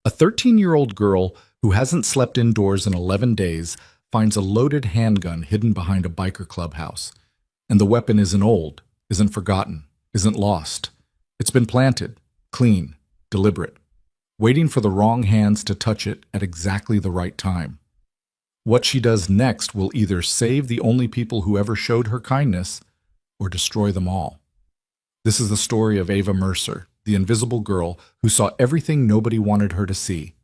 A 13-year-old girl who hasn't slept indoors in 11 days finds a loaded handgun hidden behind a biker clubhouse. And the weapon isn't old, isn't forgotten, isn't lost. It's been planted, clean, deliberate, waiting for the wrong hands to touch it at exactly the right time. What she does next will either save the only people who ever showed her kindness or destroy them all. This is the story of Ava Mercer, the invisible girl who saw everything nobody wanted her to see.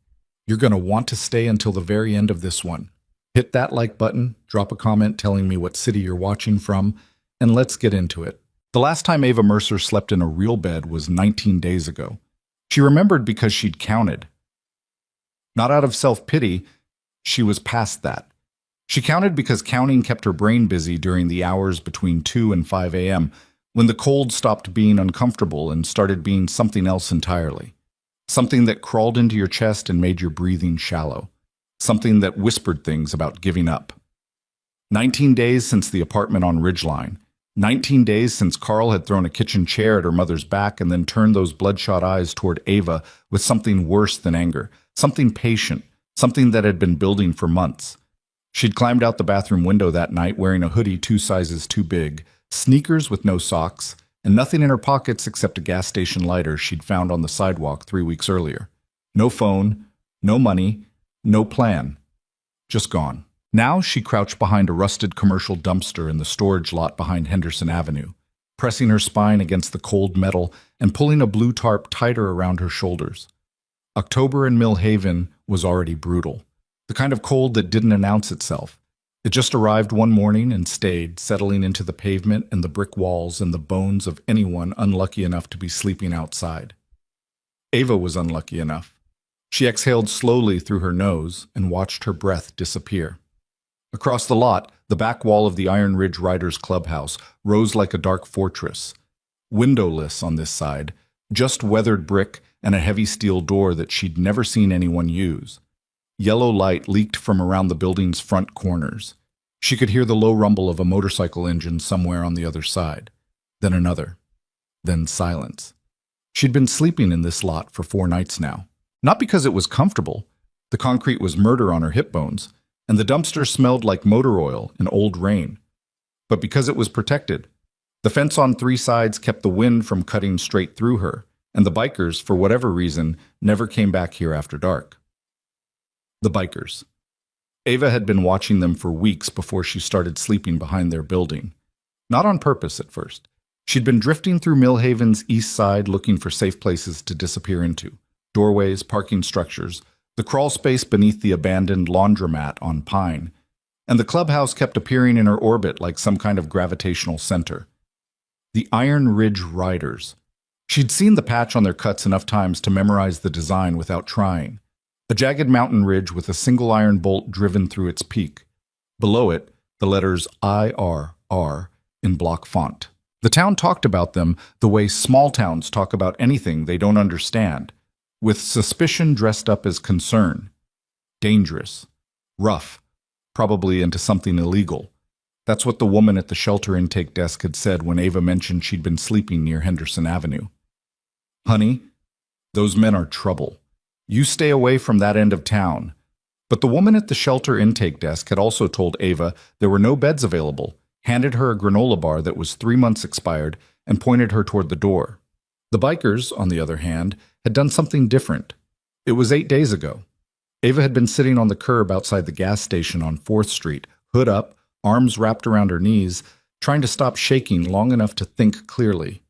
You're going to want to stay until the very end of this one. Hit that like button, drop a comment telling me what city you're watching from, and let's get into it. The last time Ava Mercer slept in a real bed was 19 days ago. She remembered because she'd counted. Not out of self-pity, she was past that. She counted because counting kept her brain busy during the hours between 2 and 5 a.m., when the cold stopped being uncomfortable and started being something else entirely. Something that crawled into your chest and made your breathing shallow. Something that whispered things about giving up. 19 days since the apartment on Ridgeline. 19 days since Carl had thrown a kitchen chair at her mother's back and then turned those bloodshot eyes toward Ava with something worse than anger. Something patient. Something that had been building for months. She'd climbed out the bathroom window that night wearing a hoodie 2 sizes too big, sneakers with no socks, and nothing in her pockets except a gas station lighter she'd found on the sidewalk 3 weeks earlier. No phone, no money, no plan. Just gone. Now she crouched behind a rusted commercial dumpster in the storage lot behind Henderson Avenue, pressing her spine against the cold metal and pulling a blue tarp tighter around her shoulders. October in Mill Haven was already brutal. The kind of cold that didn't announce itself. It just arrived one morning and stayed, settling into the pavement and the brick walls and the bones of anyone unlucky enough to be sleeping outside. Ava was unlucky enough. She exhaled slowly through her nose and watched her breath disappear. Across the lot, the back wall of the Iron Ridge Riders Clubhouse rose like a dark fortress. Windowless on this side, just weathered brick and a heavy steel door that she'd never seen anyone use. Yellow light leaked from around the building's front corners. She could hear the low rumble of a motorcycle engine somewhere on the other side. Then another. Then silence. She'd been sleeping in this lot for 4 nights now. Not because it was comfortable. The concrete was murder on her hip bones, and the dumpster smelled like motor oil and old rain. But because it was protected. The fence on 3 sides kept the wind from cutting straight through her, and the bikers, for whatever reason, never came back here after dark. The bikers. Ava had been watching them for weeks before she started sleeping behind their building. Not on purpose at first. She'd been drifting through Millhaven's east side looking for safe places to disappear into. Doorways, parking structures, the crawl space beneath the abandoned laundromat on Pine. And the clubhouse kept appearing in her orbit like some kind of gravitational center. The Iron Ridge Riders. She'd seen the patch on their cuts enough times to memorize the design without trying. A jagged mountain ridge with a single iron bolt driven through its peak. Below it, the letters IRR in block font. The town talked about them the way small towns talk about anything they don't understand, with suspicion dressed up as concern. Dangerous. Rough. Probably into something illegal. That's what the woman at the shelter intake desk had said when Ava mentioned she'd been sleeping near Henderson Avenue. Honey, those men are trouble. You stay away from that end of town. But the woman at the shelter intake desk had also told Ava there were no beds available, handed her a granola bar that was 3 months expired, and pointed her toward the door. The bikers, on the other hand, had done something different. It was 8 days ago. Ava had been sitting on the curb outside the gas station on 4th Street, hood up, arms wrapped around her knees, trying to stop shaking long enough to think clearly.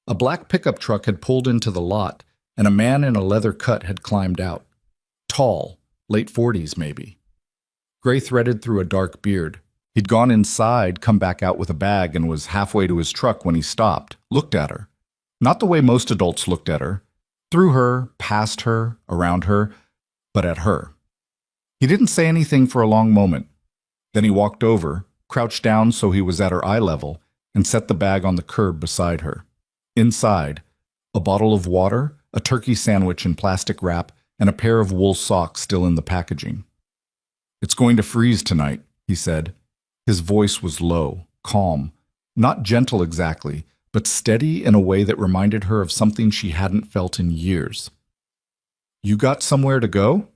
A black pickup truck had pulled into the lot, and a man in a leather cut had climbed out. Tall, late 40s maybe. Gray threaded through a dark beard. He'd gone inside, come back out with a bag, and was halfway to his truck when he stopped, looked at her. Not the way most adults looked at her. Through her, past her, around her, but at her. He didn't say anything for a long moment. Then he walked over, crouched down so he was at her eye level, and set the bag on the curb beside her. Inside, a bottle of water, a turkey sandwich in plastic wrap, and a pair of wool socks still in the packaging. "It's going to freeze tonight," he said. His voice was low, calm, not gentle exactly, but steady in a way that reminded her of something she hadn't felt in years. You got somewhere to go?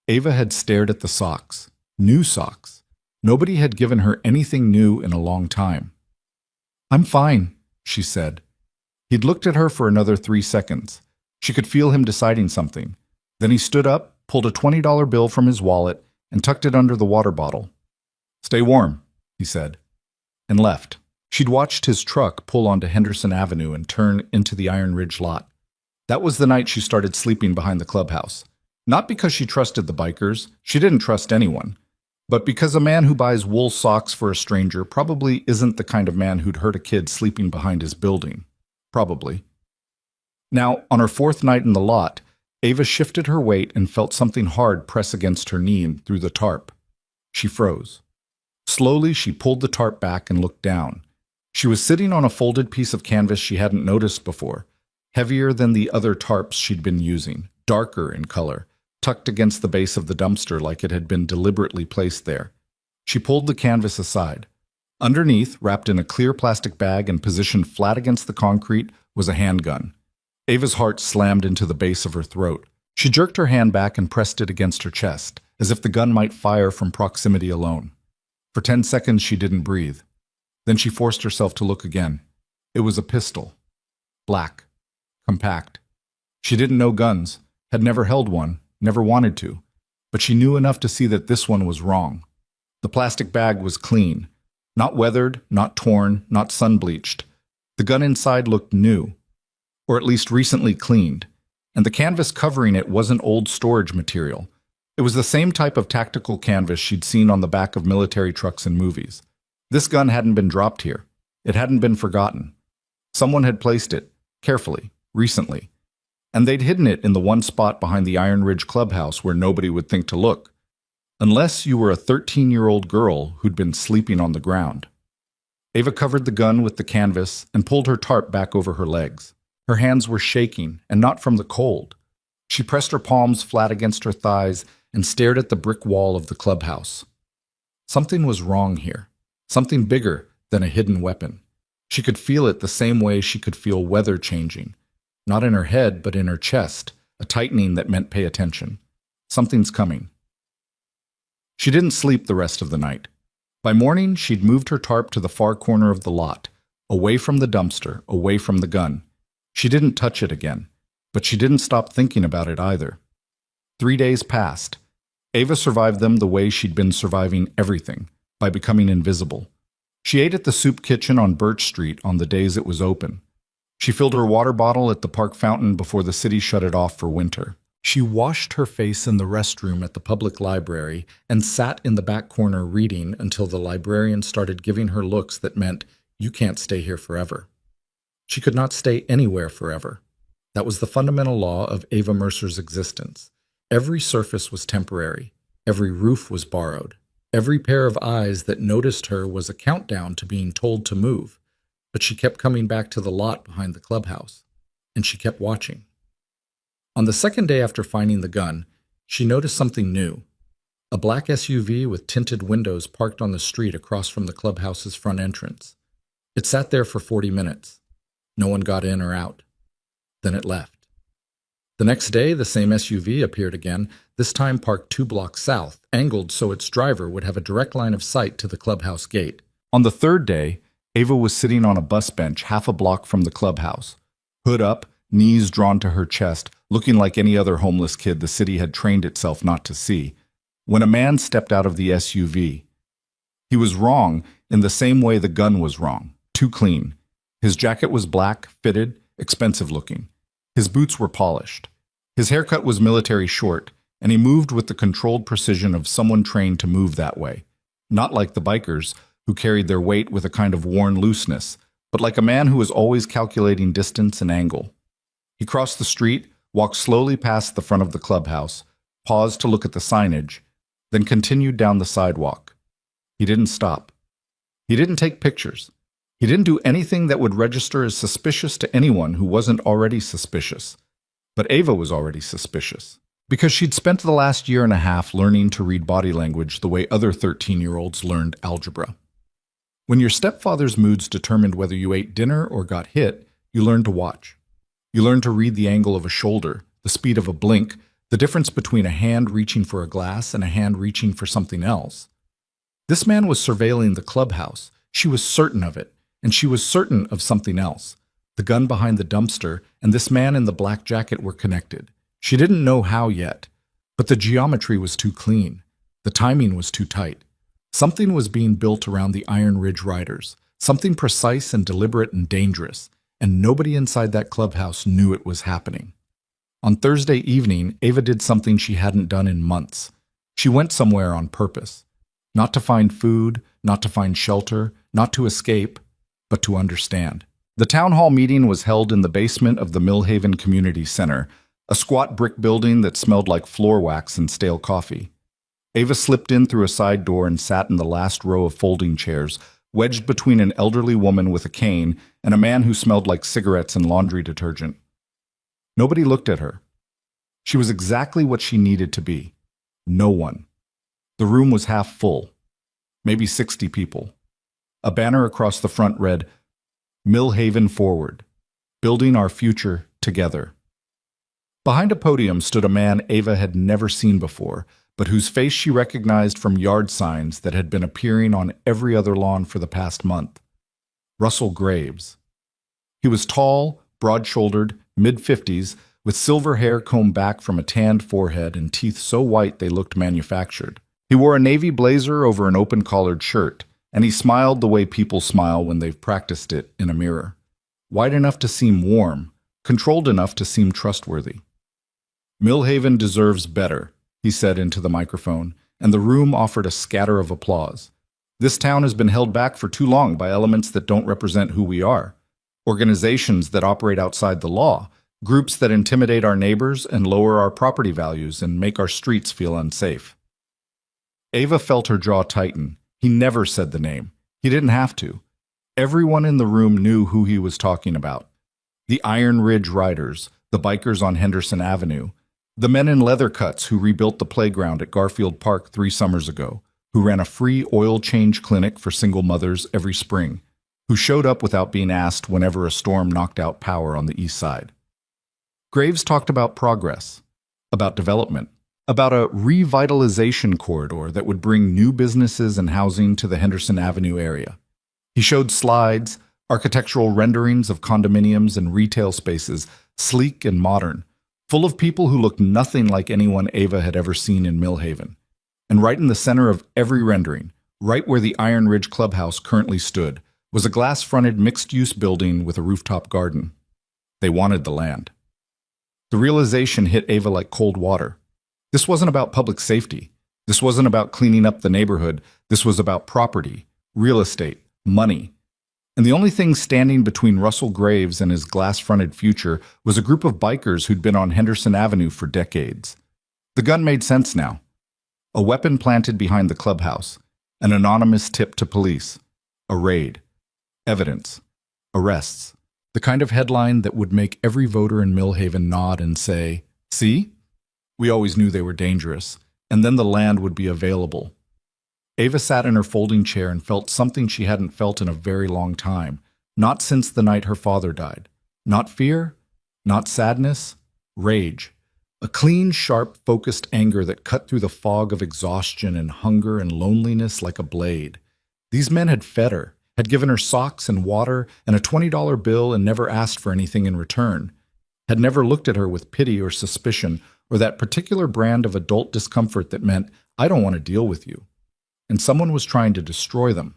Ava had stared at the socks. New socks. Nobody had given her anything new in a long time. I'm fine, she said. He'd looked at her for another 3 seconds. She could feel him deciding something. Then he stood up, pulled a $20 bill from his wallet, and tucked it under the water bottle. Stay warm, he said, and left. She'd watched his truck pull onto Henderson Avenue and turn into the Iron Ridge lot. That was the night she started sleeping behind the clubhouse. Not because she trusted the bikers, she didn't trust anyone, but because a man who buys wool socks for a stranger probably isn't the kind of man who'd hurt a kid sleeping behind his building. Probably. Now, on her 4th night in the lot, Ava shifted her weight and felt something hard press against her knee and through the tarp. She froze. Slowly, she pulled the tarp back and looked down. She was sitting on a folded piece of canvas she hadn't noticed before, heavier than the other tarps she'd been using, darker in color, tucked against the base of the dumpster like it had been deliberately placed there. She pulled the canvas aside. Underneath, wrapped in a clear plastic bag and positioned flat against the concrete, was a handgun. Ava's heart slammed into the base of her throat. She jerked her hand back and pressed it against her chest, as if the gun might fire from proximity alone. For 10 seconds she didn't breathe. Then she forced herself to look again. It was a pistol. Black. Compact. She didn't know guns, had never held one, never wanted to, but she knew enough to see that this one was wrong. The plastic bag was clean. Not weathered, not torn, not sun-bleached. The gun inside looked new, or at least recently cleaned, and the canvas covering it wasn't old storage material. It was the same type of tactical canvas she'd seen on the back of military trucks in movies. This gun hadn't been dropped here. It hadn't been forgotten. Someone had placed it, carefully, recently, and they'd hidden it in the one spot behind the Iron Ridge clubhouse where nobody would think to look, unless you were a 13-year-old girl who'd been sleeping on the ground. Ava covered the gun with the canvas and pulled her tarp back over her legs. Her hands were shaking, and not from the cold. She pressed her palms flat against her thighs and stared at the brick wall of the clubhouse. Something was wrong here. Something bigger than a hidden weapon. She could feel it the same way she could feel weather changing. Not in her head, but in her chest, a tightening that meant pay attention. Something's coming. She didn't sleep the rest of the night. By morning, she'd moved her tarp to the far corner of the lot, away from the dumpster, away from the gun. She didn't touch it again, but she didn't stop thinking about it either. 3 days passed. Ava survived them the way she'd been surviving everything, by becoming invisible. She ate at the soup kitchen on Birch Street on the days it was open. She filled her water bottle at the park fountain before the city shut it off for winter. She washed her face in the restroom at the public library and sat in the back corner reading until the librarian started giving her looks that meant, "You can't stay here forever." She could not stay anywhere forever. That was the fundamental law of Ava Mercer's existence. Every surface was temporary. Every roof was borrowed. Every pair of eyes that noticed her was a countdown to being told to move. But she kept coming back to the lot behind the clubhouse, and she kept watching. On the second day after finding the gun, she noticed something new. A black SUV with tinted windows parked on the street across from the clubhouse's front entrance. It sat there for 40 minutes. No one got in or out. Then it left. The next day, the same SUV appeared again, this time parked 2 blocks south, angled so its driver would have a direct line of sight to the clubhouse gate. On the third day, Ava was sitting on a bus bench half a block from the clubhouse, hood up, knees drawn to her chest, looking like any other homeless kid the city had trained itself not to see, when a man stepped out of the SUV. He was wrong in the same way the gun was wrong, too clean. His jacket was black, fitted, expensive looking. His boots were polished. His haircut was military short, and he moved with the controlled precision of someone trained to move that way. Not like the bikers, who carried their weight with a kind of worn looseness, but like a man who was always calculating distance and angle. He crossed the street, walked slowly past the front of the clubhouse, paused to look at the signage, then continued down the sidewalk. He didn't stop. He didn't take pictures. He didn't do anything that would register as suspicious to anyone who wasn't already suspicious. But Ava was already suspicious, because she'd spent the last year and a half learning to read body language the way other 13-year-olds learned algebra. When your stepfather's moods determined whether you ate dinner or got hit, you learned to watch. You learned to read the angle of a shoulder, the speed of a blink, The difference between a hand reaching for a glass and a hand reaching for something else. This man was surveilling the clubhouse. She was certain of it, and she was certain of something else. The gun behind the dumpster and this man in the black jacket were connected. She didn't know how yet, but the geometry was too clean. The timing was too tight. Something was being built around the Iron Ridge Riders, something precise and deliberate and dangerous, and nobody inside that clubhouse knew it was happening. On Thursday evening, Ava did something she hadn't done in months. She went somewhere on purpose. Not to find food, not to find shelter, not to escape, but to understand. The town hall meeting was held in the basement of the Millhaven Community Center, a squat brick building that smelled like floor wax and stale coffee. Ava slipped in through a side door and sat in the last row of folding chairs, wedged between an elderly woman with a cane and a man who smelled like cigarettes and laundry detergent. Nobody looked at her. She was exactly what she needed to be. No one. The room was half full, maybe 60 people. A banner across the front read, "Millhaven Forward, Building Our Future Together." Behind a podium stood a man Ava had never seen before, but whose face she recognized from yard signs that had been appearing on every other lawn for the past month. Russell Graves. He was tall, broad-shouldered, mid-50s, with silver hair combed back from a tanned forehead and teeth so white they looked manufactured. He wore a navy blazer over an open-collared shirt, and he smiled the way people smile when they've practiced it in a mirror. Wide enough to seem warm, controlled enough to seem trustworthy. "Millhaven deserves better," he said into the microphone, and the room offered a scatter of applause. "This town has been held back for too long by elements that don't represent who we are. Organizations that operate outside the law, groups that intimidate our neighbors and lower our property values and make our streets feel unsafe." Ava felt her jaw tighten. He never said the name. He didn't have to. Everyone in the room knew who he was talking about. The Iron Ridge Riders, the bikers on Henderson Avenue, the men in leather cuts who rebuilt the playground at Garfield Park 3 summers ago, who ran a free oil change clinic for single mothers every spring, who showed up without being asked whenever a storm knocked out power on the east side. Graves talked about progress, about development, about a revitalization corridor that would bring new businesses and housing to the Henderson Avenue area. He showed slides, architectural renderings of condominiums and retail spaces, sleek and modern, full of people who looked nothing like anyone Ava had ever seen in Millhaven. And right in the center of every rendering, right where the Iron Ridge Clubhouse currently stood, was a glass-fronted mixed-use building with a rooftop garden. They wanted the land. The realization hit Ava like cold water. This wasn't about public safety. This wasn't about cleaning up the neighborhood. This was about property, real estate, money. And the only thing standing between Russell Graves and his glass-fronted future was a group of bikers who'd been on Henderson Avenue for decades. The gun made sense now. A weapon planted behind the clubhouse, an anonymous tip to police, a raid, evidence, arrests. The kind of headline that would make every voter in Millhaven nod and say, "See? We always knew they were dangerous," and then the land would be available. Ava sat in her folding chair and felt something she hadn't felt in a very long time, not since the night her father died. Not fear, not sadness, rage. A clean, sharp, focused anger that cut through the fog of exhaustion and hunger and loneliness like a blade. These men had fed her, had given her socks and water and a $20 bill and never asked for anything in return, had never looked at her with pity or suspicion or that particular brand of adult discomfort that meant, "I don't want to deal with you." And someone was trying to destroy them.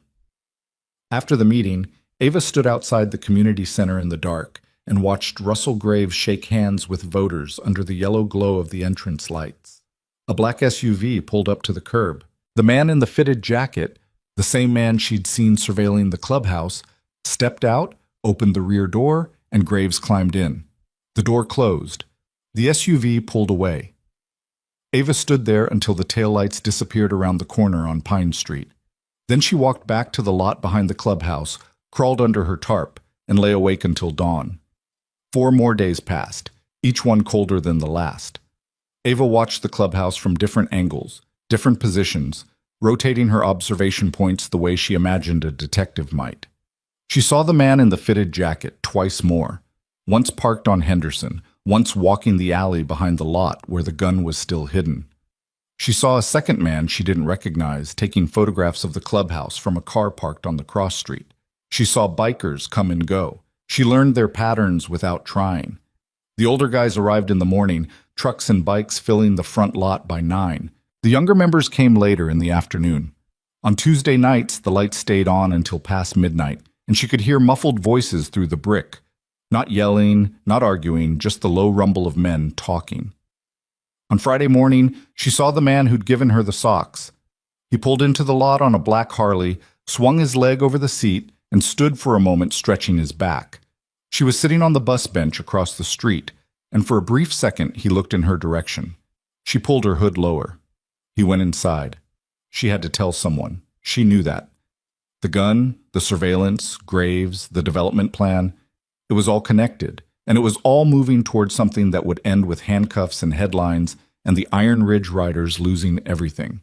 After the meeting, Ava stood outside the community center in the dark and watched Russell Graves shake hands with voters under the yellow glow of the entrance lights. A black SUV pulled up to the curb. The man in the fitted jacket, the same man she'd seen surveilling the clubhouse, stepped out, opened the rear door, and Graves climbed in. The door closed. The SUV pulled away. Ava stood there until the taillights disappeared around the corner on Pine Street. Then she walked back to the lot behind the clubhouse, crawled under her tarp, and lay awake until dawn. 4 more days passed, each one colder than the last. Ava watched the clubhouse from different angles, different positions, rotating her observation points the way she imagined a detective might. She saw the man in the fitted jacket twice more, once parked on Henderson, once walking the alley behind the lot where the gun was still hidden. She saw a second man she didn't recognize taking photographs of the clubhouse from a car parked on the cross street. She saw bikers come and go. She learned their patterns without trying. The older guys arrived in the morning, trucks and bikes filling the front lot by 9. The younger members came later in the afternoon. On Tuesday nights, the lights stayed on until past midnight, and she could hear muffled voices through the brick. Not yelling, not arguing, just the low rumble of men talking. On Friday morning, she saw the man who'd given her the socks. He pulled into the lot on a black Harley, swung his leg over the seat, and stood for a moment stretching his back. She was sitting on the bus bench across the street, and for a brief second he looked in her direction. She pulled her hood lower. He went inside. She had to tell someone. She knew that. The gun, the surveillance, Graves, the development plan, it was all connected, and it was all moving towards something that would end with handcuffs and headlines and the Iron Ridge riders losing everything.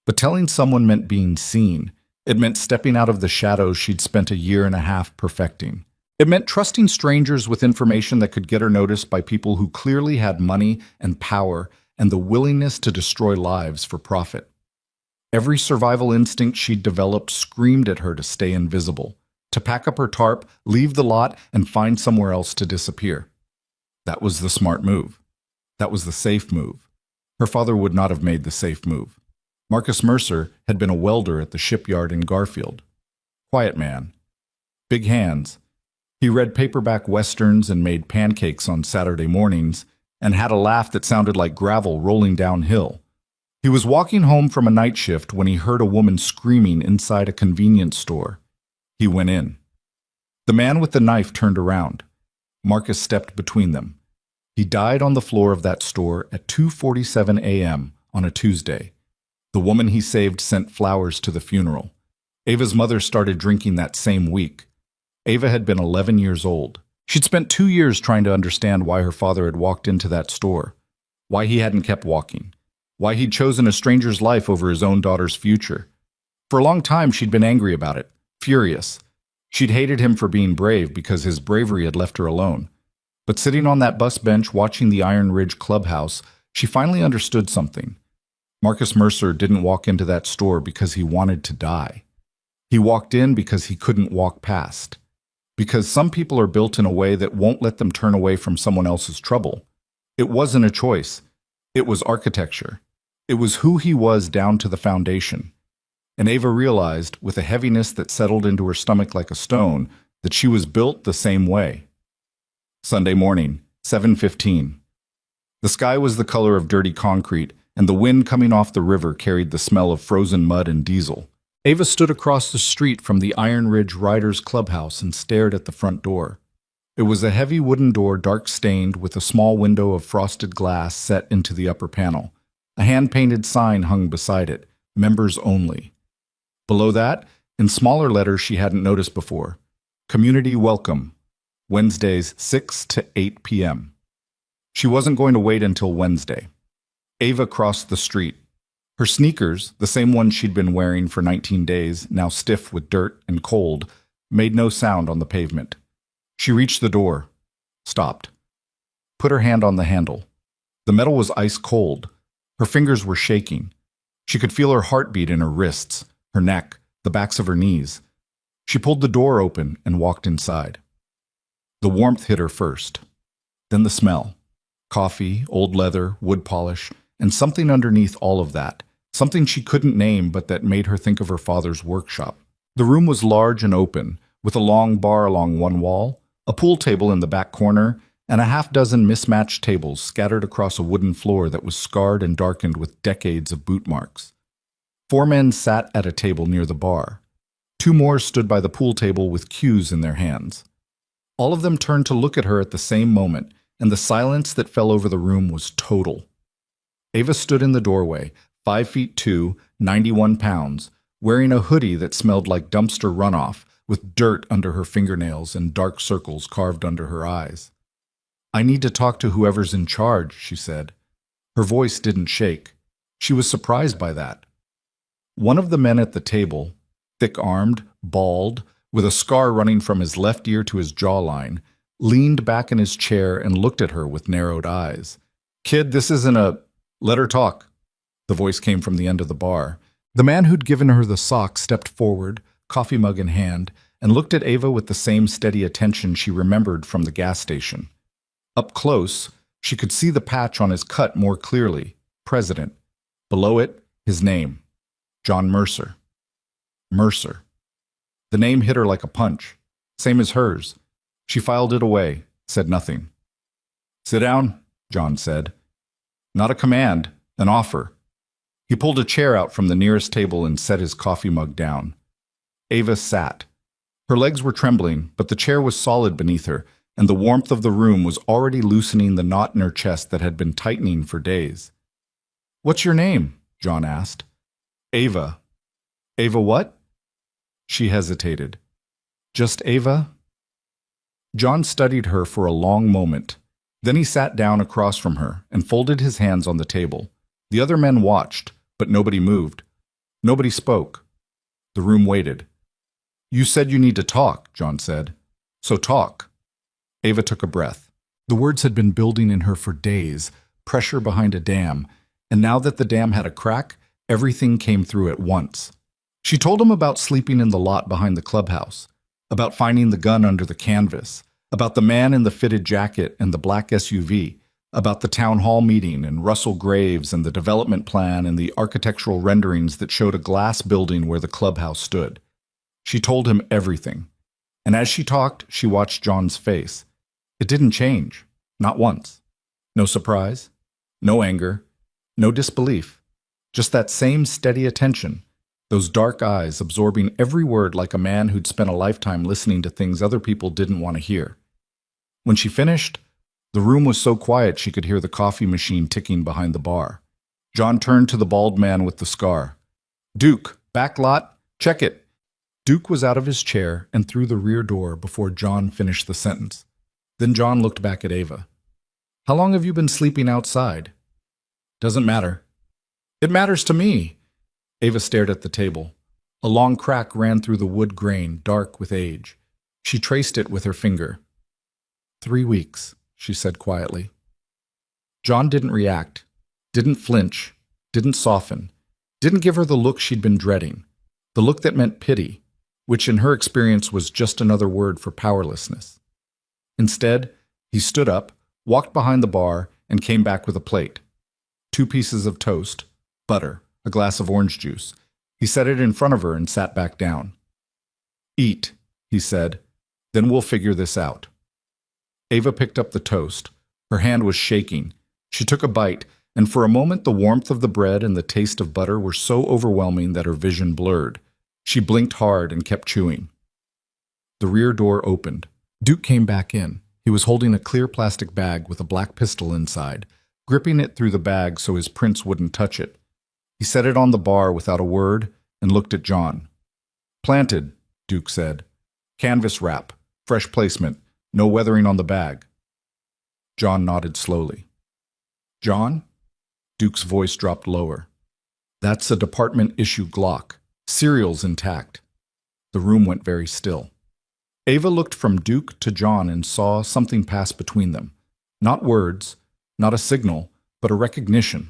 But telling someone meant being seen. It meant stepping out of the shadows she'd spent a year and a half perfecting. It meant trusting strangers with information that could get her noticed by people who clearly had money and power and the willingness to destroy lives for profit. Every survival instinct she'd developed screamed at her to stay invisible, to pack up her tarp, leave the lot, and find somewhere else to disappear. That was the smart move. That was the safe move. Her father would not have made the safe move. Marcus Mercer had been a welder at the shipyard in Garfield. Quiet man. Big hands. He read paperback westerns and made pancakes on Saturday mornings and had a laugh that sounded like gravel rolling downhill. He was walking home from a night shift when he heard a woman screaming inside a convenience store. He went in. The man with the knife turned around. Marcus stepped between them. He died on the floor of that store at 2:47 a.m. on a Tuesday. The woman he saved sent flowers to the funeral. Ava's mother started drinking that same week. Ava had been 11 years old. She'd spent 2 years trying to understand why her father had walked into that store, why he hadn't kept walking, why he'd chosen a stranger's life over his own daughter's future. For a long time, she'd been angry about it, furious. She'd hated him for being brave because his bravery had left her alone. But sitting on that bus bench watching the Iron Ridge clubhouse, she finally understood something. Marcus Mercer didn't walk into that store because he wanted to die. He walked in because he couldn't walk past. Because some people are built in a way that won't let them turn away from someone else's trouble. It wasn't a choice. It was architecture. It was who he was down to the foundation. And Ava realized, with a heaviness that settled into her stomach like a stone, that she was built the same way. Sunday morning, 7:15. The sky was the color of dirty concrete, and the wind coming off the river carried the smell of frozen mud and diesel. Ava stood across the street from the Iron Ridge Riders Clubhouse and stared at the front door. It was a heavy wooden door, dark-stained, with a small window of frosted glass set into the upper panel. A hand-painted sign hung beside it, members only. Below that, in smaller letters she hadn't noticed before, community welcome, Wednesdays 6 to 8 p.m. She wasn't going to wait until Wednesday. Ava crossed the street. Her sneakers, the same ones she'd been wearing for 19 days, now stiff with dirt and cold, made no sound on the pavement. She reached the door, stopped, put her hand on the handle. The metal was ice cold. Her fingers were shaking. She could feel her heartbeat in her wrists, her neck, the backs of her knees. She pulled the door open and walked inside. The warmth hit her first, then the smell. Coffee, old leather, wood polish, and something underneath all of that, something she couldn't name but that made her think of her father's workshop. The room was large and open, with a long bar along one wall, a pool table in the back corner, and a half-dozen mismatched tables scattered across a wooden floor that was scarred and darkened with decades of boot marks. 4 men sat at a table near the bar. 2 more stood by the pool table with cues in their hands. All of them turned to look at her at the same moment, and the silence that fell over the room was total. Ava stood in the doorway, 5'2", 91 pounds, wearing a hoodie that smelled like dumpster runoff, with dirt under her fingernails and dark circles carved under her eyes. "I need to talk to whoever's in charge," she said. Her voice didn't shake. She was surprised by that. One of the men at the table, thick-armed, bald, with a scar running from his left ear to his jawline, leaned back in his chair and looked at her with narrowed eyes. "Kid, this isn't a... Let her talk." The voice came from the end of the bar. The man who'd given her the sock stepped forward, coffee mug in hand, and looked at Ava with the same steady attention she remembered from the gas station. Up close, she could see the patch on his cut more clearly. President. Below it, his name. John Mercer. Mercer. The name hit her like a punch. Same as hers. She filed it away, said nothing. "Sit down," John said. "Not a command, an offer." He pulled a chair out from the nearest table and set his coffee mug down. Ava sat. Her legs were trembling, but the chair was solid beneath her, and the warmth of the room was already loosening the knot in her chest that had been tightening for days. "What's your name?" John asked. "Ava." "Ava what?" She hesitated. "Just Ava?" John studied her for a long moment. Then he sat down across from her and folded his hands on the table. The other men watched, but nobody moved. Nobody spoke. The room waited. "You said you need to talk," John said. "So talk." Ava took a breath. The words had been building in her for days, pressure behind a dam, and now that the dam had a crack, everything came through at once. She told him about sleeping in the lot behind the clubhouse, about finding the gun under the canvas, about the man in the fitted jacket and the black SUV, about the town hall meeting and Russell Graves and the development plan and the architectural renderings that showed a glass building where the clubhouse stood. She told him everything. And as she talked, she watched John's face. It didn't change, not once. No surprise, no anger, no disbelief. Just that same steady attention, those dark eyes absorbing every word like a man who'd spent a lifetime listening to things other people didn't want to hear. When she finished, the room was so quiet she could hear the coffee machine ticking behind the bar. John turned to the bald man with the scar. "Duke, back lot, check it." Duke was out of his chair and through the rear door before John finished the sentence. Then John looked back at Ava. "How long have you been sleeping outside?" "Doesn't matter." "It matters to me." Ava stared at the table. A long crack ran through the wood grain, dark with age. She traced it with her finger. 3 weeks, she said quietly. John didn't react, didn't flinch, didn't soften, didn't give her the look she'd been dreading, the look that meant pity, which in her experience was just another word for powerlessness. Instead, he stood up, walked behind the bar, and came back with a plate. 2 pieces of toast, butter, a glass of orange juice. He set it in front of her and sat back down. "Eat," he said, "then we'll figure this out." Ava picked up the toast. Her hand was shaking. She took a bite, and for a moment the warmth of the bread and the taste of butter were so overwhelming that her vision blurred. She blinked hard and kept chewing. The rear door opened. Duke came back in. He was holding a clear plastic bag with a black pistol inside, gripping it through the bag so his prints wouldn't touch it. He set it on the bar without a word and looked at John. "Planted," Duke said. "Canvas wrap, fresh placement, no weathering on the bag." John nodded slowly. "John?" Duke's voice dropped lower. "That's a department-issue Glock. Serial's intact." The room went very still. Ava looked from Duke to John and saw something pass between them. Not words, not a signal, but a recognition.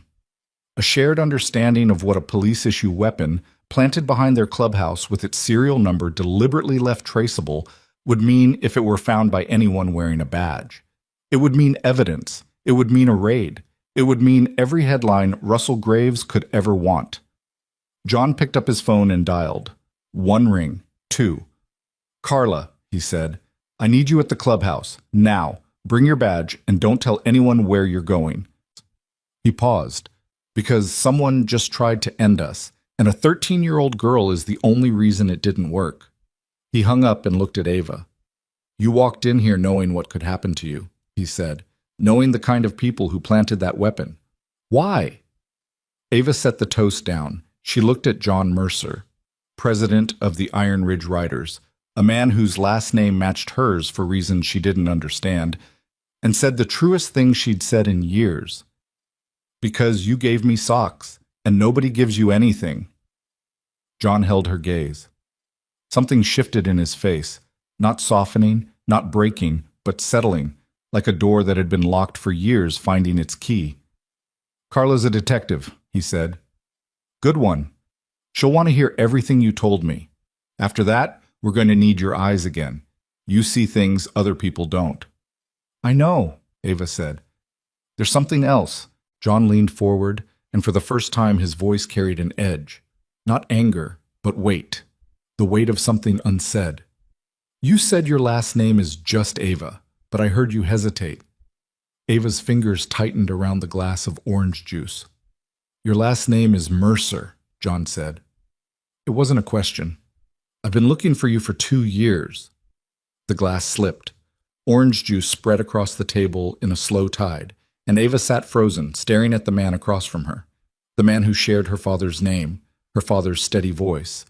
A shared understanding of what a police-issue weapon, planted behind their clubhouse with its serial number deliberately left traceable, would mean if it were found by anyone wearing a badge. It would mean evidence. It would mean a raid. It would mean every headline Russell Graves could ever want. John picked up his phone and dialed. 1 ring, 2. "Carla," he said, "I need you at the clubhouse, now. Bring your badge and don't tell anyone where you're going." He paused. "Because someone just tried to end us, and a 13-year-old girl is the only reason it didn't work." He hung up and looked at Ava. "You walked in here knowing what could happen to you," he said, "knowing the kind of people who planted that weapon. Why?" Ava set the toast down. She looked at John Mercer, president of the Iron Ridge Riders, a man whose last name matched hers for reasons she didn't understand, and said the truest thing she'd said in years. "Because you gave me socks, and nobody gives you anything." John held her gaze. Something shifted in his face, not softening, not breaking, but settling, like a door that had been locked for years finding its key. "Carla's a detective," he said. "Good one. She'll want to hear everything you told me. After that, we're going to need your eyes again. You see things other people don't." "I know," Ava said. "There's something else." John leaned forward, and for the first time his voice carried an edge. Not anger, but weight. The weight of something unsaid. "You said your last name is just Ava, but I heard you hesitate." Ava's fingers tightened around the glass of orange juice. "Your last name is Mercer," John said. "It wasn't a question. I've been looking for you for 2 years." The glass slipped. Orange juice spread across the table in a slow tide, and Ava sat frozen, staring at the man across from her. The man who shared her father's name, her father's steady voice,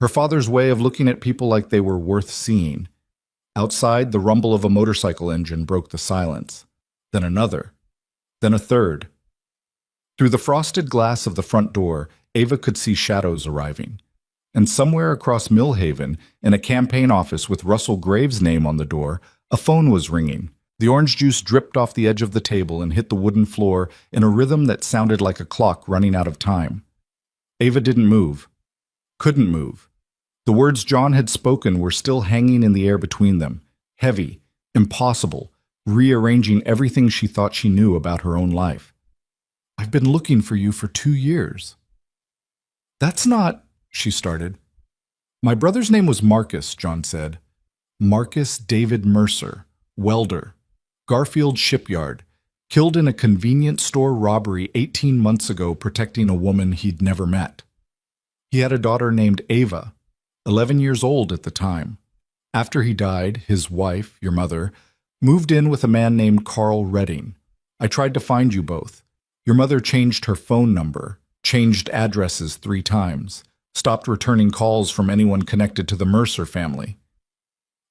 her father's way of looking at people like they were worth seeing. Outside, the rumble of a motorcycle engine broke the silence. Then another. Then a third. Through the frosted glass of the front door, Ava could see shadows arriving. And somewhere across Millhaven, in a campaign office with Russell Graves' name on the door, a phone was ringing. The orange juice dripped off the edge of the table and hit the wooden floor in a rhythm that sounded like a clock running out of time. Ava didn't move. Couldn't move. The words John had spoken were still hanging in the air between them, heavy, impossible, rearranging everything she thought she knew about her own life. "I've been looking for you for 2 years." "That's not," she started. "My brother's name was Marcus," John said. "Marcus David Mercer, welder, Garfield Shipyard, killed in a convenience store robbery 18 months ago protecting a woman he'd never met. He had a daughter named Ava, 11 years old at the time. After he died, his wife, your mother, moved in with a man named Carl Redding. I tried to find you both. Your mother changed her phone number, changed addresses 3 times, stopped returning calls from anyone connected to the Mercer family."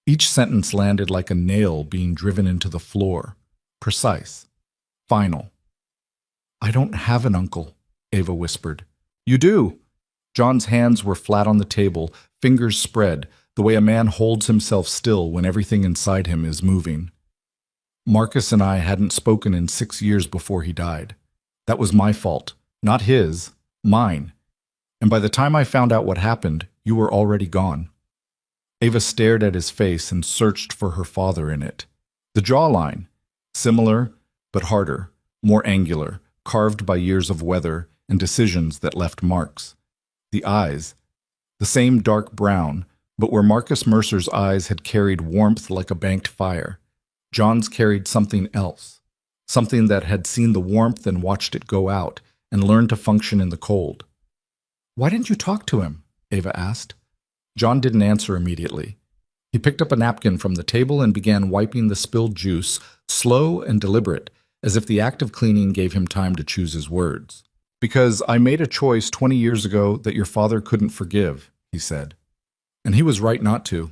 Each sentence landed like a nail being driven into the floor. Precise. Final. "I don't have an uncle," Ava whispered. "You do." John's hands were flat on the table, fingers spread, the way a man holds himself still when everything inside him is moving. "Marcus and I hadn't spoken in 6 years before he died. That was my fault. Not his. Mine. And by the time I found out what happened, you were already gone." Ava stared at his face and searched for her father in it. The jawline. Similar, but harder, more angular, carved by years of weather and decisions that left marks. The eyes. The same dark brown, but where Marcus Mercer's eyes had carried warmth like a banked fire, John's carried something else. Something that had seen the warmth and watched it go out, and learned to function in the cold. "Why didn't you talk to him?" Ava asked. John didn't answer immediately. He picked up a napkin from the table and began wiping the spilled juice, slow and deliberate, as if the act of cleaning gave him time to choose his words. "Because I made a choice 20 years ago that your father couldn't forgive," he said. And he was right not to.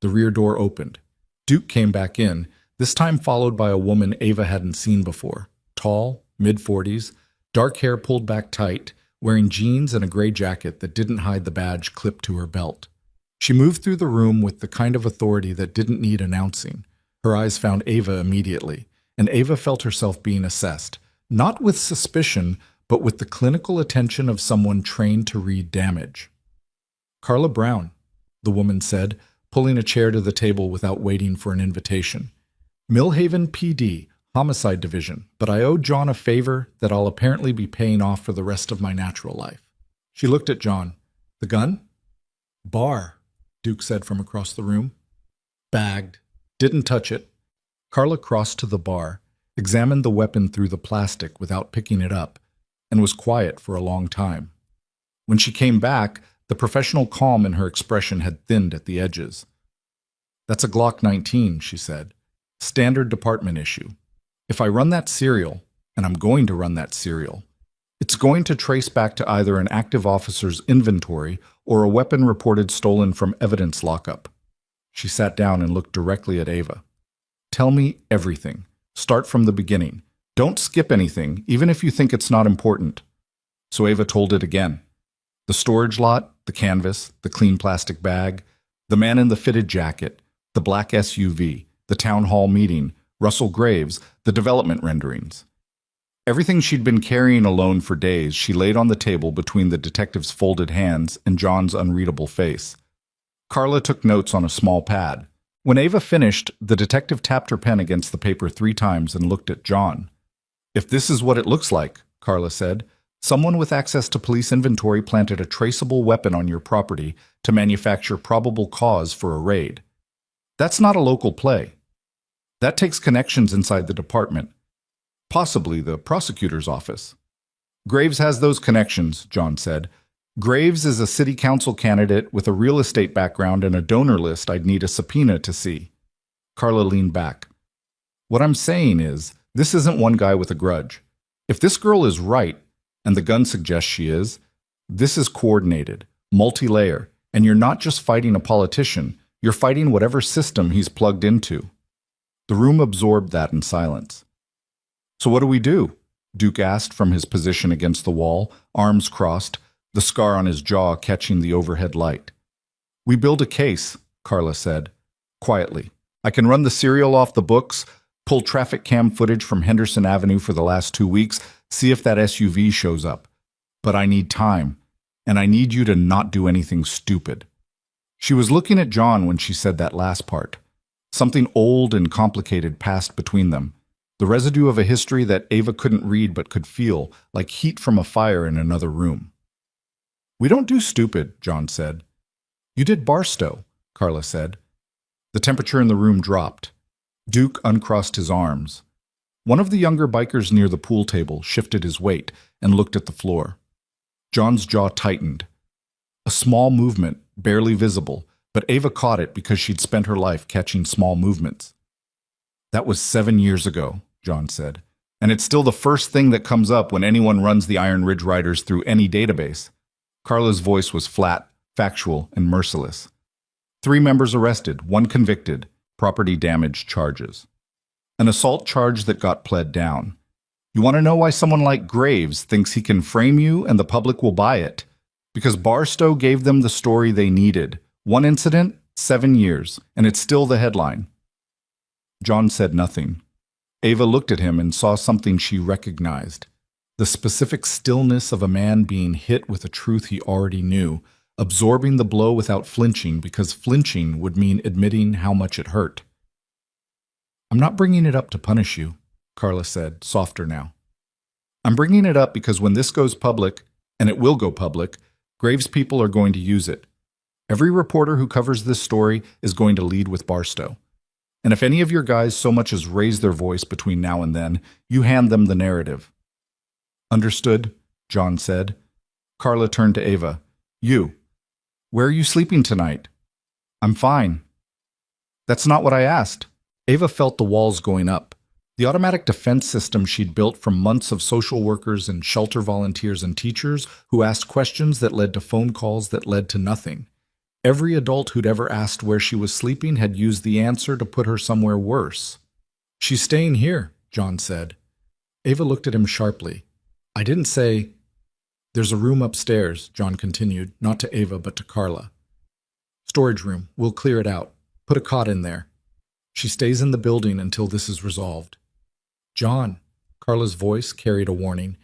The rear door opened. Duke came back in, this time followed by a woman Ava hadn't seen before. Tall, mid-40s, dark hair pulled back tight, wearing jeans and a gray jacket that didn't hide the badge clipped to her belt. She moved through the room with the kind of authority that didn't need announcing. Her eyes found Ava immediately, and Ava felt herself being assessed, not with suspicion, but with the clinical attention of someone trained to read damage. "Carla Brown," the woman said, pulling a chair to the table without waiting for an invitation. "Millhaven PD, Homicide Division, but I owe John a favor that I'll apparently be paying off for the rest of my natural life." She looked at John. "The gun?" "Bar," Duke said from across the room. "Bagged. Didn't touch it." Carla crossed to the bar, examined the weapon through the plastic without picking it up, and was quiet for a long time. When she came back, the professional calm in her expression had thinned at the edges. "That's a Glock 19, she said. "Standard department issue. If I run that serial, and I'm going to run that serial, it's going to trace back to either an active officer's inventory or a weapon reported stolen from evidence lockup." She sat down and looked directly at Ava. "Tell me everything. Start from the beginning. Don't skip anything, even if you think it's not important." So Ava told it again. The storage lot, the canvas, the clean plastic bag, the man in the fitted jacket, the black SUV, the town hall meeting, Russell Graves, the development renderings. Everything she'd been carrying alone for days, she laid on the table between the detective's folded hands and John's unreadable face. Carla took notes on a small pad. When Ava finished, the detective tapped her pen against the paper 3 times and looked at John. "If this is what it looks like," Carla said, "someone with access to police inventory planted a traceable weapon on your property to manufacture probable cause for a raid. That's not a local play. That takes connections inside the department, possibly the prosecutor's office." "Graves has those connections," John said. "Graves is a city council candidate with a real estate background and a donor list I'd need a subpoena to see." Carla leaned back. "What I'm saying is, this isn't one guy with a grudge. If this girl is right, and the gun suggests she is, this is coordinated, multi-layer, and you're not just fighting a politician, you're fighting whatever system he's plugged into." The room absorbed that in silence. "So what do we do?" Duke asked from his position against the wall, arms crossed, the scar on his jaw catching the overhead light. "We build a case," Carla said, quietly. "I can run the serial off the books, pull traffic cam footage from Henderson Avenue for the last 2 weeks, see if that SUV shows up. But I need time, and I need you to not do anything stupid." She was looking at John when she said that last part. Something old and complicated passed between them, the residue of a history that Ava couldn't read but could feel, like heat from a fire in another room. "We don't do stupid," John said. "You did Barstow," Carla said. The temperature in the room dropped. Duke uncrossed his arms. One of the younger bikers near the pool table shifted his weight and looked at the floor. John's jaw tightened. A small movement, barely visible, but Ava caught it because she'd spent her life catching small movements. "That was 7 years ago," John said, "and it's still the first thing that comes up when anyone runs the Iron Ridge Riders through any database." Carla's voice was flat, factual, and merciless. 3 members arrested, 1 convicted, property damage charges. An assault charge that got pled down. You want to know why someone like Graves thinks he can frame you and the public will buy it? Because Barstow gave them the story they needed. 1 incident, 7 years, and it's still the headline. John said nothing. Ava looked at him and saw something she recognized. The specific stillness of a man being hit with a truth he already knew, absorbing the blow without flinching because flinching would mean admitting how much it hurt. "I'm not bringing it up to punish you," Carla said, softer now. "I'm bringing it up because when this goes public, and it will go public, Graves people are going to use it. Every reporter who covers this story is going to lead with Barstow. And if any of your guys so much as raise their voice between now and then, you hand them the narrative." "Understood," John said. Carla turned to Ava. "You. Where are you sleeping tonight?" "I'm fine." "That's not what I asked." Ava felt the walls going up. The automatic defense system she'd built from months of social workers and shelter volunteers and teachers who asked questions that led to phone calls that led to nothing. Every adult who'd ever asked where she was sleeping had used the answer to put her somewhere worse. "She's staying here," John said. Ava looked at him sharply. "I didn't say—" "There's a room upstairs," John continued, not to Ava but to Carla. "Storage room. We'll clear it out. Put a cot in there. She stays in the building until this is resolved." "John," Carla's voice carried a warning,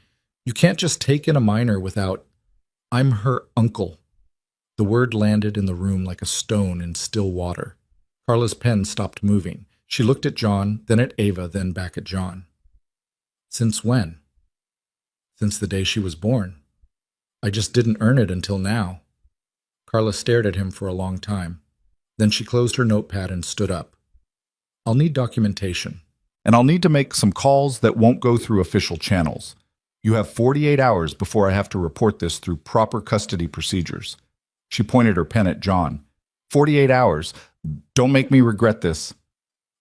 "you can't just take in a minor without— I'm her uncle." The word landed in the room like a stone in still water. Carla's pen stopped moving. She looked at John, then at Ava, then back at John. "Since when?" "Since the day she was born. I just didn't earn it until now." Carla stared at him for a long time. Then she closed her notepad and stood up. "I'll need documentation. And I'll need to make some calls that won't go through official channels. You have 48 hours before I have to report this through proper custody procedures." She pointed her pen at John. 48 hours. Don't make me regret this."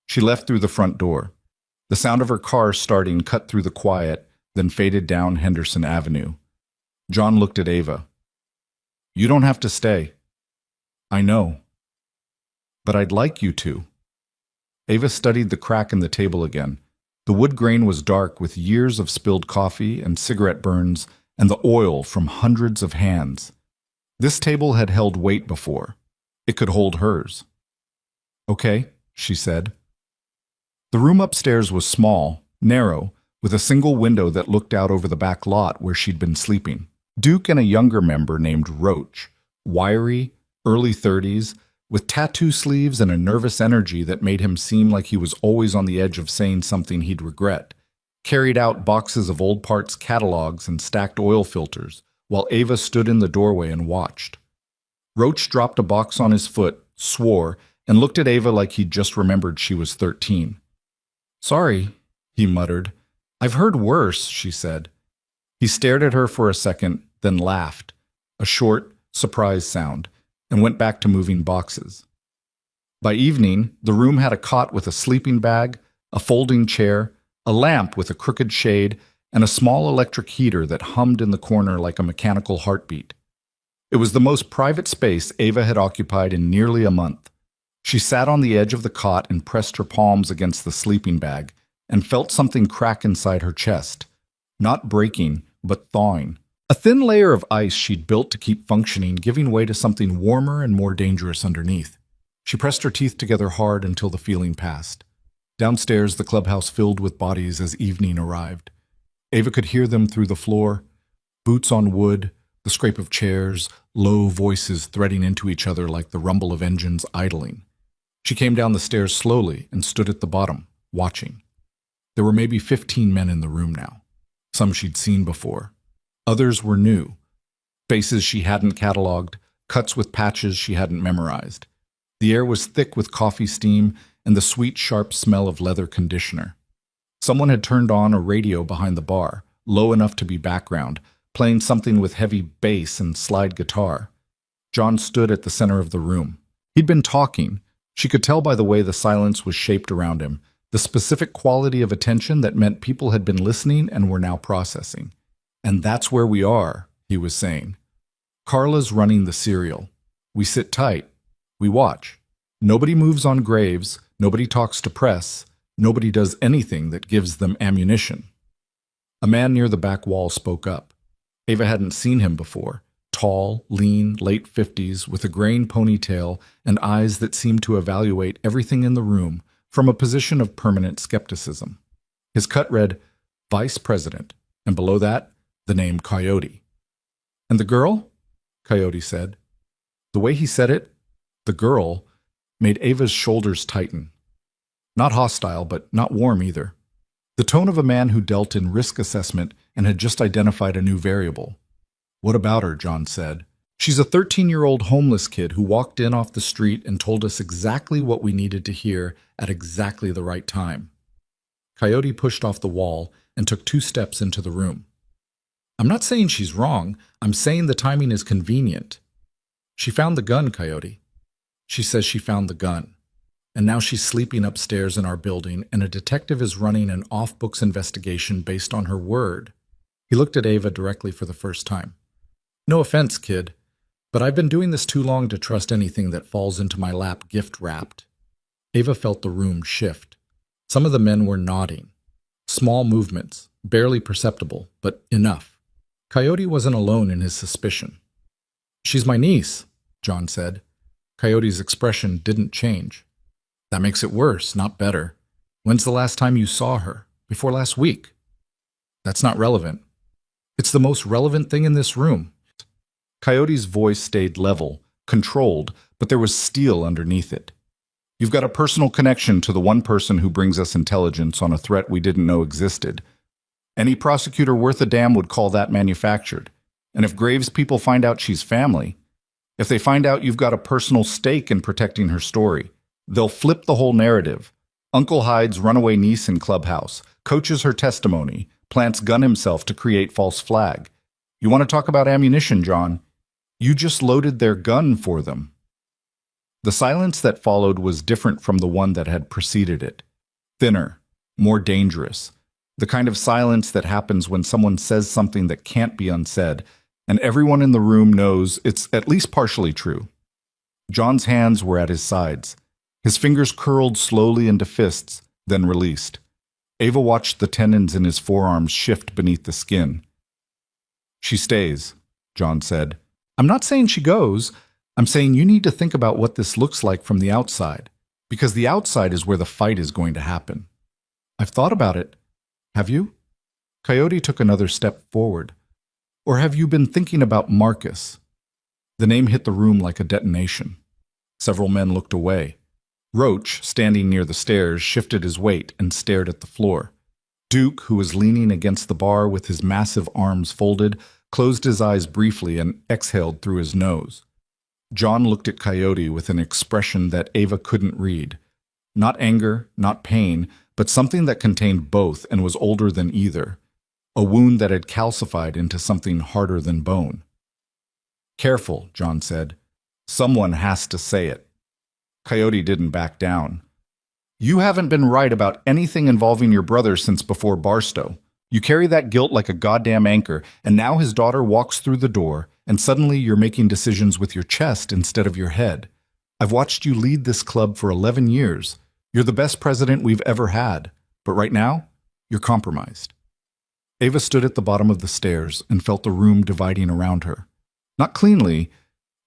She left through the front door. The sound of her car starting cut through the quiet, then faded down Henderson Avenue. John looked at Ava. "You don't have to stay." "I know. But I'd like you to." Ava studied the crack in the table again. The wood grain was dark with years of spilled coffee and cigarette burns and the oil from hundreds of hands. This table had held weight before. It could hold hers. "Okay," she said. The room upstairs was small, narrow, with a single window that looked out over the back lot where she'd been sleeping. Duke and a younger member named Roach, wiry, early 30s, with tattoo sleeves and a nervous energy that made him seem like he was always on the edge of saying something he'd regret, carried out boxes of old parts catalogs and stacked oil filters, while Ava stood in the doorway and watched. Roach dropped a box on his foot, swore, and looked at Ava like he'd just remembered she was 13. "Sorry," he muttered. "I've heard worse," she said. He stared at her for a second, then laughed, a short, surprised sound, and went back to moving boxes. By evening, the room had a cot with a sleeping bag, a folding chair, a lamp with a crooked shade, and a small electric heater that hummed in the corner like a mechanical heartbeat. It was the most private space Ava had occupied in nearly a month. She sat on the edge of the cot and pressed her palms against the sleeping bag and felt something crack inside her chest. Not breaking, but thawing. A thin layer of ice she'd built to keep functioning, giving way to something warmer and more dangerous underneath. She pressed her teeth together hard until the feeling passed. Downstairs, the clubhouse filled with bodies as evening arrived. Ava could hear them through the floor, boots on wood, the scrape of chairs, low voices threading into each other like the rumble of engines idling. She came down the stairs slowly and stood at the bottom, watching. There were maybe 15 men in the room now. Some she'd seen before. Others were new. Faces she hadn't cataloged, cuts with patches she hadn't memorized. The air was thick with coffee steam and the sweet, sharp smell of leather conditioner. Someone had turned on a radio behind the bar, low enough to be background, playing something with heavy bass and slide guitar. John stood at the center of the room. He'd been talking. She could tell by the way the silence was shaped around him, the specific quality of attention that meant people had been listening and were now processing. "And that's where we are," he was saying. "Carla's running the serial. We sit tight. We watch. Nobody moves on graves. Nobody talks to press. Nobody does anything that gives them ammunition." A man near the back wall spoke up. Ava hadn't seen him before. Tall, lean, late 50s, with a graying ponytail and eyes that seemed to evaluate everything in the room from a position of permanent skepticism. His cut read, "Vice President," and below that, the name Coyote. "And the girl?" Coyote said. The way he said it, "the girl," made Ava's shoulders tighten. Not hostile, but not warm either. The tone of a man who dealt in risk assessment and had just identified a new variable. "What about her?" John said. "She's a 13-year-old homeless kid who walked in off the street and told us exactly what we needed to hear at exactly the right time." Coyote pushed off the wall and took 2 steps into the room. "I'm not saying she's wrong. I'm saying the timing is convenient. She found the gun, Coyote. She says she found the gun. And now she's sleeping upstairs in our building, and a detective is running an off-books investigation based on her word." He looked at Ava directly for the first time. "No offense, kid, but I've been doing this too long to trust anything that falls into my lap gift-wrapped." Ava felt the room shift. Some of the men were nodding. Small movements, barely perceptible, but enough. Coyote wasn't alone in his suspicion. "She's my niece," John said. Coyote's expression didn't change. "That makes it worse, not better. When's the last time you saw her? Before last week?" "That's not relevant." "It's the most relevant thing in this room." Coyote's voice stayed level, controlled, but there was steel underneath it. "You've got a personal connection to the one person who brings us intelligence on a threat we didn't know existed. Any prosecutor worth a damn would call that manufactured. And if Graves people find out she's family, if they find out you've got a personal stake in protecting her story, they'll flip the whole narrative. Uncle hides runaway niece in clubhouse, coaches her testimony, plants gun himself to create false flag. You want to talk about ammunition, John? You just loaded their gun for them." The silence that followed was different from the one that had preceded it. Thinner, more dangerous. The kind of silence that happens when someone says something that can't be unsaid, and everyone in the room knows it's at least partially true. John's hands were at his sides. His fingers curled slowly into fists, then released. Ava watched the tendons in his forearms shift beneath the skin. "She stays," John said. "I'm not saying she goes. I'm saying you need to think about what this looks like from the outside, because the outside is where the fight is going to happen. I've thought about it. Have you? Coyote took another step forward. Or have you been thinking about Marcus? The name hit the room like a detonation. Several men looked away. Roach, standing near the stairs, shifted his weight and stared at the floor. Duke, who was leaning against the bar with his massive arms folded, closed his eyes briefly and exhaled through his nose. John looked at Coyote with an expression that Ava couldn't read. Not anger, not pain, but something that contained both and was older than either. A wound that had calcified into something harder than bone. Careful, John said. Someone has to say it. Coyote didn't back down. You haven't been right about anything involving your brother since before Barstow. You carry that guilt like a goddamn anchor, and now his daughter walks through the door, and suddenly you're making decisions with your chest instead of your head. I've watched you lead this club for 11 years. You're the best president we've ever had. But right now, you're compromised. Ava stood at the bottom of the stairs and felt the room dividing around her. Not cleanly.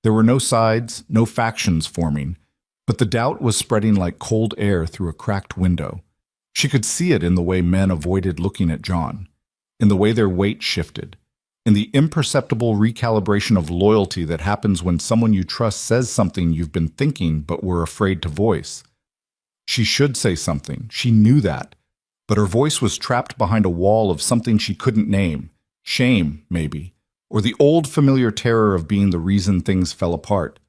There were no sides, no factions forming, but the doubt was spreading like cold air through a cracked window. She could see it in the way men avoided looking at John, in the way their weight shifted, in the imperceptible recalibration of loyalty that happens when someone you trust says something you've been thinking but were afraid to voice. She should say something, she knew that, but her voice was trapped behind a wall of something she couldn't name. Shame, maybe, or the old familiar terror of being the reason things fell apart.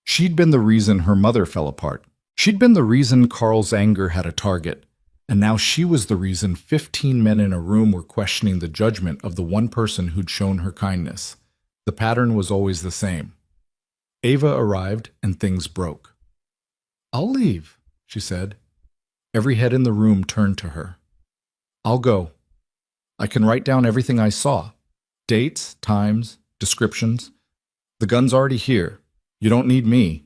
She'd been the reason her mother fell apart. She'd been the reason Carl's anger had a target. And now she was the reason 15 men in a room were questioning the judgment of the one person who'd shown her kindness. The pattern was always the same. Ava arrived and things broke. I'll leave, she said. Every head in the room turned to her. I'll go. I can write down everything I saw. Dates, times, descriptions. The gun's already here. You don't need me.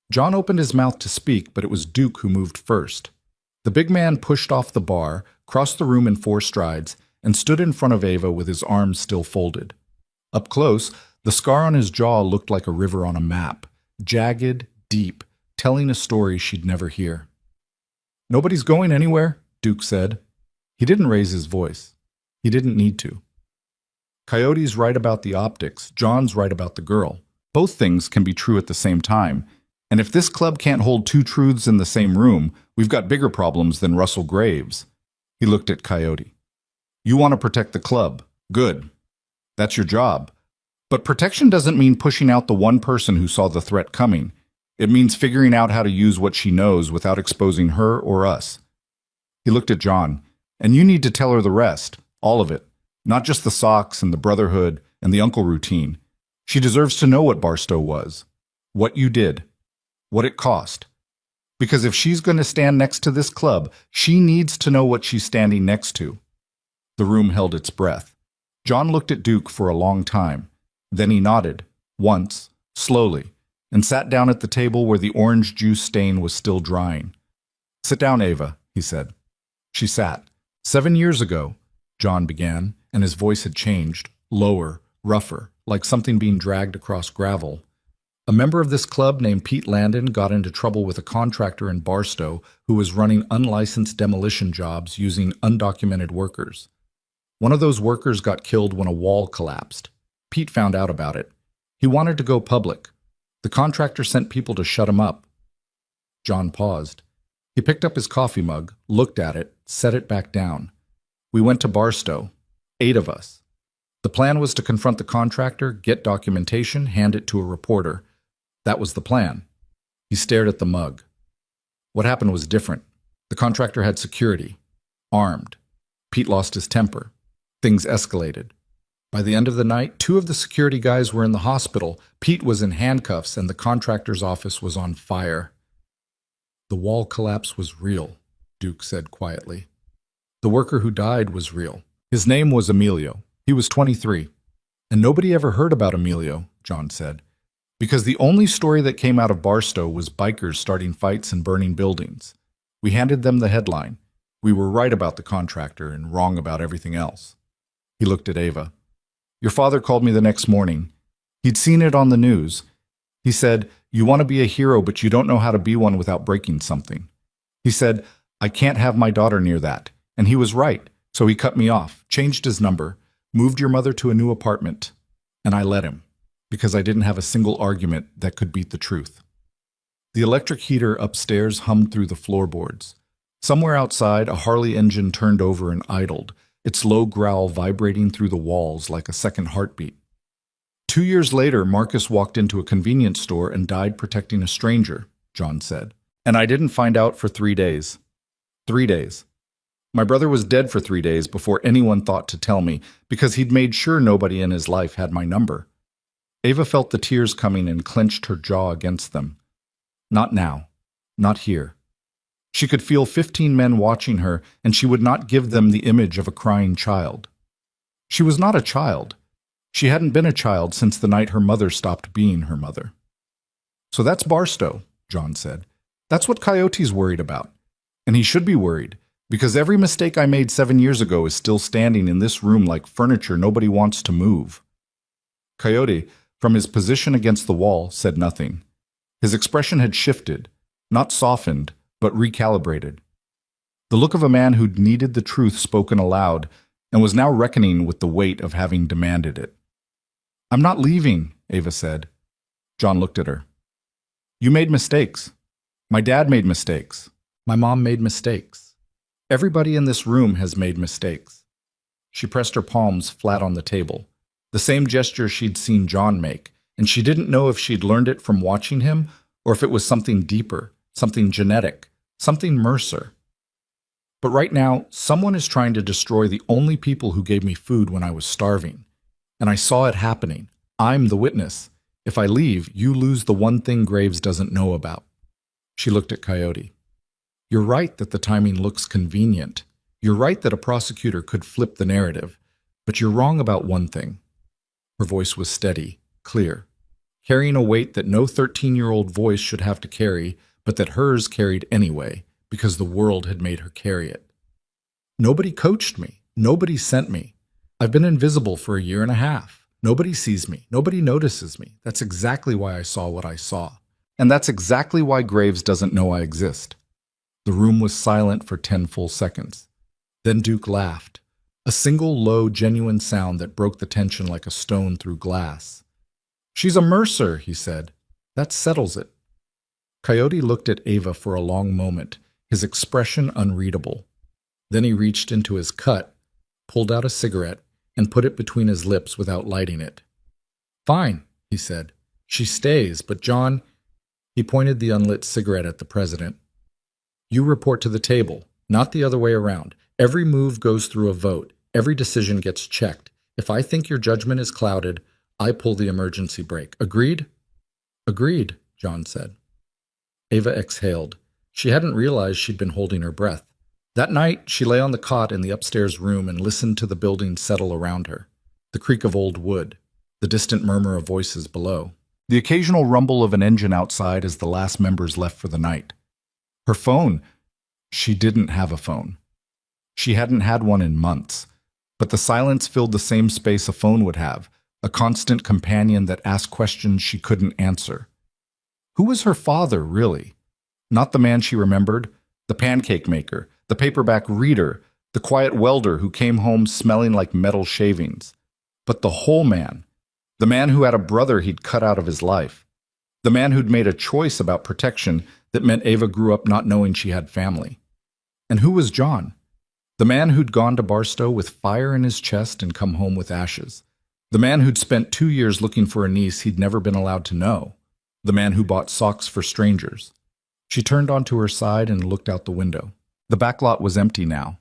John opened his mouth to speak, but it was Duke who moved first. The big man pushed off the bar, crossed the room in 4 strides, and stood in front of Ava with his arms still folded. Up close, the scar on his jaw looked like a river on a map, jagged, deep, telling a story she'd never hear. Nobody's going anywhere, Duke said. He didn't raise his voice. He didn't need to. Coyote's right about the optics, John's right about the girl. Both things can be true at the same time, and if this club can't hold 2 truths in the same room, we've got bigger problems than Russell Graves. He looked at Coyote. You want to protect the club. Good. That's your job. But protection doesn't mean pushing out the one person who saw the threat coming. It means figuring out how to use what she knows without exposing her or us. He looked at John. And you need to tell her the rest, all of it, not just the socks and the brotherhood and the uncle routine. She deserves to know what Barstow was, what you did, what it cost. Because if she's going to stand next to this club, she needs to know what she's standing next to. The room held its breath. John looked at Duke for a long time. Then he nodded, once, slowly, and sat down at the table where the orange juice stain was still drying. Sit down, Ava, he said. She sat. 7 years ago, John began, and his voice had changed, lower, rougher, like something being dragged across gravel. A member of this club named Pete Landon got into trouble with a contractor in Barstow who was running unlicensed demolition jobs using undocumented workers. One of those workers got killed when a wall collapsed. Pete found out about it. He wanted to go public. The contractor sent people to shut him up. John paused. He picked up his coffee mug, looked at it, set it back down. We went to Barstow, 8 of us. The plan was to confront the contractor, get documentation, hand it to a reporter. That was the plan. He stared at the mug. What happened was different. The contractor had security, armed. Pete lost his temper. Things escalated. By the end of the night, 2 of the security guys were in the hospital. Pete was in handcuffs, and the contractor's office was on fire. The wall collapse was real, Duke said quietly. The worker who died was real. His name was Emilio. He was 23. And nobody ever heard about Emilio, John said, because the only story that came out of Barstow was bikers starting fights and burning buildings. We handed them the headline. We were right about the contractor and wrong about everything else. He looked at Ava. Your father called me the next morning. He'd seen it on the news. He said, you want to be a hero, but you don't know how to be one without breaking something. He said, I can't have my daughter near that. And he was right, so he cut me off, changed his number, moved your mother to a new apartment, and I let him, because I didn't have a single argument that could beat the truth. The electric heater upstairs hummed through the floorboards. Somewhere outside, a Harley engine turned over and idled, its low growl vibrating through the walls like a second heartbeat. 2 years later, Marcus walked into a convenience store and died protecting a stranger, John said. And I didn't find out for 3 days. 3 days. My brother was dead for 3 days before anyone thought to tell me, because he'd made sure nobody in his life had my number. Ava felt the tears coming and clenched her jaw against them. Not now. Not here. She could feel 15 men watching her, and she would not give them the image of a crying child. She was not a child. She hadn't been a child since the night her mother stopped being her mother. So that's Barstow, John said. That's what Coyote's worried about. And he should be worried, because every mistake I made 7 years ago is still standing in this room like furniture nobody wants to move. Coyote, from his position against the wall, said nothing. His expression had shifted, not softened, but recalibrated. The look of a man who'd needed the truth spoken aloud and was now reckoning with the weight of having demanded it. I'm not leaving, Ava said. John looked at her. You made mistakes. My dad made mistakes. My mom made mistakes. Everybody in this room has made mistakes. She pressed her palms flat on the table, the same gesture she'd seen John make, and she didn't know if she'd learned it from watching him or if it was something deeper, something genetic, something Mercer. But right now, someone is trying to destroy the only people who gave me food when I was starving. And I saw it happening. I'm the witness. If I leave, you lose the one thing Graves doesn't know about. She looked at Coyote. You're right that the timing looks convenient. You're right that a prosecutor could flip the narrative. But you're wrong about one thing. Her voice was steady, clear, carrying a weight that no 13-year-old voice should have to carry, but that hers carried anyway, because the world had made her carry it. Nobody coached me. Nobody sent me. I've been invisible for 1.5 years. Nobody sees me. Nobody notices me. That's exactly why I saw what I saw. And that's exactly why Graves doesn't know I exist. The room was silent for 10 full seconds. Then Duke laughed, a single low, genuine sound that broke the tension like a stone through glass. She's a Mercer, he said. That settles it. Coyote looked at Ava for a long moment, his expression unreadable. Then he reached into his cut, pulled out a cigarette, and put it between his lips without lighting it. Fine, he said. She stays, but John... He pointed the unlit cigarette at the president. You report to the table, not the other way around. Every move goes through a vote. Every decision gets checked. If I think your judgment is clouded, I pull the emergency brake. Agreed? Agreed, John said. Ava exhaled. She hadn't realized she'd been holding her breath. That night, she lay on the cot in the upstairs room and listened to the building settle around her, the creak of old wood, the distant murmur of voices below, the occasional rumble of an engine outside as the last members left for the night. Her phone. She didn't have a phone. She hadn't had one in months, but the silence filled the same space a phone would have, a constant companion that asked questions she couldn't answer. Who was her father, really? Not the man she remembered, the pancake maker, the paperback reader, the quiet welder who came home smelling like metal shavings, but the whole man, the man who had a brother he'd cut out of his life, the man who'd made a choice about protection that meant Ava grew up not knowing she had family. And who was John? The man who'd gone to Barstow with fire in his chest and come home with ashes. The man who'd spent 2 years looking for a niece he'd never been allowed to know. The man who bought socks for strangers. She turned onto her side and looked out the window. The backlot was empty now.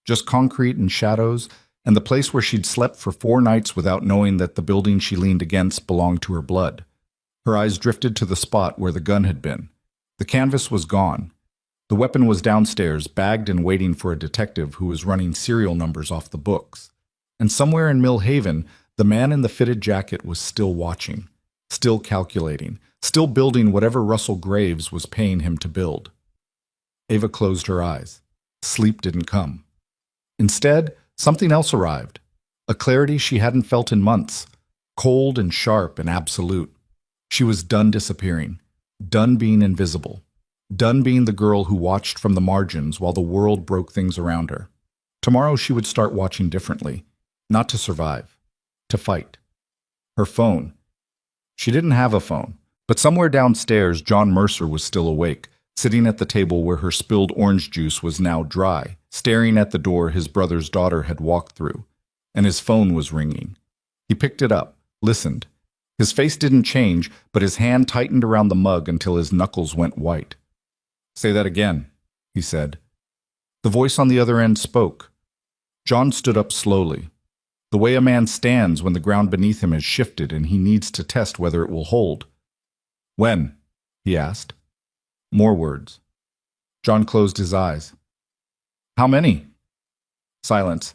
Just concrete and shadows, and the place where she'd slept for 4 nights without knowing that the building she leaned against belonged to her blood. Her eyes drifted to the spot where the gun had been. The canvas was gone. The weapon was downstairs, bagged and waiting for a detective who was running serial numbers off the books. And somewhere in Mill Haven, the man in the fitted jacket was still watching, still calculating, still building whatever Russell Graves was paying him to build. Ava closed her eyes. Sleep didn't come. Instead, something else arrived, a clarity she hadn't felt in months, cold and sharp and absolute. She was done disappearing, done being invisible. done being the girl who watched from the margins while the world broke things around her. Tomorrow she would start watching differently, not to survive, to fight. Her phone. She didn't have a phone, but somewhere downstairs John Mercer was still awake, sitting at the table where her spilled orange juice was now dry, staring at the door his brother's daughter had walked through, and his phone was ringing. He picked it up, listened. His face didn't change, but his hand tightened around the mug until his knuckles went white. "Say that again," he said. The voice on the other end spoke. John stood up slowly, the way a man stands when the ground beneath him has shifted and he needs to test whether it will hold. "When?" he asked. More words. John closed his eyes. "How many?" Silence.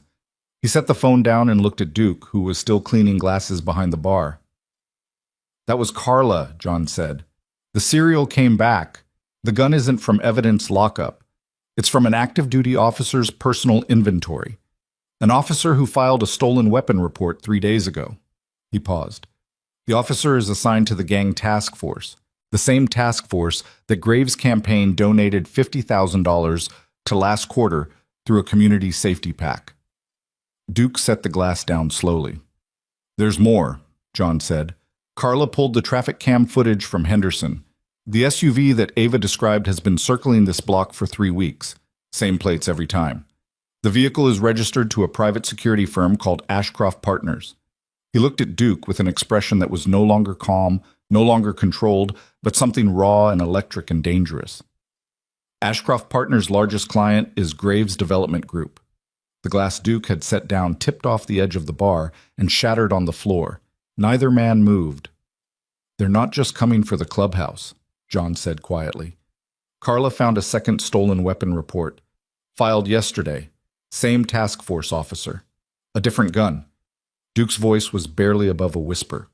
He set the phone down and looked at Duke, who was still cleaning glasses behind the bar. "That was Carla," John said. "The serial came back. The gun isn't from evidence lockup. It's from an active duty officer's personal inventory. An officer who filed a stolen weapon report 3 days ago." He paused. "The officer is assigned to the gang task force, the same task force that Graves' campaign donated $50,000 to last quarter through a community safety pack." Duke set the glass down slowly. "There's more," John said. "Carla pulled the traffic cam footage from Henderson. The SUV that Ava described has been circling this block for 3 weeks. Same plates every time. The vehicle is registered to a private security firm called Ashcroft Partners." He looked at Duke with an expression that was no longer calm, no longer controlled, but something raw and electric and dangerous. "Ashcroft Partners' largest client is Graves Development Group." The glass Duke had set down tipped off the edge of the bar and shattered on the floor. Neither man moved. "They're not just coming for the clubhouse," John said quietly. "Carla found a second stolen weapon report. Filed yesterday. Same task force officer. A different gun." Duke's voice was barely above a whisper.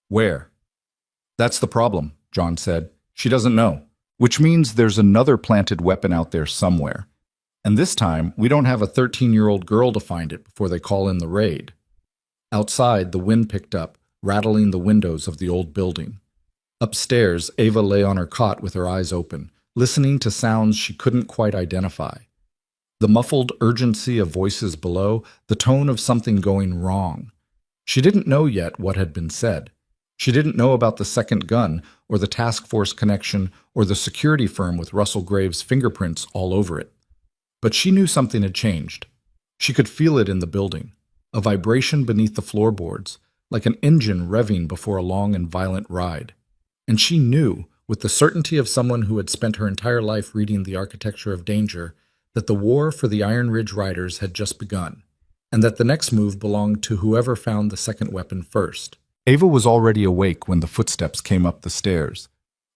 "Where?" "That's the problem," John said. "She doesn't know. Which means there's another planted weapon out there somewhere. And this time, we don't have a 13-year-old girl to find it before they call in the raid." Outside, the wind picked up, rattling the windows of the old building. Upstairs, Ava lay on her cot with her eyes open, listening to sounds she couldn't quite identify. The muffled urgency of voices below, the tone of something going wrong. She didn't know yet what had been said. She didn't know about the second gun, or the task force connection, or the security firm with Russell Graves' fingerprints all over it. But she knew something had changed. She could feel it in the building, a vibration beneath the floorboards, like an engine revving before a long and violent ride. And she knew, with the certainty of someone who had spent her entire life reading The Architecture of Danger, that the war for the Iron Ridge Riders had just begun, and that the next move belonged to whoever found the second weapon first. Ava was already awake when the footsteps came up the stairs.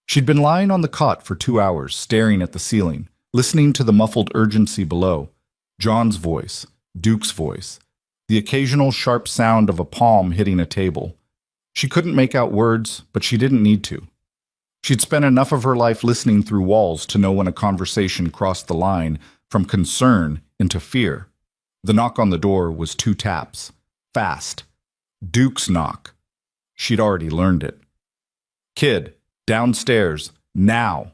She'd been lying on the cot for 2 hours, staring at the ceiling, listening to the muffled urgency below. John's voice, Duke's voice, the occasional sharp sound of a palm hitting a table. She couldn't make out words, but she didn't need to. She'd spent enough of her life listening through walls to know when a conversation crossed the line from concern into fear. The knock on the door was 2 taps. Fast. Duke's knock. She'd already learned it. "Kid, downstairs, now."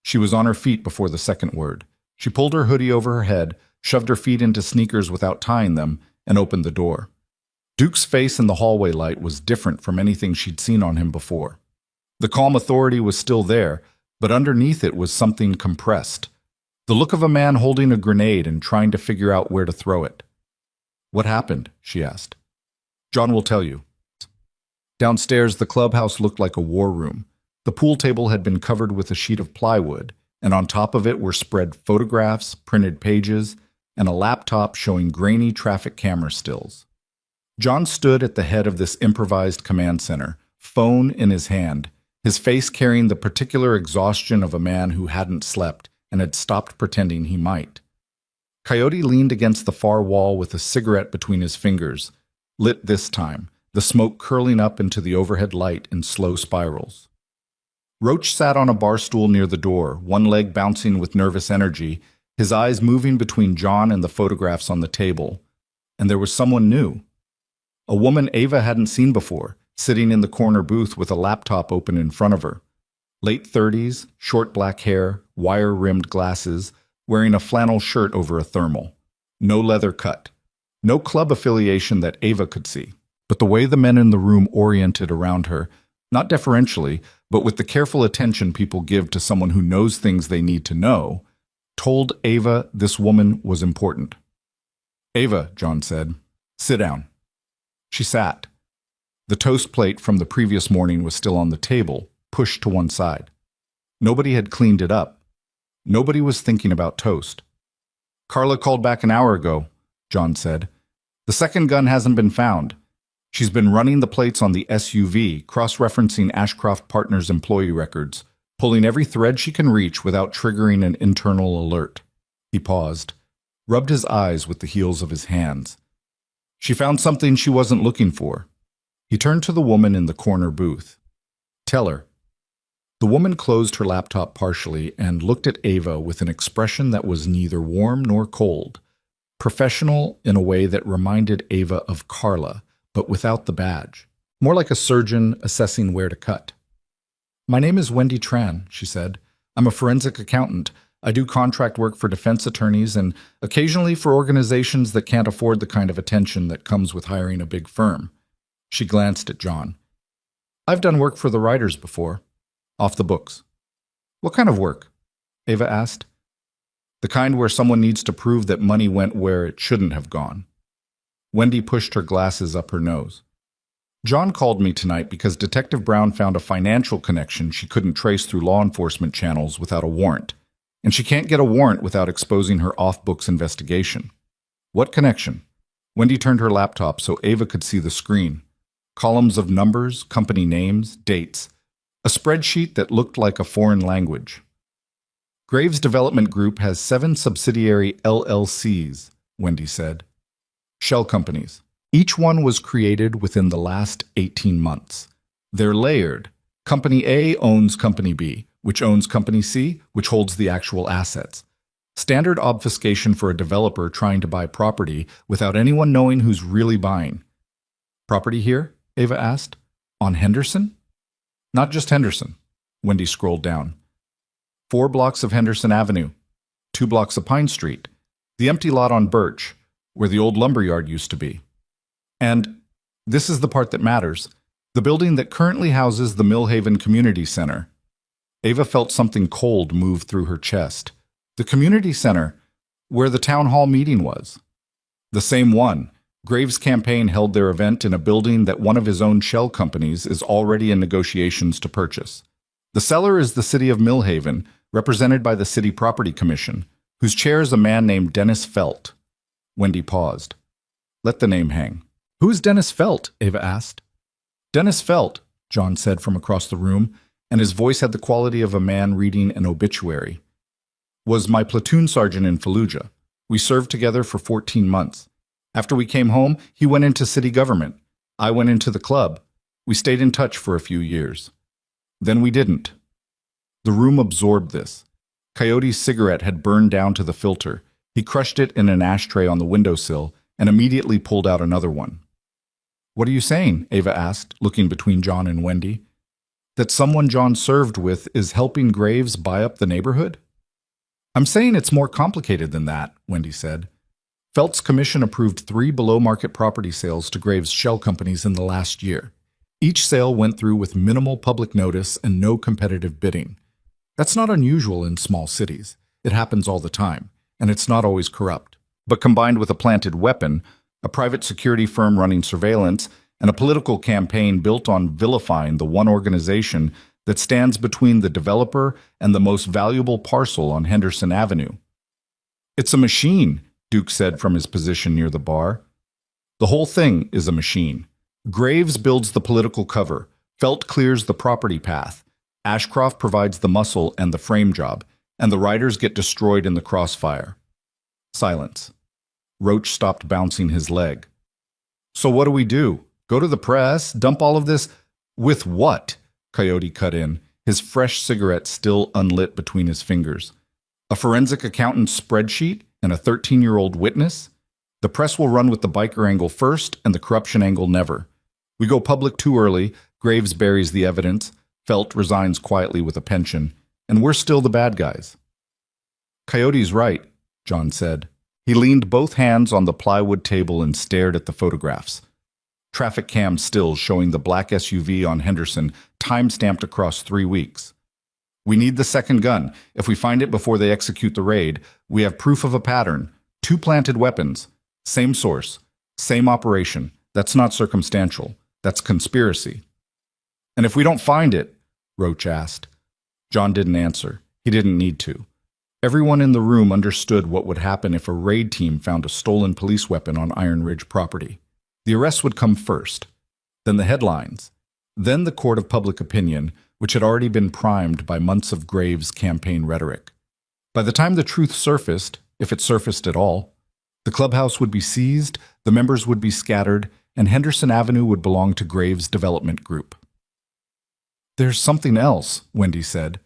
She was on her feet before the second word. She pulled her hoodie over her head, shoved her feet into sneakers without tying them, and opened the door. Duke's face in the hallway light was different from anything she'd seen on him before. The calm authority was still there, but underneath it was something compressed. The look of a man holding a grenade and trying to figure out where to throw it. "What happened?" she asked. "John will tell you." Downstairs, the clubhouse looked like a war room. The pool table had been covered with a sheet of plywood, and on top of it were spread photographs, printed pages, and a laptop showing grainy traffic camera stills. John stood at the head of this improvised command center, phone in his hand, his face carrying the particular exhaustion of a man who hadn't slept and had stopped pretending he might. Coyote leaned against the far wall with a cigarette between his fingers, lit this time, the smoke curling up into the overhead light in slow spirals. Roach sat on a bar stool near the door, one leg bouncing with nervous energy, his eyes moving between John and the photographs on the table. And there was someone new. A woman Ava hadn't seen before, sitting in the corner booth with a laptop open in front of her. Late 30s, short black hair, wire-rimmed glasses, wearing a flannel shirt over a thermal. No leather cut. No club affiliation that Ava could see. But the way the men in the room oriented around her, not deferentially, but with the careful attention people give to someone who knows things they need to know, told Ava this woman was important. "Ava," John said, "sit down." She sat. The toast plate from the previous morning was still on the table, pushed to one side. Nobody had cleaned it up. Nobody was thinking about toast. "Carla called back an hour ago," John said. "The second gun hasn't been found. She's been running the plates on the SUV, cross-referencing Ashcroft Partners employee records, pulling every thread she can reach without triggering an internal alert." He paused, rubbed his eyes with the heels of his hands. "She found something she wasn't looking for." He turned to the woman in the corner booth. "Tell her." The woman closed her laptop partially and looked at Ava with an expression that was neither warm nor cold, professional in a way that reminded Ava of Carla, but without the badge, more like a surgeon assessing where to cut. "My name is Wendy Tran," she said. "I'm a forensic accountant. I do contract work for defense attorneys and occasionally for organizations that can't afford the kind of attention that comes with hiring a big firm." She glanced at John. "I've done work for the writers before. Off the books." "What kind of work?" Ava asked. "The kind where someone needs to prove that money went where it shouldn't have gone." Wendy pushed her glasses up her nose. "John called me tonight because Detective Brown found a financial connection she couldn't trace through law enforcement channels without a warrant. And she can't get a warrant without exposing her off-books investigation." "What connection?" Wendy turned her laptop so Ava could see the screen. Columns of numbers, company names, dates. A spreadsheet that looked like a foreign language. "Graves Development Group has 7 subsidiary LLCs," Wendy said. "Shell companies. Each one was created within the last 18 months. They're layered. Company A owns Company B, which owns Company C, which holds the actual assets. Standard obfuscation for a developer trying to buy property without anyone knowing who's really buying." "Property here?" Ava asked. "On Henderson?" "Not just Henderson." Wendy scrolled down. 4 blocks of Henderson Avenue, 2 blocks of Pine Street, the empty lot on Birch, where the old lumberyard used to be. And this is the part that matters, the building that currently houses the Millhaven Community Center. Ava felt something cold move through her chest. The community center, where the town hall meeting was. The same one. Graves' campaign held their event in a building that one of his own shell companies is already in negotiations to purchase. The seller is the city of Millhaven, represented by the City Property Commission, whose chair is a man named Dennis Felt. Wendy paused. "Let the name hang." "Who is Dennis Felt?" Ava asked. "Dennis Felt," John said from across the room, and his voice had the quality of a man reading an obituary, "was my platoon sergeant in Fallujah. We served together for 14 months. After we came home, he went into city government. I went into the club. We stayed in touch for a few years. Then we didn't." The room absorbed this. Coyote's cigarette had burned down to the filter. He crushed it in an ashtray on the windowsill and immediately pulled out another one. "What are you saying?" Ava asked, looking between John and Wendy. "That someone John served with is helping Graves buy up the neighborhood?" "I'm saying it's more complicated than that," Wendy said. Felt's commission approved 3 below-market property sales to Graves' shell companies in the last year. Each sale went through with minimal public notice and no competitive bidding. That's not unusual in small cities. It happens all the time, and it's not always corrupt. But combined with a planted weapon, a private security firm running surveillance, and a political campaign built on vilifying the one organization that stands between the developer and the most valuable parcel on Henderson Avenue. "It's a machine," Duke said from his position near the bar. "The whole thing is a machine. Graves builds the political cover. Felt clears the property path. Ashcroft provides the muscle and the frame job, and the writers get destroyed in the crossfire." Silence. Roach stopped bouncing his leg. "So what do we do? Go to the press? Dump all of this?" "With what?" Coyote cut in, his fresh cigarette still unlit between his fingers. "A forensic accountant's spreadsheet and a 13-year-old witness? The press will run with the biker angle first and the corruption angle never. We go public too early, Graves buries the evidence, Felt resigns quietly with a pension, and we're still the bad guys. Coyote's right, John said. He leaned both hands on the plywood table and stared at the photographs. Traffic cam stills showing the black SUV on Henderson, time-stamped across 3 weeks. We need the second gun. If we find it before they execute the raid, we have proof of a pattern. 2 planted weapons. Same source. Same operation. That's not circumstantial. That's conspiracy. And if we don't find it? Roach asked. John didn't answer. He didn't need to. Everyone in the room understood what would happen if a raid team found a stolen police weapon on Iron Ridge property. The arrests would come first, then the headlines, then the court of public opinion, which had already been primed by months of Graves' campaign rhetoric. By the time the truth surfaced, if it surfaced at all, the clubhouse would be seized, the members would be scattered, and Henderson Avenue would belong to Graves' development group. There's something else, Wendy said.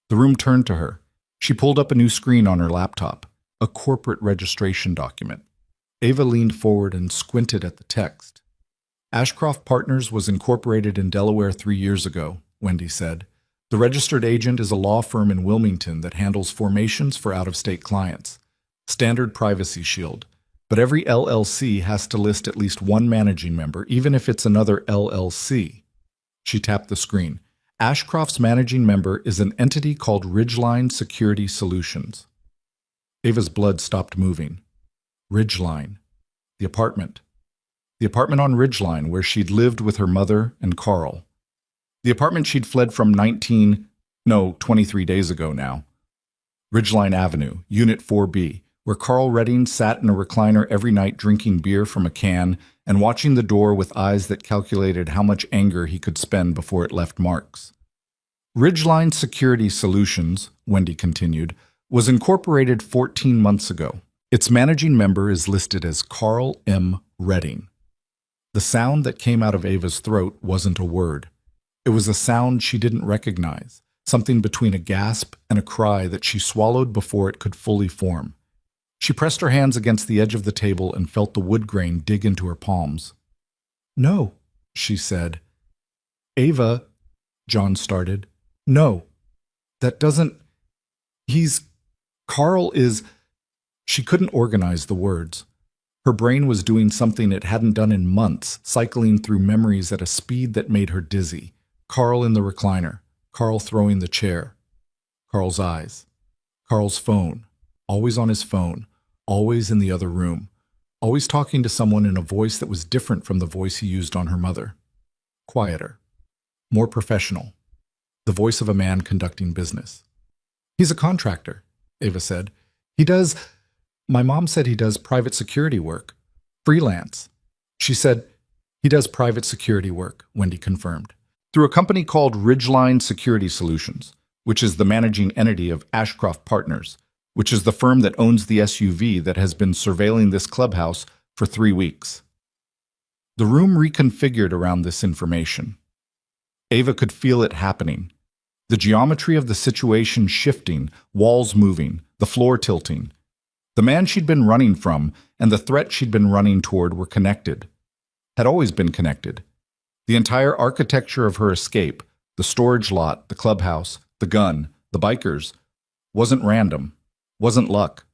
The room turned to her. She pulled up a new screen on her laptop, a corporate registration document. Ava leaned forward and squinted at the text. Ashcroft Partners was incorporated in Delaware 3 years ago, Wendy said. The registered agent is a law firm in Wilmington that handles formations for out-of-state clients. Standard privacy shield. But every LLC has to list at least one managing member, even if it's another LLC. She tapped the screen. Ashcroft's managing member is an entity called Ridgeline Security Solutions. Ava's blood stopped moving. Ridgeline. The apartment. The apartment on Ridgeline where she'd lived with her mother and Carl. The apartment she'd fled from 23 days ago now. Ridgeline Avenue, Unit 4B, where Carl Redding sat in a recliner every night drinking beer from a can and watching the door with eyes that calculated how much anger he could spend before it left marks. Ridgeline Security Solutions, Wendy continued, was incorporated 14 months ago. Its managing member is listed as Carl M. Redding. The sound that came out of Ava's throat wasn't a word. It was a sound she didn't recognize, something between a gasp and a cry that she swallowed before it could fully form. She pressed her hands against the edge of the table and felt the wood grain dig into her palms. "No," she said. "Ava," John started. "No, that doesn't... Carl is..." She couldn't organize the words. Her brain was doing something it hadn't done in months, cycling through memories at a speed that made her dizzy. Carl in the recliner, Carl throwing the chair, Carl's eyes, Carl's phone, always on his phone, always in the other room, always talking to someone in a voice that was different from the voice he used on her mother. Quieter, more professional, the voice of a man conducting business. "He's a contractor," Ava said. My mom said he does private security work. Freelance." She said, "He does private security work," Wendy confirmed. "Through a company called Ridgeline Security Solutions, which is the managing entity of Ashcroft Partners, which is the firm that owns the SUV that has been surveilling this clubhouse for 3 weeks." The room reconfigured around this information. Ava could feel it happening. The geometry of the situation shifting, walls moving, the floor tilting. The man she'd been running from and the threat she'd been running toward were connected. Had always been connected. The entire architecture of her escape, the storage lot, the clubhouse, the gun, the bikers, wasn't random, wasn't luck,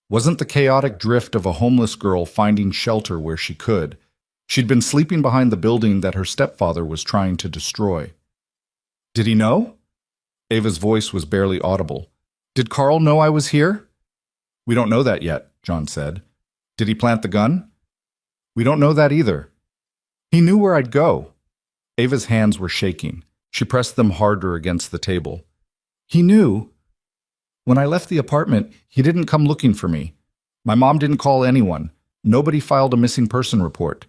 wasn't the chaotic drift of a homeless girl finding shelter where she could. She'd been sleeping behind the building that her stepfather was trying to destroy. "Did he know?" Ava's voice was barely audible. "Did Carl know I was here?" "We don't know that yet," John said. "Did he plant the gun?" "We don't know that either." "He knew where I'd go." Ava's hands were shaking. She pressed them harder against the table. "He knew. When I left the apartment, he didn't come looking for me. My mom didn't call anyone. Nobody filed a missing person report.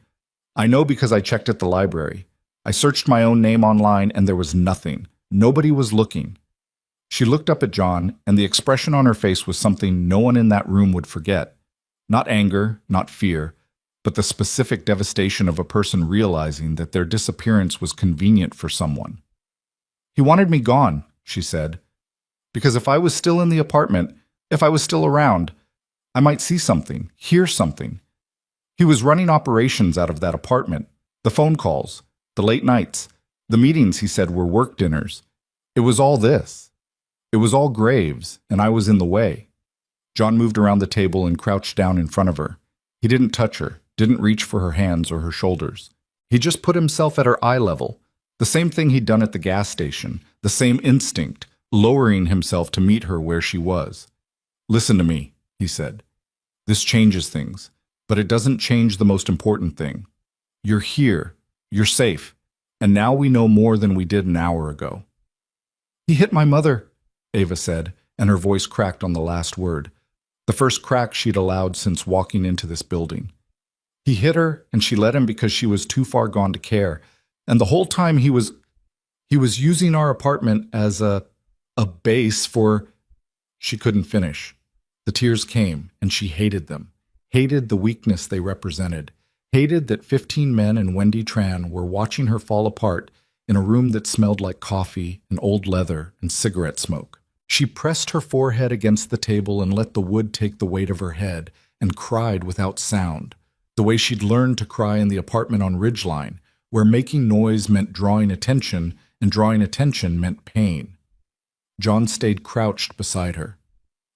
I know because I checked at the library. I searched my own name online and there was nothing. Nobody was looking." She looked up at John, and the expression on her face was something no one in that room would forget. Not anger, not fear, but the specific devastation of a person realizing that their disappearance was convenient for someone. "He wanted me gone," she said, "because if I was still in the apartment, if I was still around, I might see something, hear something. He was running operations out of that apartment, the phone calls, the late nights, The meetings, he said, were work dinners. It was all this. It was all Graves, and I was in the way. John moved around the table and crouched down in front of her. He didn't touch her, didn't reach for her hands or her shoulders. He just put himself at her eye level, the same thing he'd done at the gas station, the same instinct, lowering himself to meet her where she was. Listen to me, he said. This changes things, but it doesn't change the most important thing. You're here, you're safe, and now we know more than we did an hour ago. He hit my mother, Ava said, and her voice cracked on the last word, the first crack she'd allowed since walking into this building. He hit her, and she let him because she was too far gone to care, and the whole time he was using our apartment as a base for... She couldn't finish. The tears came, and she hated them, hated the weakness they represented, hated that 15 men and Wendy Tran were watching her fall apart in a room that smelled like coffee and old leather and cigarette smoke. She pressed her forehead against the table and let the wood take the weight of her head and cried without sound, the way she'd learned to cry in the apartment on Ridgeline, where making noise meant drawing attention and drawing attention meant pain. John stayed crouched beside her.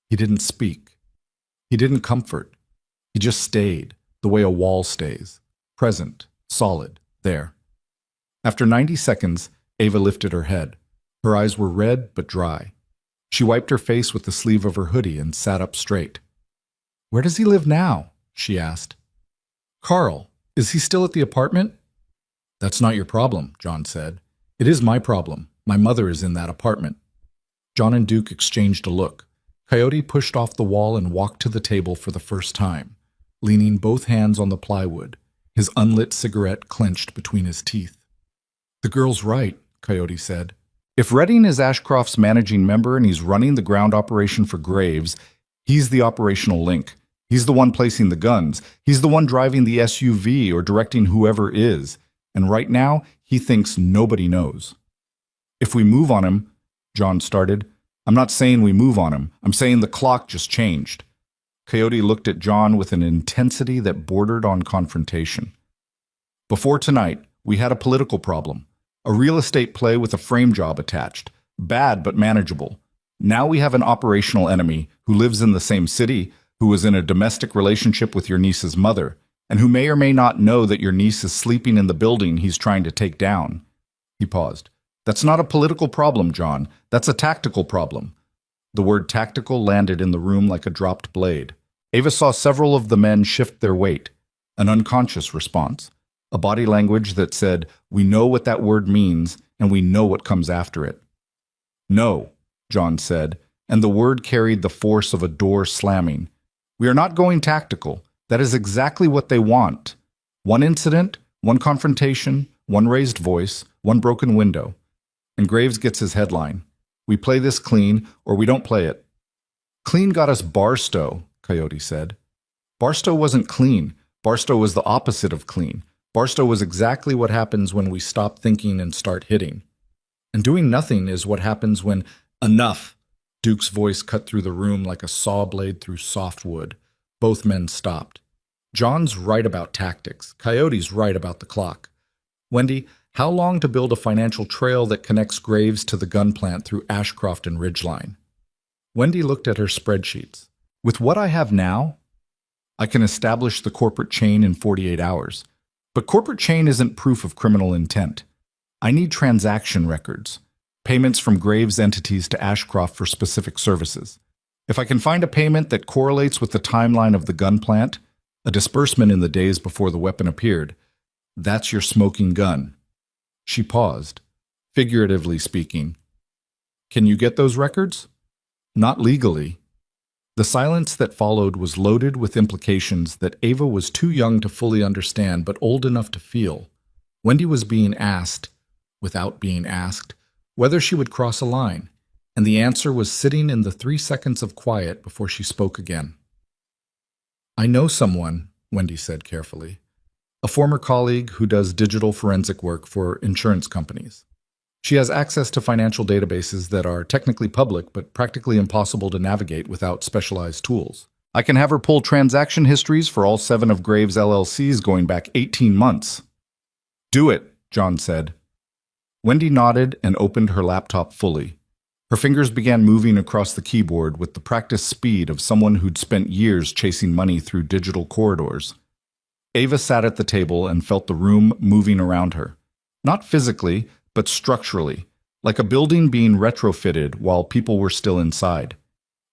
He didn't speak. He didn't comfort. He just stayed, the way a wall stays, present, solid, there. After 90 seconds, Ava lifted her head. Her eyes were red but dry. She wiped her face with the sleeve of her hoodie and sat up straight. "Where does he live now?" she asked. "Carl, is he still at the apartment?" "That's not your problem," John said. "It is my problem. My mother is in that apartment." John and Duke exchanged a look. Coyote pushed off the wall and walked to the table for the first time, leaning both hands on the plywood, his unlit cigarette clenched between his teeth. "The girl's right," Coyote said. "If Redding is Ashcroft's managing member and he's running the ground operation for Graves, he's the operational link. He's the one placing the guns. He's the one driving the SUV or directing whoever is. And right now, he thinks nobody knows." "If we move on him," John started. "I'm not saying we move on him. I'm saying the clock just changed." Coyote looked at John with an intensity that bordered on confrontation. "Before tonight, we had a political problem. A real estate play with a frame job attached. Bad but manageable. Now we have an operational enemy who lives in the same city, who is in a domestic relationship with your niece's mother, and who may or may not know that your niece is sleeping in the building he's trying to take down." He paused. "That's not a political problem, John. That's a tactical problem." The word tactical landed in the room like a dropped blade. Ava saw several of the men shift their weight, an unconscious response, a body language that said, "We know what that word means, and we know what comes after it." "No," John said, and the word carried the force of a door slamming. "We are not going tactical. That is exactly what they want. One incident, one confrontation, one raised voice, one broken window. And Graves gets his headline. We play this clean, or we don't play it." "Clean got us Barstow," Coyote said. "Barstow wasn't clean. Barstow was the opposite of clean. Barstow was exactly what happens when we stop thinking and start hitting. And doing nothing is what happens when..." "Enough!" Duke's voice cut through the room like a saw blade through soft wood. Both men stopped. John's right about tactics. Coyote's right about the clock. "Wendy, how long to build a financial trail that connects Graves to the gun plant through Ashcroft and Ridgeline?" Wendy looked at her spreadsheets. "With what I have now, I can establish the corporate chain in 48 hours. But corporate chain isn't proof of criminal intent. I need transaction records, payments from Graves entities to Ashcroft for specific services. If I can find a payment that correlates with the timeline of the gun plant, a disbursement in the days before the weapon appeared, that's your smoking gun." She paused, figuratively speaking. "Can you get those records?" "Not legally." The silence that followed was loaded with implications that Ava was too young to fully understand but old enough to feel. Wendy was being asked, without being asked, whether she would cross a line, and the answer was sitting in the 3 seconds of quiet before she spoke again. "I know someone," Wendy said carefully, "a former colleague who does digital forensic work for insurance companies. She has access to financial databases that are technically public but practically impossible to navigate without specialized tools. I can have her pull transaction histories for all 7 of Graves' LLCs going back 18 months. "Do it," John said. Wendy nodded and opened her laptop fully. Her fingers began moving across the keyboard with the practiced speed of someone who'd spent years chasing money through digital corridors. Ava sat at the table and felt the room moving around her. Not physically, but structurally, like a building being retrofitted while people were still inside.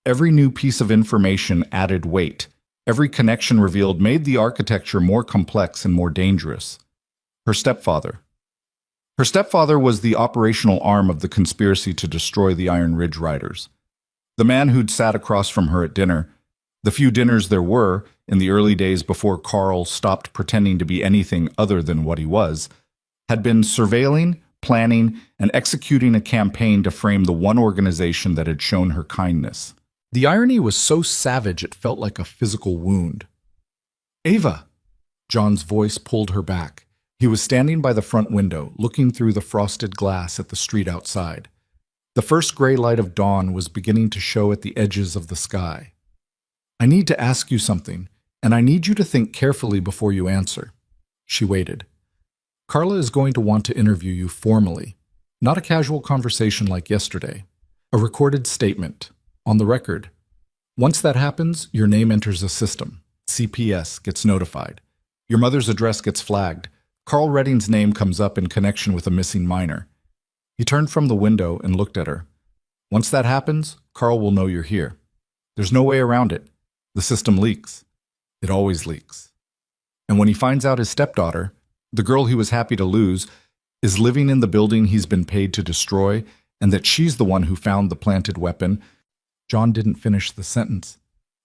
Every new piece of information added weight. Every connection revealed made the architecture more complex and more dangerous. Her stepfather. Her stepfather was the operational arm of the conspiracy to destroy the Iron Ridge Riders. The man who'd sat across from her at dinner, the few dinners there were in the early days before Carl stopped pretending to be anything other than what he was, had been surveilling, planning, and executing a campaign to frame the one organization that had shown her kindness. The irony was so savage it felt like a physical wound. "Ava!" John's voice pulled her back. He was standing by the front window, looking through the frosted glass at the street outside. The first gray light of dawn was beginning to show at the edges of the sky. "I need to ask you something, and I need you to think carefully before you answer." She waited. "Carla is going to want to interview you formally, not a casual conversation like yesterday. A recorded statement, on the record. Once that happens, your name enters a system. CPS gets notified. Your mother's address gets flagged. Carl Redding's name comes up in connection with a missing minor." He turned from the window and looked at her. "Once that happens, Carl will know you're here. There's no way around it. The system leaks. It always leaks. And when he finds out his stepdaughter, the girl he was happy to lose, is living in the building he's been paid to destroy, and that she's the one who found the planted weapon." John didn't finish the sentence.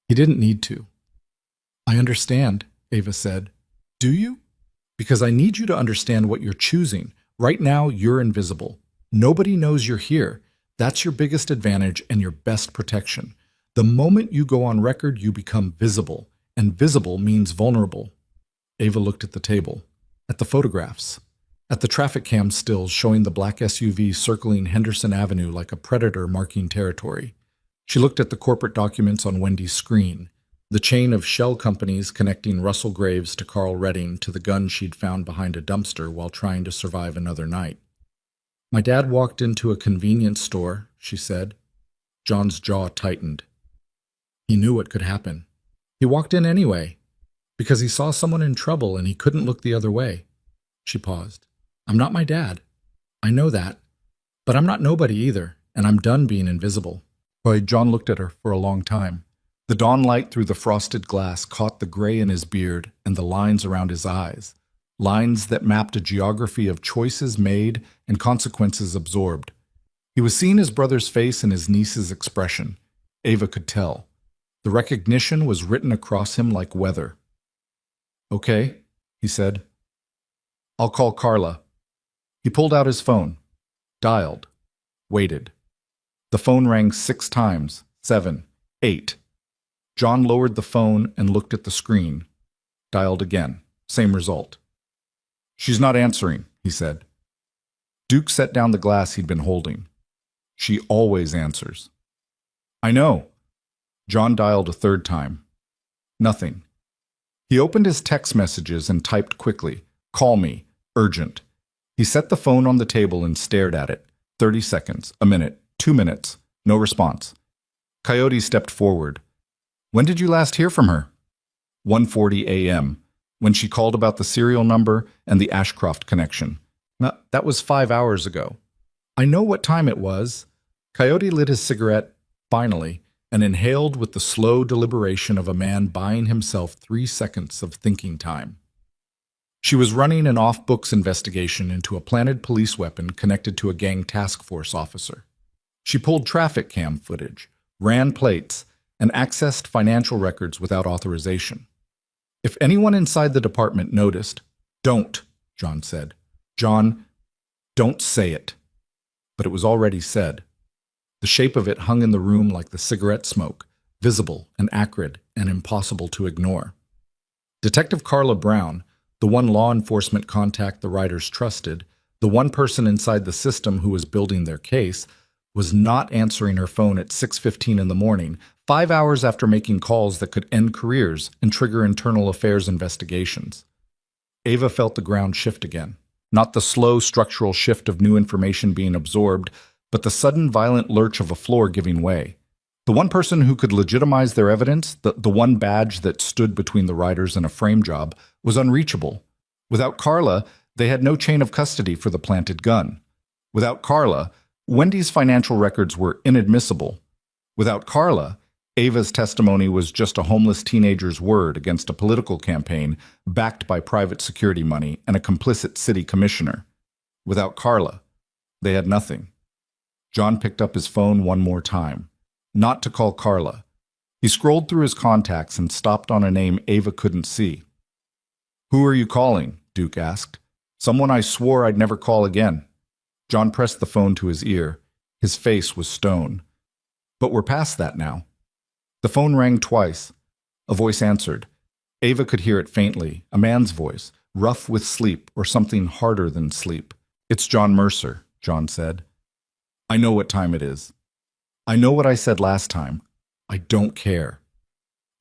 He didn't need to. "I understand," Ava said. "Do you? Because I need you to understand what you're choosing. Right now, you're invisible. Nobody knows you're here. That's your biggest advantage and your best protection. The moment you go on record, you become visible, and visible means vulnerable." Ava looked at the table, at the photographs, at the traffic cam stills showing the black SUV circling Henderson Avenue like a predator marking territory. She looked at the corporate documents on Wendy's screen, the chain of shell companies connecting Russell Graves to Carl Redding to the gun she'd found behind a dumpster while trying to survive another night. "My dad walked into a convenience store," she said. John's jaw tightened. He knew what could happen. He walked in anyway, because he saw someone in trouble and he couldn't look the other way. She paused. "I'm not my dad. I know that. But I'm not nobody either, and I'm done being invisible." John looked at her for a long time. The dawn light through the frosted glass caught the gray in his beard and the lines around his eyes, lines that mapped a geography of choices made and consequences absorbed. He was seeing his brother's face and his niece's expression. Ava could tell. The recognition was written across him like weather. "Okay," he said. "I'll call Carla." He pulled out his phone, dialed, waited. The phone rang 6 times, 7, 8. John lowered the phone and looked at the screen. Dialed again. Same result. "She's not answering," he said. Duke set down the glass he'd been holding. "She always answers." "I know." John dialed a 3rd time. Nothing. He opened his text messages and typed quickly, "Call me. Urgent." He set the phone on the table and stared at it. 30 seconds, a minute, 2 minutes. No response. Coyote stepped forward. "When did you last hear from her?" 1:40 a.m., when she called about the serial number and the Ashcroft connection. "No, that was 5 hours ago." "I know what time it was." Coyote lit his cigarette, finally, and inhaled with the slow deliberation of a man buying himself 3 seconds of thinking time. She was running an off-books investigation into a planted police weapon connected to a gang task force officer. She pulled traffic cam footage, ran plates, and accessed financial records without authorization. If anyone inside the department noticed, "Don't," John said. "John, don't say it." But it was already said. The shape of it hung in the room like the cigarette smoke, visible and acrid and impossible to ignore. Detective Carla Brown, the one law enforcement contact the writers trusted, the one person inside the system who was building their case, was not answering her phone at 6:15 in the morning, 5 hours after making calls that could end careers and trigger internal affairs investigations. Ava felt the ground shift again. Not the slow structural shift of new information being absorbed, but the sudden violent lurch of a floor giving way. The one person who could legitimize their evidence, the one badge that stood between the riders and a frame job, was unreachable. Without Carla, they had no chain of custody for the planted gun. Without Carla, Wendy's financial records were inadmissible. Without Carla, Ava's testimony was just a homeless teenager's word against a political campaign backed by private security money and a complicit city commissioner. Without Carla, they had nothing. John picked up his phone one more time. Not to call Carla. He scrolled through his contacts and stopped on a name Ava couldn't see. "Who are you calling?" Duke asked. "Someone I swore I'd never call again." John pressed the phone to his ear. His face was stone. "But we're past that now." The phone rang twice. A voice answered. Ava could hear it faintly, a man's voice, rough with sleep or something harder than sleep. "It's John Mercer," John said. "I know what time it is. I know what I said last time. I don't care."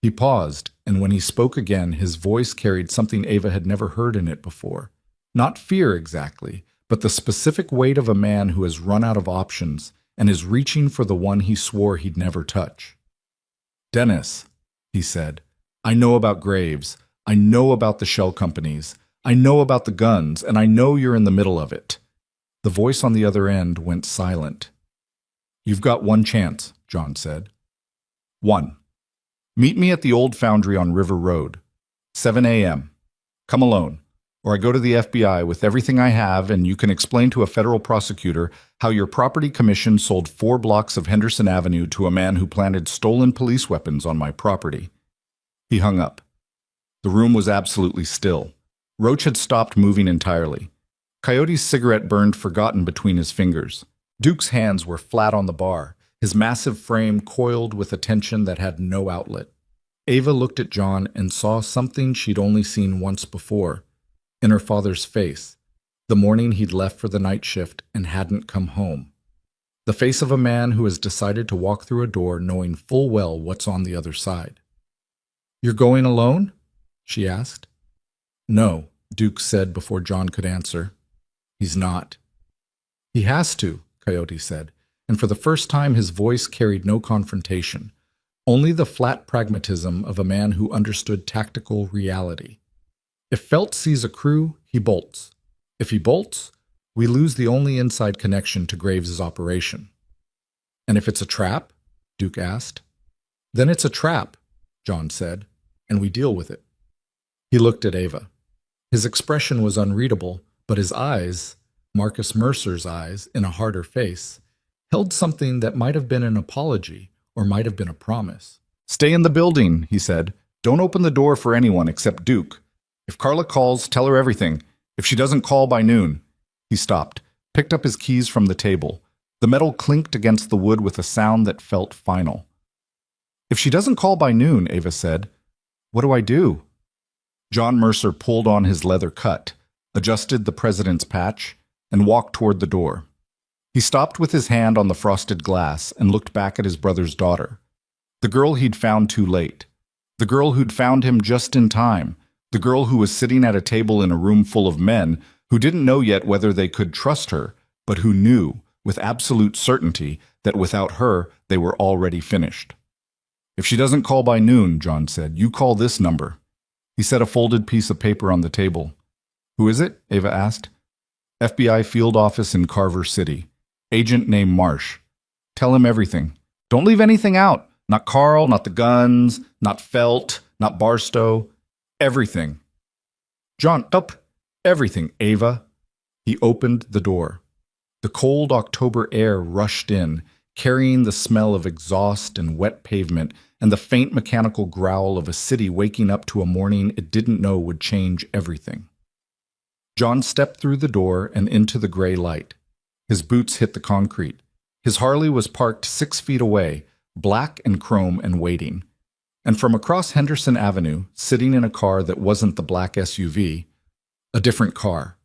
He paused, and when he spoke again, his voice carried something Ava had never heard in it before. Not fear exactly, but the specific weight of a man who has run out of options and is reaching for the one he swore he'd never touch. "Dennis," he said, "I know about Graves. I know about the shell companies. I know about the guns, and I know you're in the middle of it." The voice on the other end went silent. "You've got one chance," John said. "One. Meet me at the old foundry on River Road. 7 a.m. Come alone, or I go to the FBI with everything I have and you can explain to a federal prosecutor how your property commission sold 4 blocks of Henderson Avenue to a man who planted stolen police weapons on my property." He hung up. The room was absolutely still. Roach had stopped moving entirely. Coyote's cigarette burned forgotten between his fingers. Duke's hands were flat on the bar, his massive frame coiled with a tension that had no outlet. Ava looked at John and saw something she'd only seen once before, in her father's face, the morning he'd left for the night shift and hadn't come home. The face of a man who has decided to walk through a door knowing full well what's on the other side. "You're going alone?" she asked. "No," Duke said before John could answer. "He's not." "He has to," Coyote said, and for the first time his voice carried no confrontation, only the flat pragmatism of a man who understood tactical reality. "If Felt sees a crew, he bolts. If he bolts, we lose the only inside connection to Graves' operation." "And if it's a trap?" Duke asked. "Then it's a trap," John said, "and we deal with it." He looked at Ava. His expression was unreadable, but his eyes, Marcus Mercer's eyes in a harder face, held something that might have been an apology or might have been a promise. "Stay in the building," he said. "Don't open the door for anyone except Duke. If Carla calls, tell her everything. If she doesn't call by noon." He stopped, picked up his keys from the table. The metal clinked against the wood with a sound that felt final. "If she doesn't call by noon," Ava said, "what do I do?" John Mercer pulled on his leather cut, adjusted the president's patch, and walked toward the door. He stopped with his hand on the frosted glass and looked back at his brother's daughter. The girl he'd found too late. The girl who'd found him just in time. The girl who was sitting at a table in a room full of men who didn't know yet whether they could trust her, but who knew, with absolute certainty, that without her, they were already finished. "If she doesn't call by noon," John said, "you call this number." He set a folded piece of paper on the table. "Who is it?" Ava asked. "FBI field office in Carver City. Agent named Marsh. Tell him everything. Don't leave anything out. Not Carl, not the guns, not Felt, not Barstow. Everything." "John, up. Everything, Ava." He opened the door. The cold October air rushed in, carrying the smell of exhaust and wet pavement and the faint mechanical growl of a city waking up to a morning it didn't know would change everything. John stepped through the door and into the gray light. His boots hit the concrete. His Harley was parked 6 feet away, black and chrome and waiting. And from across Henderson Avenue, sitting in a car that wasn't the black SUV, a different car,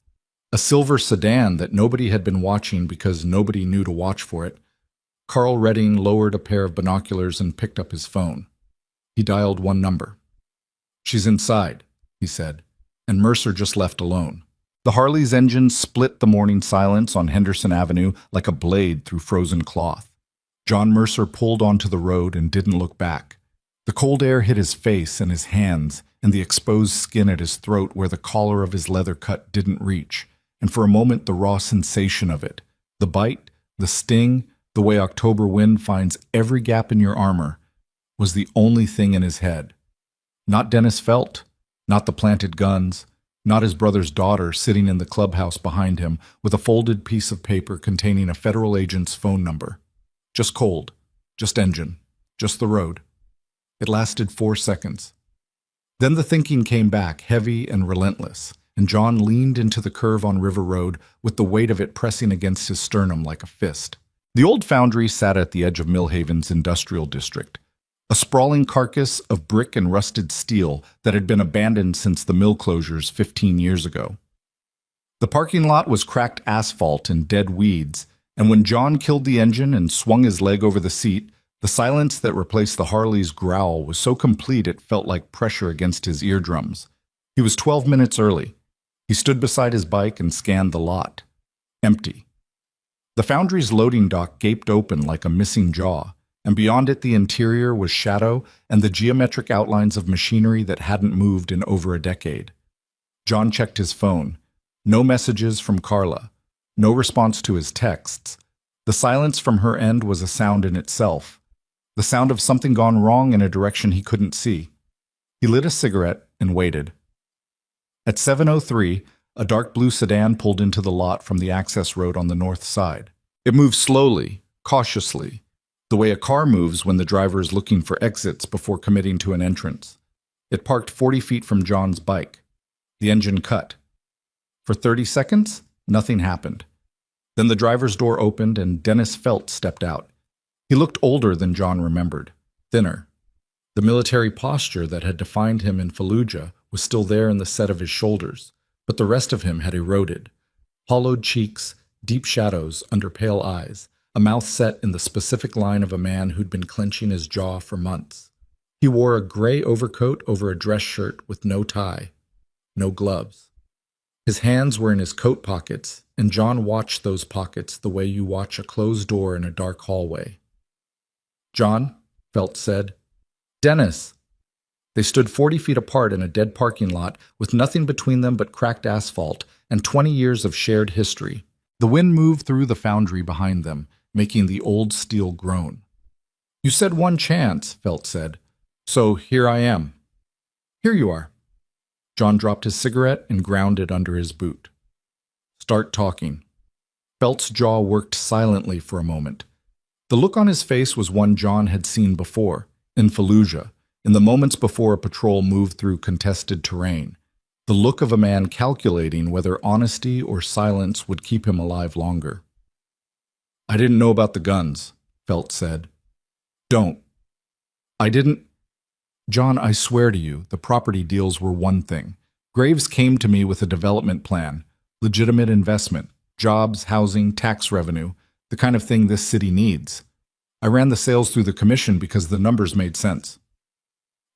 a silver sedan that nobody had been watching because nobody knew to watch for it, Carl Redding lowered a pair of binoculars and picked up his phone. He dialed one number. "She's inside," he said, "and Mercer just left alone." The Harley's engine split the morning silence on Henderson Avenue like a blade through frozen cloth. John Mercer pulled onto the road and didn't look back. The cold air hit his face and his hands and the exposed skin at his throat where the collar of his leather cut didn't reach, and for a moment the raw sensation of it, the bite, the sting, the way October wind finds every gap in your armor, was the only thing in his head. Not Dennis Felt, not the planted guns, not his brother's daughter sitting in the clubhouse behind him with a folded piece of paper containing a federal agent's phone number. Just cold, just engine, just the road. It lasted 4 seconds. Then the thinking came back, heavy and relentless, and John leaned into the curve on River Road with the weight of it pressing against his sternum like a fist. The old foundry sat at the edge of Millhaven's industrial district, a sprawling carcass of brick and rusted steel that had been abandoned since the mill closures 15 years ago. The parking lot was cracked asphalt and dead weeds, and when John killed the engine and swung his leg over the seat, the silence that replaced the Harley's growl was so complete it felt like pressure against his eardrums. He was 12 minutes early. He stood beside his bike and scanned the lot. Empty. The foundry's loading dock gaped open like a missing jaw, and beyond it the interior was shadow and the geometric outlines of machinery that hadn't moved in over a decade. John checked his phone. No messages from Carla. No response to his texts. The silence from her end was a sound in itself. The sound of something gone wrong in a direction he couldn't see. He lit a cigarette and waited. At 7:03, a dark blue sedan pulled into the lot from the access road on the north side. It moved slowly, cautiously, the way a car moves when the driver is looking for exits before committing to an entrance. It parked 40 feet from John's bike. The engine cut. For 30 seconds, nothing happened. Then the driver's door opened and Dennis Felt stepped out. He looked older than John remembered, thinner. The military posture that had defined him in Fallujah was still there in the set of his shoulders, but the rest of him had eroded. Hollowed cheeks, deep shadows under pale eyes, a mouth set in the specific line of a man who'd been clenching his jaw for months. He wore a gray overcoat over a dress shirt with no tie, no gloves. His hands were in his coat pockets, and John watched those pockets the way you watch a closed door in a dark hallway. "John," Felt said. "Dennis." They stood 40 feet apart in a dead parking lot with nothing between them but cracked asphalt and 20 years of shared history. The wind moved through the foundry behind them, making the old steel groan. "You said one chance," Felt said. "So here I am." "Here you are." John dropped his cigarette and ground it under his boot. "Start talking." Felt's jaw worked silently for a moment. The look on his face was one John had seen before, in Fallujah, in the moments before a patrol moved through contested terrain. The look of a man calculating whether honesty or silence would keep him alive longer. "I didn't know about the guns," Felt said. "Don't." "I didn't." "John, I swear to you, the property deals were one thing. Graves came to me with a development plan, legitimate investment, jobs, housing, tax revenue, the kind of thing this city needs. I ran the sales through the commission because the numbers made sense.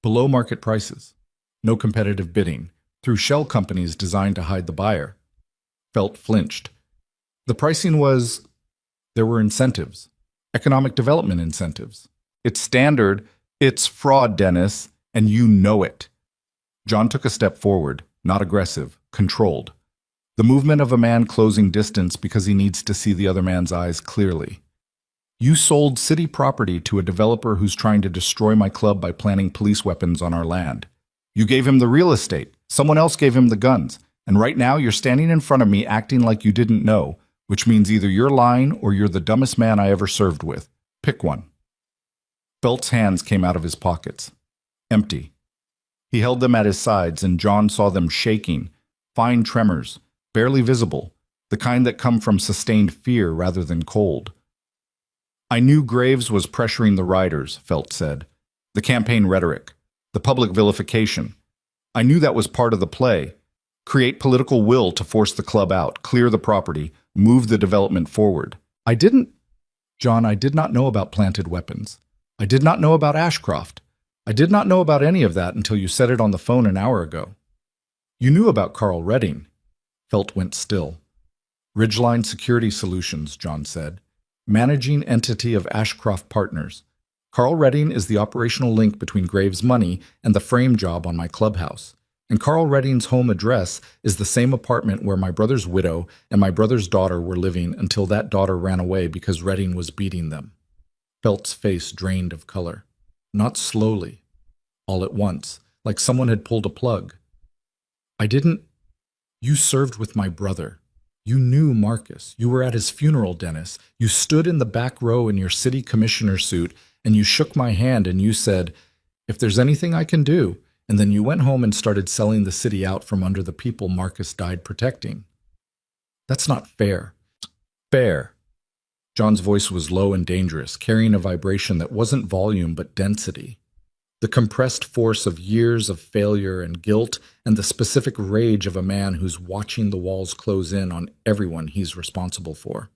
Below market prices, no competitive bidding, through shell companies designed to hide the buyer." Felt flinched. "The pricing was... there were incentives, economic development incentives. It's standard, it's fraud, Dennis, and you know it." John took a step forward, not aggressive, controlled. The movement of a man closing distance because he needs to see the other man's eyes clearly. "You sold city property to a developer who's trying to destroy my club by planting police weapons on our land. You gave him the real estate, someone else gave him the guns, and right now you're standing in front of me acting like you didn't know, which means either you're lying or you're the dumbest man I ever served with. Pick one." Felt's hands came out of his pockets. Empty. He held them at his sides, and John saw them shaking, fine tremors, barely visible, the kind that come from sustained fear rather than cold. "I knew Graves was pressuring the riders," Felt said. "The campaign rhetoric, the public vilification. I knew that was part of the play. Create political will to force the club out, clear the property, move the development forward. I did not know about planted weapons. I did not know about Ashcroft. I did not know about any of that until you said it on the phone an hour ago. You knew about Carl Redding. Felt went still. Ridgeline Security Solutions, John said. Managing entity of Ashcroft Partners. Carl Redding is the operational link between Graves' money and the frame job on my clubhouse. And Carl Redding's home address is the same apartment where my brother's widow and my brother's daughter were living until that daughter ran away because Redding was beating them. Felt's face drained of color. Not slowly. All at once, like someone had pulled a plug. You served with my brother. You knew Marcus. You were at his funeral, Dennis. You stood in the back row in your city commissioner suit, and you shook my hand and you said, "If there's anything I can do," and then you went home and started selling the city out from under the people Marcus died protecting. That's not fair. Fair. John's voice was low and dangerous, carrying a vibration that wasn't volume but density. The compressed force of years of failure and guilt and the specific rage of a man who's watching the walls close in on everyone he's responsible for.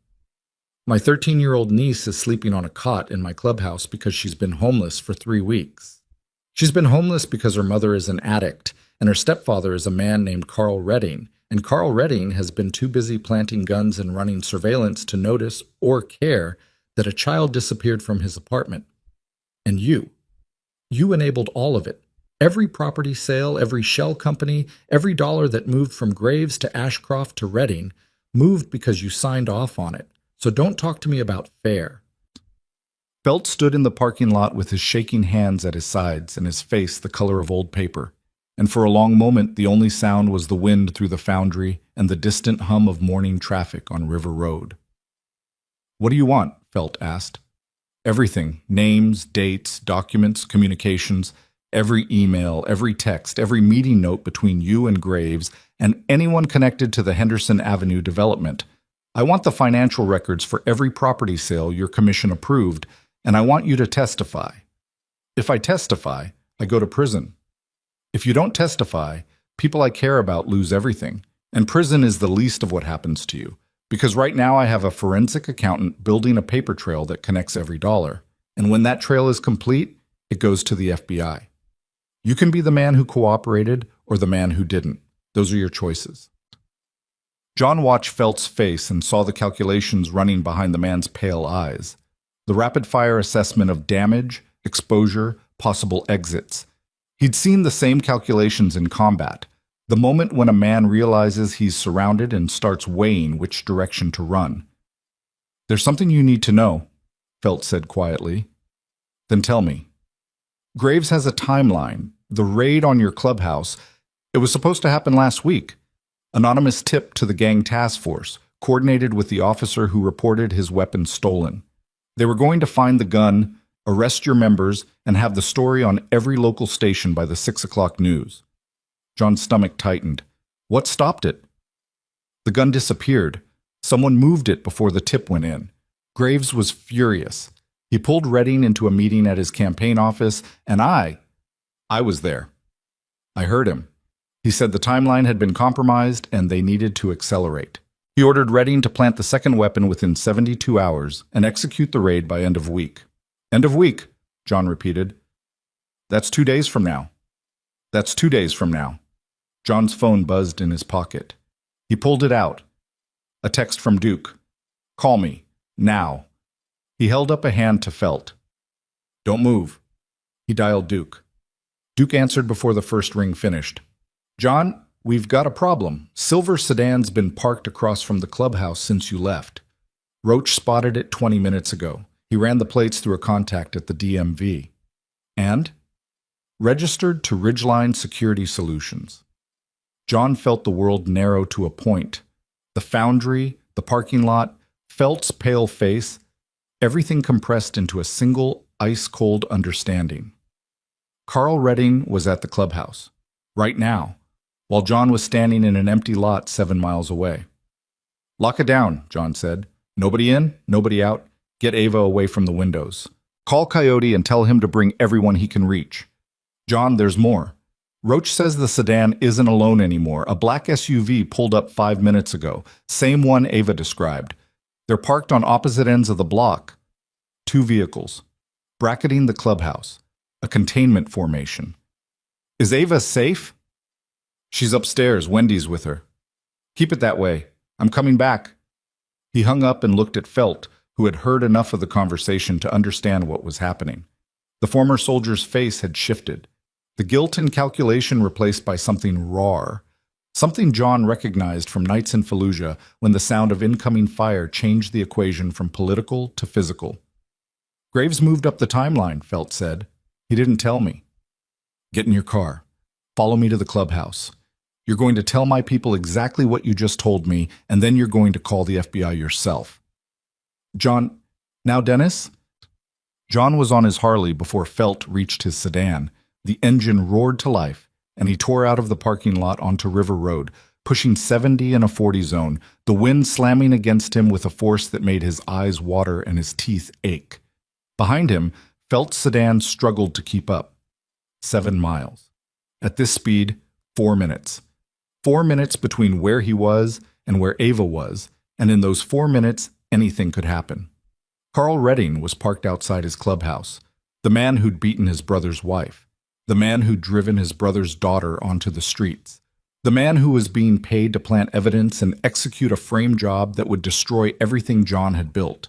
My 13-year-old niece is sleeping on a cot in my clubhouse because she's been homeless for 3 weeks. She's been homeless because her mother is an addict and her stepfather is a man named Carl Redding, and Carl Redding has been too busy planting guns and running surveillance to notice or care that a child disappeared from his apartment. And you enabled all of it. Every property sale, every shell company, every dollar that moved from Graves to Ashcroft to Redding moved because you signed off on it. So don't talk to me about fair. Felt stood in the parking lot with his shaking hands at his sides and his face the color of old paper. And for a long moment, the only sound was the wind through the foundry and the distant hum of morning traffic on River Road. "What do you want?" Felt asked. "Everything. Names, dates, documents, communications, every email, every text, every meeting note between you and Graves, and anyone connected to the Henderson Avenue development. I want the financial records for every property sale your commission approved, and I want you to testify. If I testify, I go to prison. If you don't testify, people I care about lose everything, and prison is the least of what happens to you. Because right now I have a forensic accountant building a paper trail that connects every dollar. And when that trail is complete, it goes to the FBI. You can be the man who cooperated or the man who didn't. Those are your choices." John watched Felt's face and saw the calculations running behind the man's pale eyes. The rapid-fire assessment of damage, exposure, possible exits. He'd seen the same calculations in combat. The moment when a man realizes he's surrounded and starts weighing which direction to run. "There's something you need to know," Felt said quietly. "Then tell me." "Graves has a timeline. The raid on your clubhouse. It was supposed to happen last week. Anonymous tip to the gang task force, coordinated with the officer who reported his weapon stolen. They were going to find the gun, arrest your members, and have the story on every local station by the 6 o'clock news." John's stomach tightened. "What stopped it?" "The gun disappeared. Someone moved it before the tip went in." Graves was furious. He pulled Redding into a meeting at his campaign office, and I was there. I heard him. He said the timeline had been compromised and they needed to accelerate. He ordered Redding to plant the second weapon within 72 hours and execute the raid by end of week. "End of week," John repeated. "That's 2 days from now." "That's 2 days from now." John's phone buzzed in his pocket. He pulled it out. A text from Duke. "Call me. Now." He held up a hand to Felt. "Don't move." He dialed Duke. Duke answered before the first ring finished. "John, we've got a problem. Silver sedan's been parked across from the clubhouse since you left. Roach spotted it 20 minutes ago. He ran the plates through a contact at the DMV. And? Registered to Ridgeline Security Solutions." John felt the world narrow to a point. The foundry, the parking lot, Felt's pale face, everything compressed into a single ice-cold understanding. Carl Redding was at the clubhouse, right now, while John was standing in an empty lot 7 miles away. "Lock it down," John said. "Nobody in, nobody out. Get Ava away from the windows. Call Coyote and tell him to bring everyone he can reach. John, there's more. Roach says the sedan isn't alone anymore. A black SUV pulled up 5 minutes ago. Same one Ava described. They're parked on opposite ends of the block. 2 vehicles. Bracketing the clubhouse. A containment formation. Is Ava safe?" "She's upstairs. Wendy's with her." Keep it that way. I'm coming back. He hung up and looked at Felt, who had heard enough of the conversation to understand what was happening. The former soldier's face had shifted. The guilt and calculation replaced by something raw. Something John recognized from nights in Fallujah when the sound of incoming fire changed the equation from political to physical. Graves moved up the timeline, Felt said. He didn't tell me. Get in your car. Follow me to the clubhouse. You're going to tell my people exactly what you just told me, and then you're going to call the FBI yourself. John, now Dennis? John was on his Harley before Felt reached his sedan. The engine roared to life, and he tore out of the parking lot onto River Road, pushing 70 in a 40 zone, the wind slamming against him with a force that made his eyes water and his teeth ache. Behind him, Felt's sedan struggled to keep up. 7 miles. At this speed, 4 minutes. 4 minutes between where he was and where Ava was, and in those 4 minutes, anything could happen. Carl Redding was parked outside his clubhouse, the man who'd beaten his brother's wife, the man who'd driven his brother's daughter onto the streets, the man who was being paid to plant evidence and execute a frame job that would destroy everything John had built.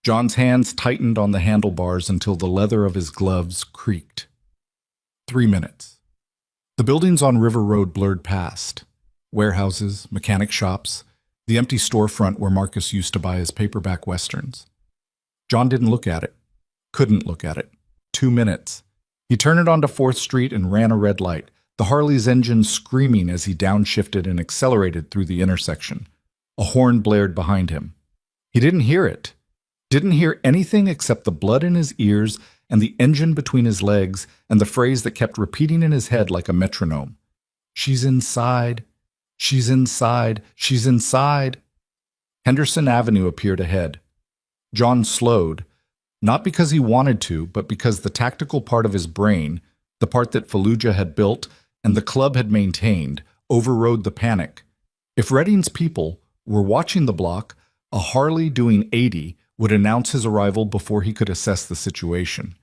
John's hands tightened on the handlebars until the leather of his gloves creaked. 3 minutes. The buildings on River Road blurred past. Warehouses, mechanic shops, the empty storefront where Marcus used to buy his paperback westerns. John didn't look at it. Couldn't look at it. 2 minutes. He turned it onto 4th Street and ran a red light, the Harley's engine screaming as he downshifted and accelerated through the intersection. A horn blared behind him. He didn't hear it. Didn't hear anything except the blood in his ears and the engine between his legs and the phrase that kept repeating in his head like a metronome. She's inside. She's inside. She's inside. Henderson Avenue appeared ahead. John slowed, not because he wanted to, but because the tactical part of his brain, the part that Fallujah had built and the club had maintained, overrode the panic. If Redding's people were watching the block, a Harley doing 80 would announce his arrival before he could assess the situation.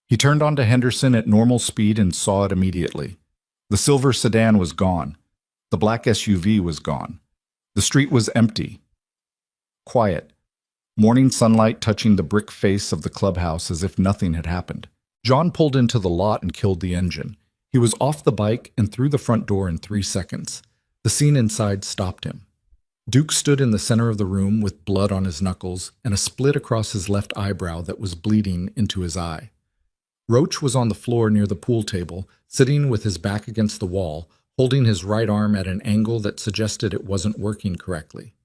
He turned onto Henderson at normal speed and saw it immediately. The silver sedan was gone. The black SUV was gone. The street was empty. Quiet. Morning sunlight touching the brick face of the clubhouse as if nothing had happened. John pulled into the lot and killed the engine. He was off the bike and through the front door in 3 seconds. The scene inside stopped him. Duke stood in the center of the room with blood on his knuckles and a split across his left eyebrow that was bleeding into his eye. Roach was on the floor near the pool table, sitting with his back against the wall, holding his right arm at an angle that suggested it wasn't working correctly.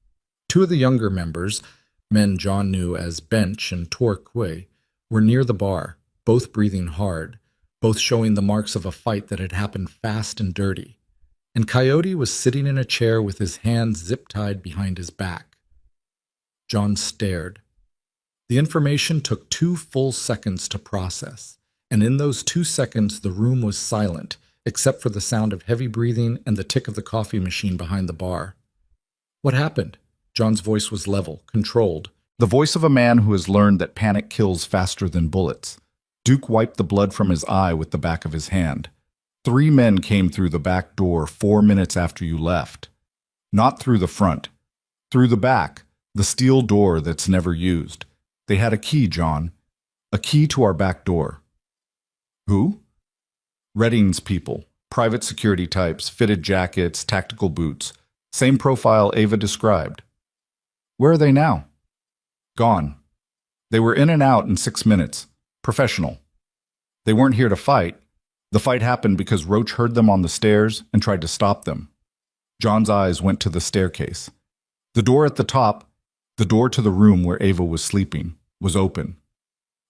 2 of the younger members, men John knew as Bench and Torquay, were near the bar, both breathing hard, both showing the marks of a fight that had happened fast and dirty. And Coyote was sitting in a chair with his hands zip-tied behind his back. John stared. The information took 2 full seconds to process, and in those 2 seconds the room was silent, except for the sound of heavy breathing and the tick of the coffee machine behind the bar. What happened? John's voice was level, controlled, the voice of a man who has learned that panic kills faster than bullets. Duke wiped the blood from his eye with the back of his hand. 3 men came through the back door 4 minutes after you left. Not through the front. Through the back, the steel door that's never used. They had a key, John. A key to our back door. Who? Redding's people. Private security types, fitted jackets, tactical boots. Same profile Ava described. Where are they now? Gone. They were in and out in 6 minutes. Professional. They weren't here to fight. The fight happened because Roach heard them on the stairs and tried to stop them. John's eyes went to the staircase. The door at the top, the door to the room where Ava was sleeping, was open.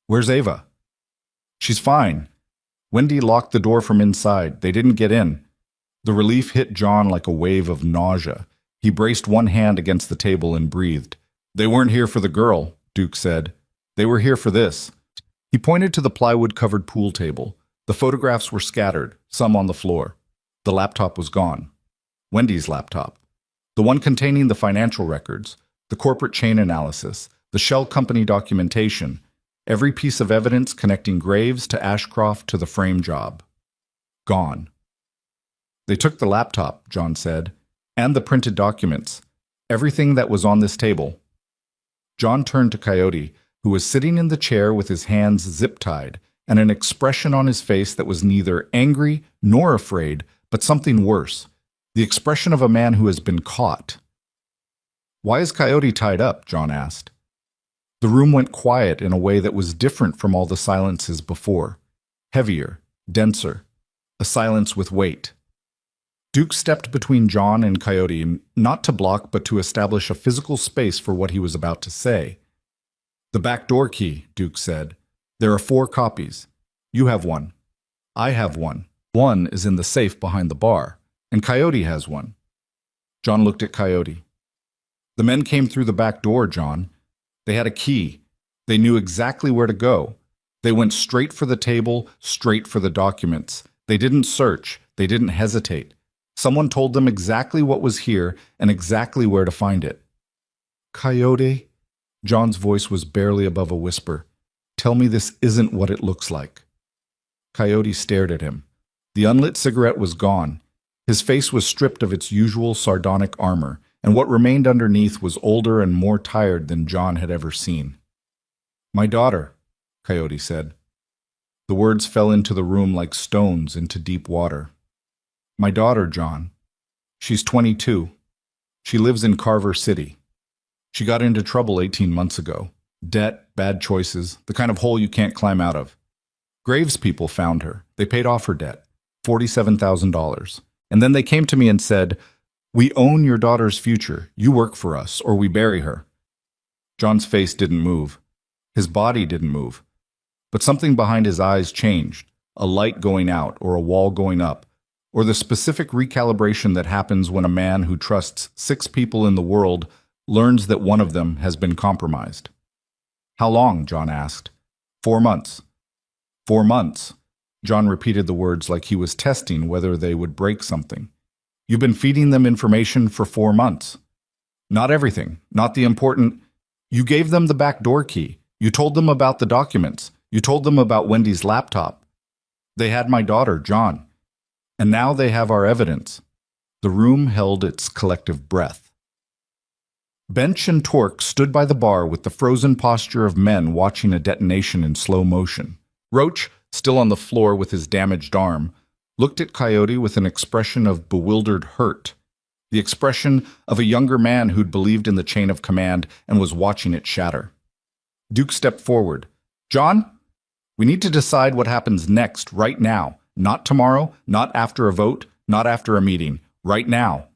Where's Ava? She's fine. Wendy locked the door from inside. They didn't get in. The relief hit John like a wave of nausea. He braced one hand against the table and breathed. They weren't here for the girl, Duke said. They were here for this. He pointed to the plywood-covered pool table. The photographs were scattered, some on the floor. The laptop was gone. Wendy's laptop. The one containing the financial records, the corporate chain analysis, the shell company documentation, every piece of evidence connecting Graves to Ashcroft to the frame job. Gone. They took the laptop, John said. And the printed documents. Everything that was on this table. John turned to Coyote, who was sitting in the chair with his hands zip-tied and an expression on his face that was neither angry nor afraid, but something worse, the expression of a man who has been caught. "Why is Coyote tied up?" John asked. The room went quiet in a way that was different from all the silences before. Heavier, denser, a silence with weight. Duke stepped between John and Coyote, not to block but to establish a physical space for what he was about to say. "The back door key," Duke said. "There are 4 copies. You have one. I have one. One is in the safe behind the bar, and Coyote has one." John looked at Coyote. "The men came through the back door, John. They had a key. They knew exactly where to go. They went straight for the table, straight for the documents. They didn't search. They didn't hesitate. Someone told them exactly what was here and exactly where to find it." "Coyote," John's voice was barely above a whisper. "Tell me this isn't what it looks like." Coyote stared at him. The unlit cigarette was gone. His face was stripped of its usual sardonic armor, and what remained underneath was older and more tired than John had ever seen. "My daughter," Coyote said. The words fell into the room like stones into deep water. "My daughter, John. She's 22. She lives in Carver City. She got into trouble 18 months ago. Debt, bad choices, the kind of hole you can't climb out of. Graves people found her. They paid off her debt, $47,000. And then they came to me and said, 'We own your daughter's future. You work for us, or we bury her.'" John's face didn't move. His body didn't move. But something behind his eyes changed, a light going out or a wall going up, or the specific recalibration that happens when a man who trusts 6 people in the world learns that one of them has been compromised. "How long?" John asked. 4 months. 4 months. John repeated the words like he was testing whether they would break something. "You've been feeding them information for 4 months. Not everything, not the important. You gave them the back door key. You told them about the documents. You told them about Wendy's laptop. They had my daughter, John. And now they have our evidence." The room held its collective breath. Bench and Torque stood by the bar with the frozen posture of men watching a detonation in slow motion. Roach, still on the floor with his damaged arm, looked at Coyote with an expression of bewildered hurt, the expression of a younger man who'd believed in the chain of command and was watching it shatter. Duke stepped forward. "John, we need to decide what happens next, right now. Not tomorrow, not after a vote, not after a meeting. Right now."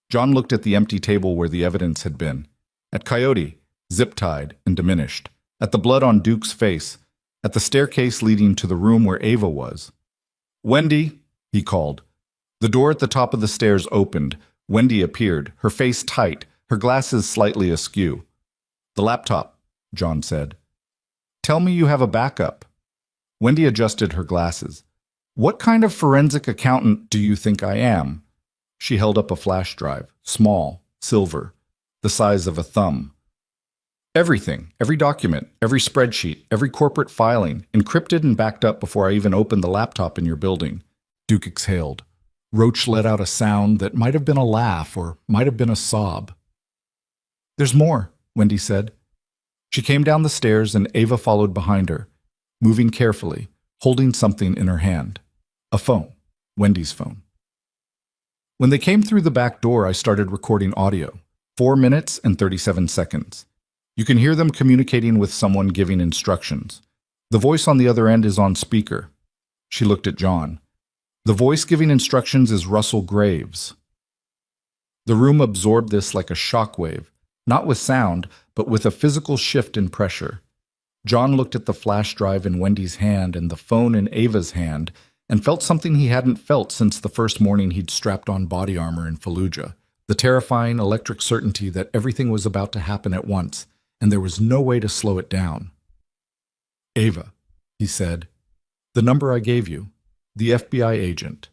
John looked at the empty table where the evidence had been, at Coyote, zip-tied and diminished, at the blood on Duke's face, at the staircase leading to the room where Ava was. "Wendy," he called. The door at the top of the stairs opened. Wendy appeared, her face tight, her glasses slightly askew. "The laptop," John said. "Tell me you have a backup." Wendy adjusted her glasses. "What kind of forensic accountant do you think I am?" She held up a flash drive, small, silver, the size of a thumb. "Everything, every document, every spreadsheet, every corporate filing, encrypted and backed up before I even opened the laptop in your building." Duke exhaled. Roach let out a sound that might have been a laugh or might have been a sob. "There's more," Wendy said. She came down the stairs and Ava followed behind her, moving carefully, holding something in her hand. A phone, Wendy's phone. "When they came through the back door, I started recording audio, 4 minutes and 37 seconds. You can hear them communicating with someone giving instructions. The voice on the other end is on speaker." She looked at John. "The voice giving instructions is Russell Graves." The room absorbed this like a shockwave, not with sound, but with a physical shift in pressure. John looked at the flash drive in Wendy's hand and the phone in Ava's hand and felt something he hadn't felt since the first morning he'd strapped on body armor in Fallujah, the terrifying electric certainty that everything was about to happen at once, and there was no way to slow it down. "Ava," he said, "the number I gave you, the FBI agent."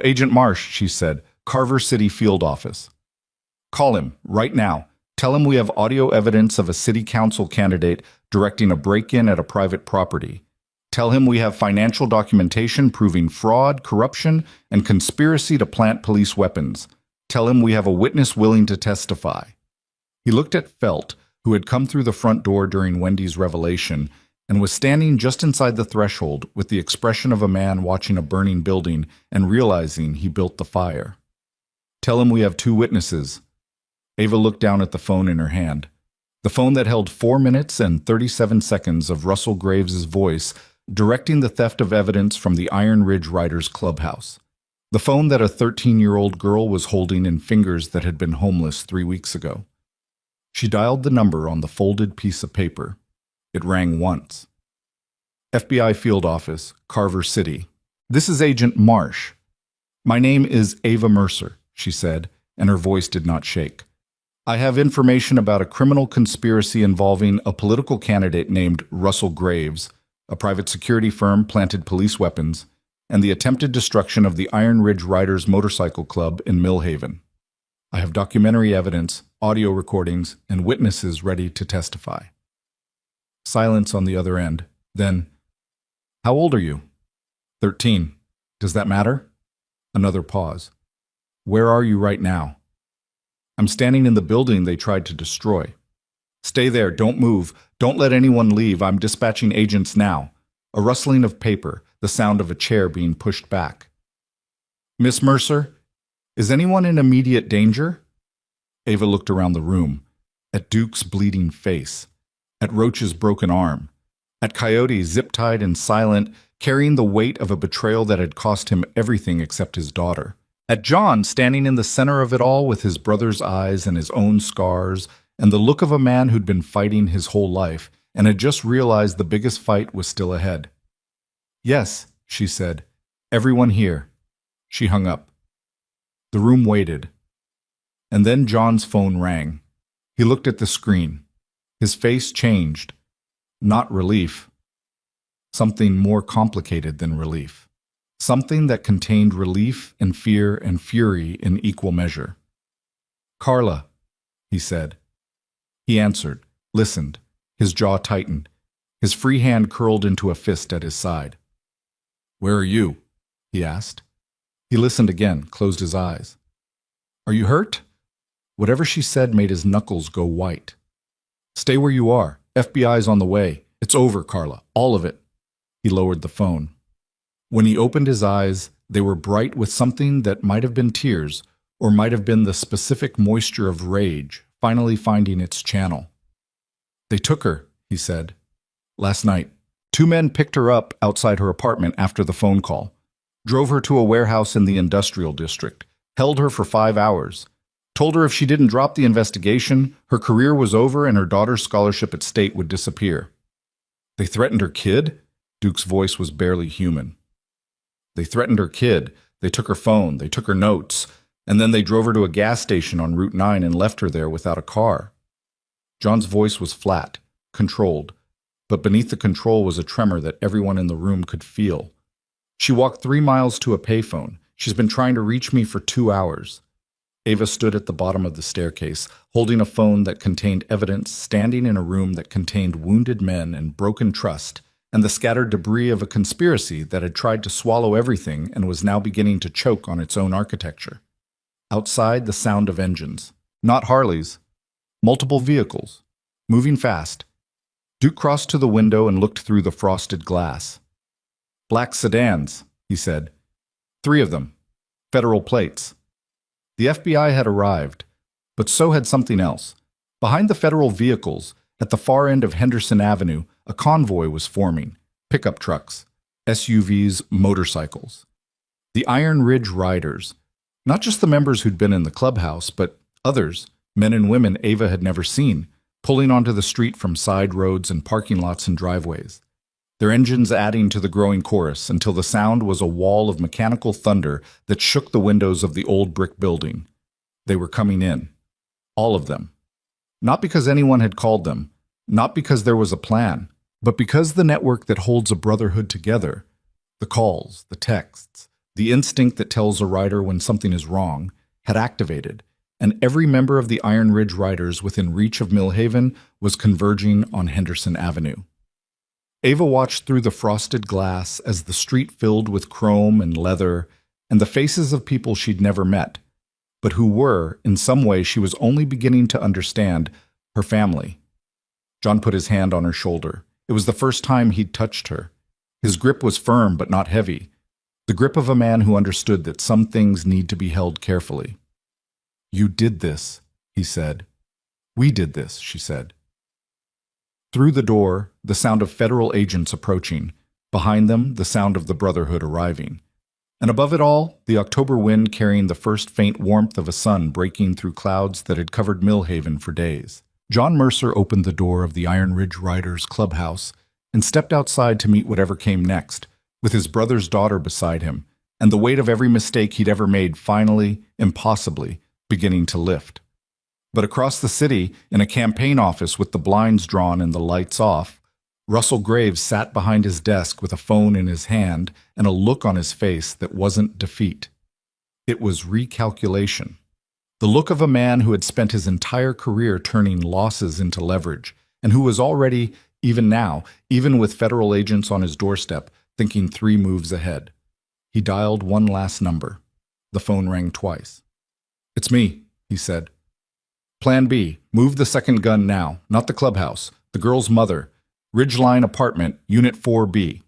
"Agent Marsh," she said, "Carver City Field Office." "Call him, right now. Tell him we have audio evidence of a city council candidate directing a break-in at a private property. Tell him we have financial documentation proving fraud, corruption, and conspiracy to plant police weapons. Tell him we have a witness willing to testify." He looked at Felt, who had come through the front door during Wendy's revelation and was standing just inside the threshold with the expression of a man watching a burning building and realizing he built the fire. "Tell him we have 2 witnesses." Ava looked down at the phone in her hand. The phone that held 4 minutes and 37 seconds of Russell Graves' voice directing the theft of evidence from the Iron Ridge Riders clubhouse. The phone that a 13-year-old girl was holding in fingers that had been homeless 3 weeks ago. She dialed the number on the folded piece of paper. It rang once. "FBI Field Office, Carver City. This is Agent Marsh. My name is Ava Mercer," she said, and her voice did not shake. "I have information about a criminal conspiracy involving a political candidate named Russell Graves. A private security firm planted police weapons, and the attempted destruction of the Iron Ridge Riders Motorcycle Club in Millhaven. I have documentary evidence, audio recordings, and witnesses ready to testify." Silence on the other end. Then, "How old are you?" 13. "Does that matter?" Another pause. "Where are you right now?" "I'm standing in the building they tried to destroy." "Stay there, don't move. Don't let anyone leave. I'm dispatching agents now." A rustling of paper, the sound of a chair being pushed back. "Miss Mercer, is anyone in immediate danger?" Ava looked around the room, at Duke's bleeding face, at Roach's broken arm, at Coyote zip-tied and silent, carrying the weight of a betrayal that had cost him everything except his daughter, at John standing in the center of it all with his brother's eyes and his own scars, and the look of a man who'd been fighting his whole life and had just realized the biggest fight was still ahead. "Yes," she said. "Everyone here." She hung up. The room waited. And then John's phone rang. He looked at the screen. His face changed. Not relief. Something more complicated than relief. Something that contained relief and fear and fury in equal measure. "Carla," he said. He answered, listened. His jaw tightened. His free hand curled into a fist at his side. "Where are you?" he asked. He listened again, closed his eyes. "Are you hurt?" Whatever she said made his knuckles go white. "Stay where you are. FBI's on the way. It's over, Carla. All of it." He lowered the phone. When he opened his eyes, they were bright with something that might have been tears, or might have been the specific moisture of rage, finally finding its channel. "They took her," he said. "Last night. 2 men picked her up outside her apartment after the phone call. Drove her to a warehouse in the industrial district. Held her for 5 hours. Told her if she didn't drop the investigation, her career was over and her daughter's scholarship at State would disappear." "They threatened her kid?" Duke's voice was barely human. "They threatened her kid. They took her phone. They took her notes. And then they drove her to a gas station on Route 9 and left her there without a car." John's voice was flat, controlled, but beneath the control was a tremor that everyone in the room could feel. "She walked 3 miles to a payphone. She's been trying to reach me for 2 hours." Ava stood at the bottom of the staircase, holding a phone that contained evidence, standing in a room that contained wounded men and broken trust, and the scattered debris of a conspiracy that had tried to swallow everything and was now beginning to choke on its own architecture. Outside, the sound of engines. Not Harleys. Multiple vehicles. Moving fast. Duke crossed to the window and looked through the frosted glass. "Black sedans," he said. 3 of them. Federal plates. The FBI had arrived, but so had something else. Behind the federal vehicles, at the far end of Henderson Avenue, a convoy was forming. Pickup trucks, SUVs, motorcycles. The Iron Ridge Riders. Not just the members who'd been in the clubhouse, but others, men and women Ava had never seen, pulling onto the street from side roads and parking lots and driveways. Their engines adding to the growing chorus until the sound was a wall of mechanical thunder that shook the windows of the old brick building. They were coming in. All of them. Not because anyone had called them, not because there was a plan, but because the network that holds a brotherhood together, the calls, the texts, the instinct that tells a rider when something is wrong, had activated, and every member of the Iron Ridge Riders within reach of Millhaven was converging on Henderson Avenue. Ava watched through the frosted glass as the street filled with chrome and leather and the faces of people she'd never met, but who were, in some way she was only beginning to understand, her family. John put his hand on her shoulder. It was the first time he'd touched her. His grip was firm but not heavy, the grip of a man who understood that some things need to be held carefully. "You did this," he said. "We did this," she said. Through the door, the sound of federal agents approaching. Behind them, the sound of the Brotherhood arriving. And above it all, the October wind carrying the first faint warmth of a sun breaking through clouds that had covered Millhaven for days. John Mercer opened the door of the Iron Ridge Riders clubhouse and stepped outside to meet whatever came next, with his brother's daughter beside him, and the weight of every mistake he'd ever made finally, impossibly, beginning to lift. But across the city, in a campaign office with the blinds drawn and the lights off, Russell Graves sat behind his desk with a phone in his hand and a look on his face that wasn't defeat. It was recalculation. The look of a man who had spent his entire career turning losses into leverage, and who was already, even now, even with federal agents on his doorstep, thinking 3 moves ahead. He dialed one last number. The phone rang twice. "It's me," he said. "Plan B. Move the second gun now, not the clubhouse. The girl's mother. Ridgeline Apartment, Unit 4B.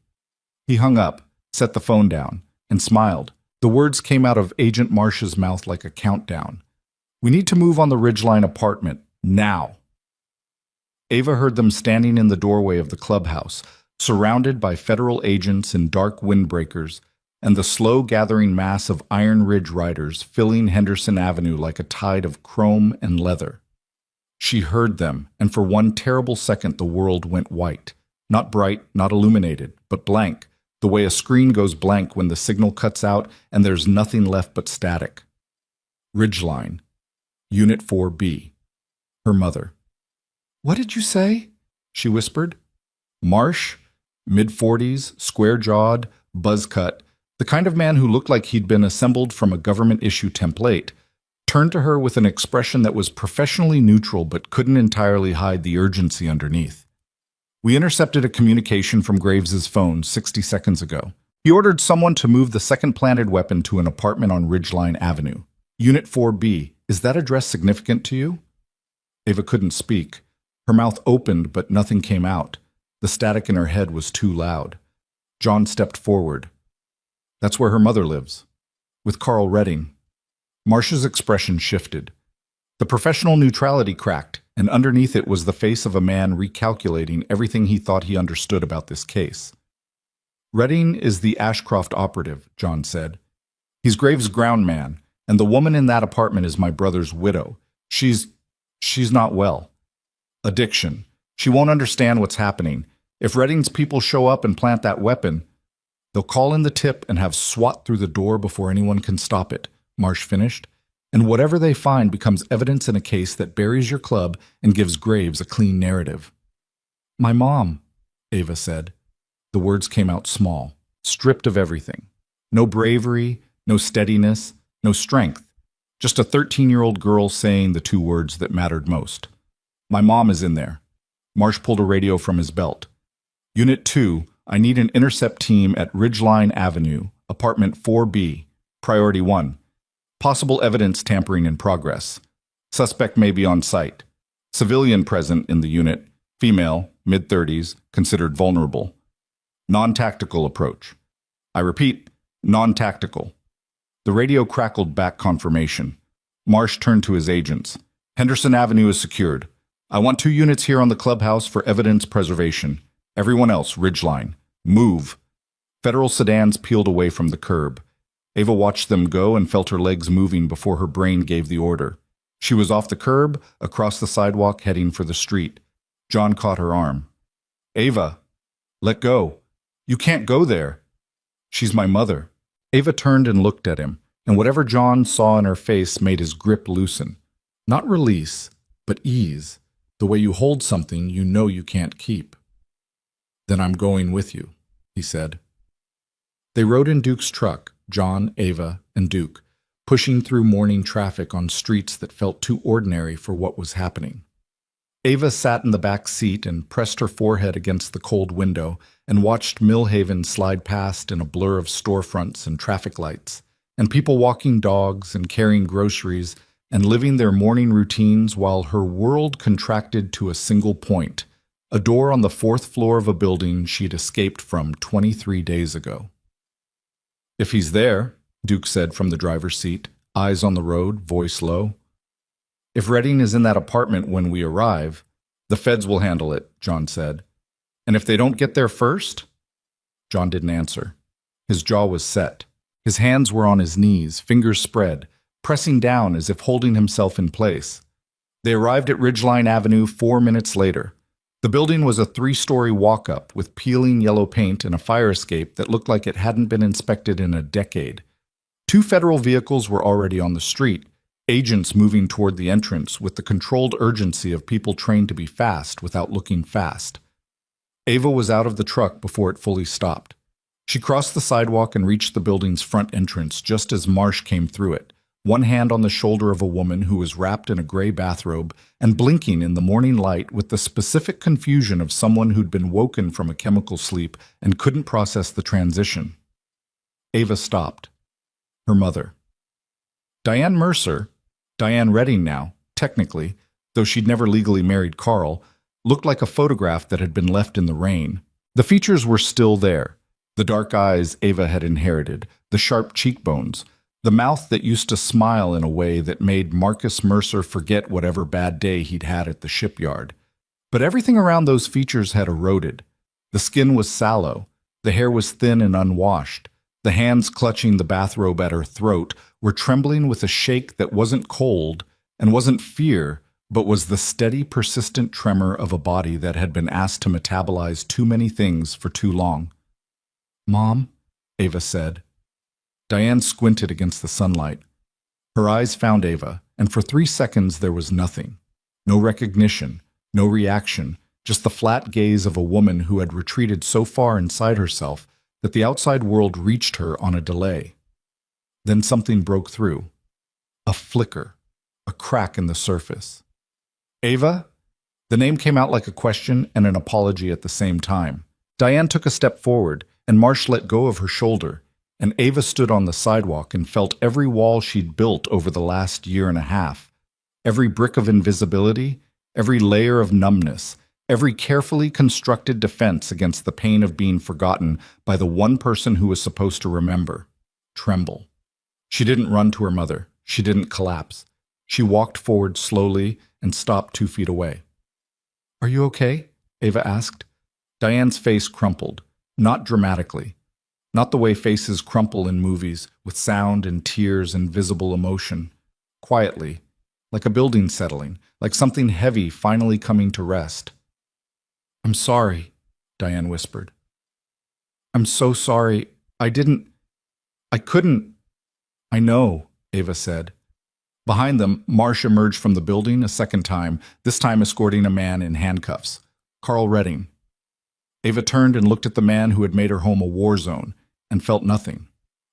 He hung up, set the phone down, and smiled. The words came out of Agent Marsh's mouth like a countdown. "We need to move on the Ridgeline Apartment, now." Ava heard them standing in the doorway of the clubhouse, surrounded by federal agents in dark windbreakers, and the slow gathering mass of Iron Ridge riders filling Henderson Avenue like a tide of chrome and leather. She heard them, and for one terrible second the world went white. Not bright, not illuminated, but blank, the way a screen goes blank when the signal cuts out and there's nothing left but static. Ridgeline. Unit 4B. Her mother. "What did you say?" she whispered. Marsh, mid-40s, square-jawed, buzz-cut, the kind of man who looked like he'd been assembled from a government-issue template, turned to her with an expression that was professionally neutral but couldn't entirely hide the urgency underneath. "We intercepted a communication from Graves's phone 60 seconds ago. He ordered someone to move the second planted weapon to an apartment on Ridgeline Avenue. Unit 4B, is that address significant to you?" Ava couldn't speak. Her mouth opened, but nothing came out. The static in her head was too loud. John stepped forward. "That's where her mother lives. With Carl Redding." Marsh's expression shifted. The professional neutrality cracked, and underneath it was the face of a man recalculating everything he thought he understood about this case. "Redding is the Ashcroft operative," John said. "He's Graves' ground man, and the woman in that apartment is my brother's widow. She's not well. Addiction. She won't understand what's happening. If Redding's people show up and plant that weapon, they'll call in the tip and have SWAT through the door before anyone can stop it," Marsh finished. "And whatever they find becomes evidence in a case that buries your club and gives Graves a clean narrative." "My mom," Ava said. The words came out small, stripped of everything. No bravery, no steadiness, no strength. Just a 13-year-old girl saying the 2 words that mattered most. "My mom is in there." Marsh pulled a radio from his belt. "Unit 2, I need an intercept team at Ridgeline Avenue, Apartment 4B, Priority 1. Possible evidence tampering in progress. Suspect may be on site. Civilian present in the unit, female, mid-30s, considered vulnerable. Non-tactical approach. I repeat, non-tactical." The radio crackled back confirmation. Marsh turned to his agents. "Henderson Avenue is secured. I want 2 units here on the clubhouse for evidence preservation. Everyone else, Ridgeline. Move." Federal sedans peeled away from the curb. Ava watched them go and felt her legs moving before her brain gave the order. She was off the curb, across the sidewalk, heading for the street. John caught her arm. "Ava, let go. You can't go there." "She's my mother." Ava turned and looked at him, and whatever John saw in her face made his grip loosen. Not release, but ease, the way you hold something you know you can't keep. "Then I'm going with you," he said. They rode in Duke's truck, John, Ava, and Duke, pushing through morning traffic on streets that felt too ordinary for what was happening. Ava sat in the back seat and pressed her forehead against the cold window and watched Millhaven slide past in a blur of storefronts and traffic lights, and people walking dogs and carrying groceries and living their morning routines while her world contracted to a single point, a door on the fourth floor of a building she'd escaped from 23 days ago. "If he's there," Duke said from the driver's seat, eyes on the road, voice low. "If Redding is in that apartment when we arrive, the feds will handle it," John said. "And if they don't get there first?" John didn't answer. His jaw was set. His hands were on his knees, fingers spread, pressing down as if holding himself in place. They arrived at Ridgeline Avenue 4 minutes later. The building was a 3-story walk-up with peeling yellow paint and a fire escape that looked like it hadn't been inspected in a decade. 2 federal vehicles were already on the street, agents moving toward the entrance with the controlled urgency of people trained to be fast without looking fast. Ava was out of the truck before it fully stopped. She crossed the sidewalk and reached the building's front entrance just as Marsh came through it, one hand on the shoulder of a woman who was wrapped in a gray bathrobe and blinking in the morning light with the specific confusion of someone who'd been woken from a chemical sleep and couldn't process the transition. Ava stopped. Her mother. Diane Mercer, Diane Redding now, technically, though she'd never legally married Carl, looked like a photograph that had been left in the rain. The features were still there. The dark eyes Ava had inherited, the sharp cheekbones, the mouth that used to smile in a way that made Marcus Mercer forget whatever bad day he'd had at the shipyard. But everything around those features had eroded. The skin was sallow, the hair was thin and unwashed. The hands clutching the bathrobe at her throat were trembling with a shake that wasn't cold and wasn't fear, but was the steady, persistent tremor of a body that had been asked to metabolize too many things for too long. "Mom," Ava said. Diane squinted against the sunlight. Her eyes found Ava, and for 3 seconds there was nothing. No recognition, no reaction, just the flat gaze of a woman who had retreated so far inside herself that the outside world reached her on a delay. Then something broke through. A flicker, a crack in the surface. "Ava?" The name came out like a question and an apology at the same time. Diane took a step forward, and Marsh let go of her shoulder, and Ava stood on the sidewalk and felt every wall she'd built over the last year and a half, every brick of invisibility, every layer of numbness, every carefully constructed defense against the pain of being forgotten by the one person who was supposed to remember, tremble. She didn't run to her mother. She didn't collapse. She walked forward slowly and stopped 2 feet away. "Are you okay?" Ava asked. Diane's face crumpled, not dramatically, not the way faces crumple in movies, with sound and tears and visible emotion, quietly, like a building settling, like something heavy finally coming to rest. "I'm sorry," Diane whispered. "I'm so sorry. I couldn't." "I know," Ava said. Behind them, Marsh emerged from the building a second time, this time escorting a man in handcuffs. Carl Redding. Ava turned and looked at the man who had made her home a war zone, and felt nothing.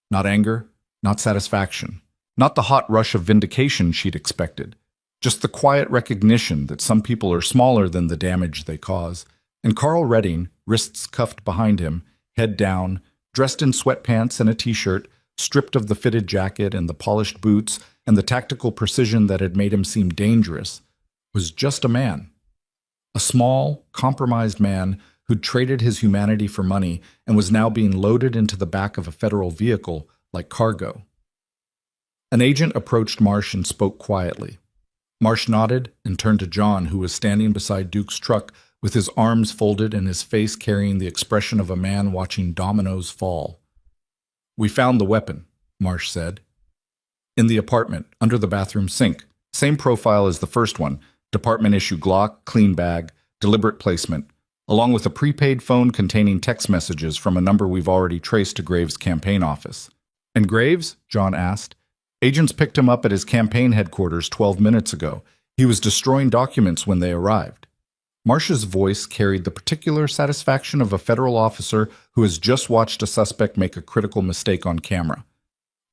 Not anger, not satisfaction, not the hot rush of vindication she'd expected. Just the quiet recognition that some people are smaller than the damage they cause. And Carl Redding, wrists cuffed behind him, head down, dressed in sweatpants and a t-shirt, stripped of the fitted jacket and the polished boots and the tactical precision that had made him seem dangerous, was just a man. A small, compromised man who'd traded his humanity for money and was now being loaded into the back of a federal vehicle like cargo. An agent approached Marsh and spoke quietly. Marsh nodded and turned to John, who was standing beside Duke's truck with his arms folded and his face carrying the expression of a man watching dominoes fall. "We found the weapon," Marsh said. "In the apartment, under the bathroom sink. Same profile as the first one. Department-issue Glock, clean bag, deliberate placement, along with a prepaid phone containing text messages from a number we've already traced to Graves' campaign office." "And Graves?" John asked. "Agents picked him up at his campaign headquarters 12 minutes ago. He was destroying documents when they arrived." Marsh's voice carried the particular satisfaction of a federal officer who has just watched a suspect make a critical mistake on camera.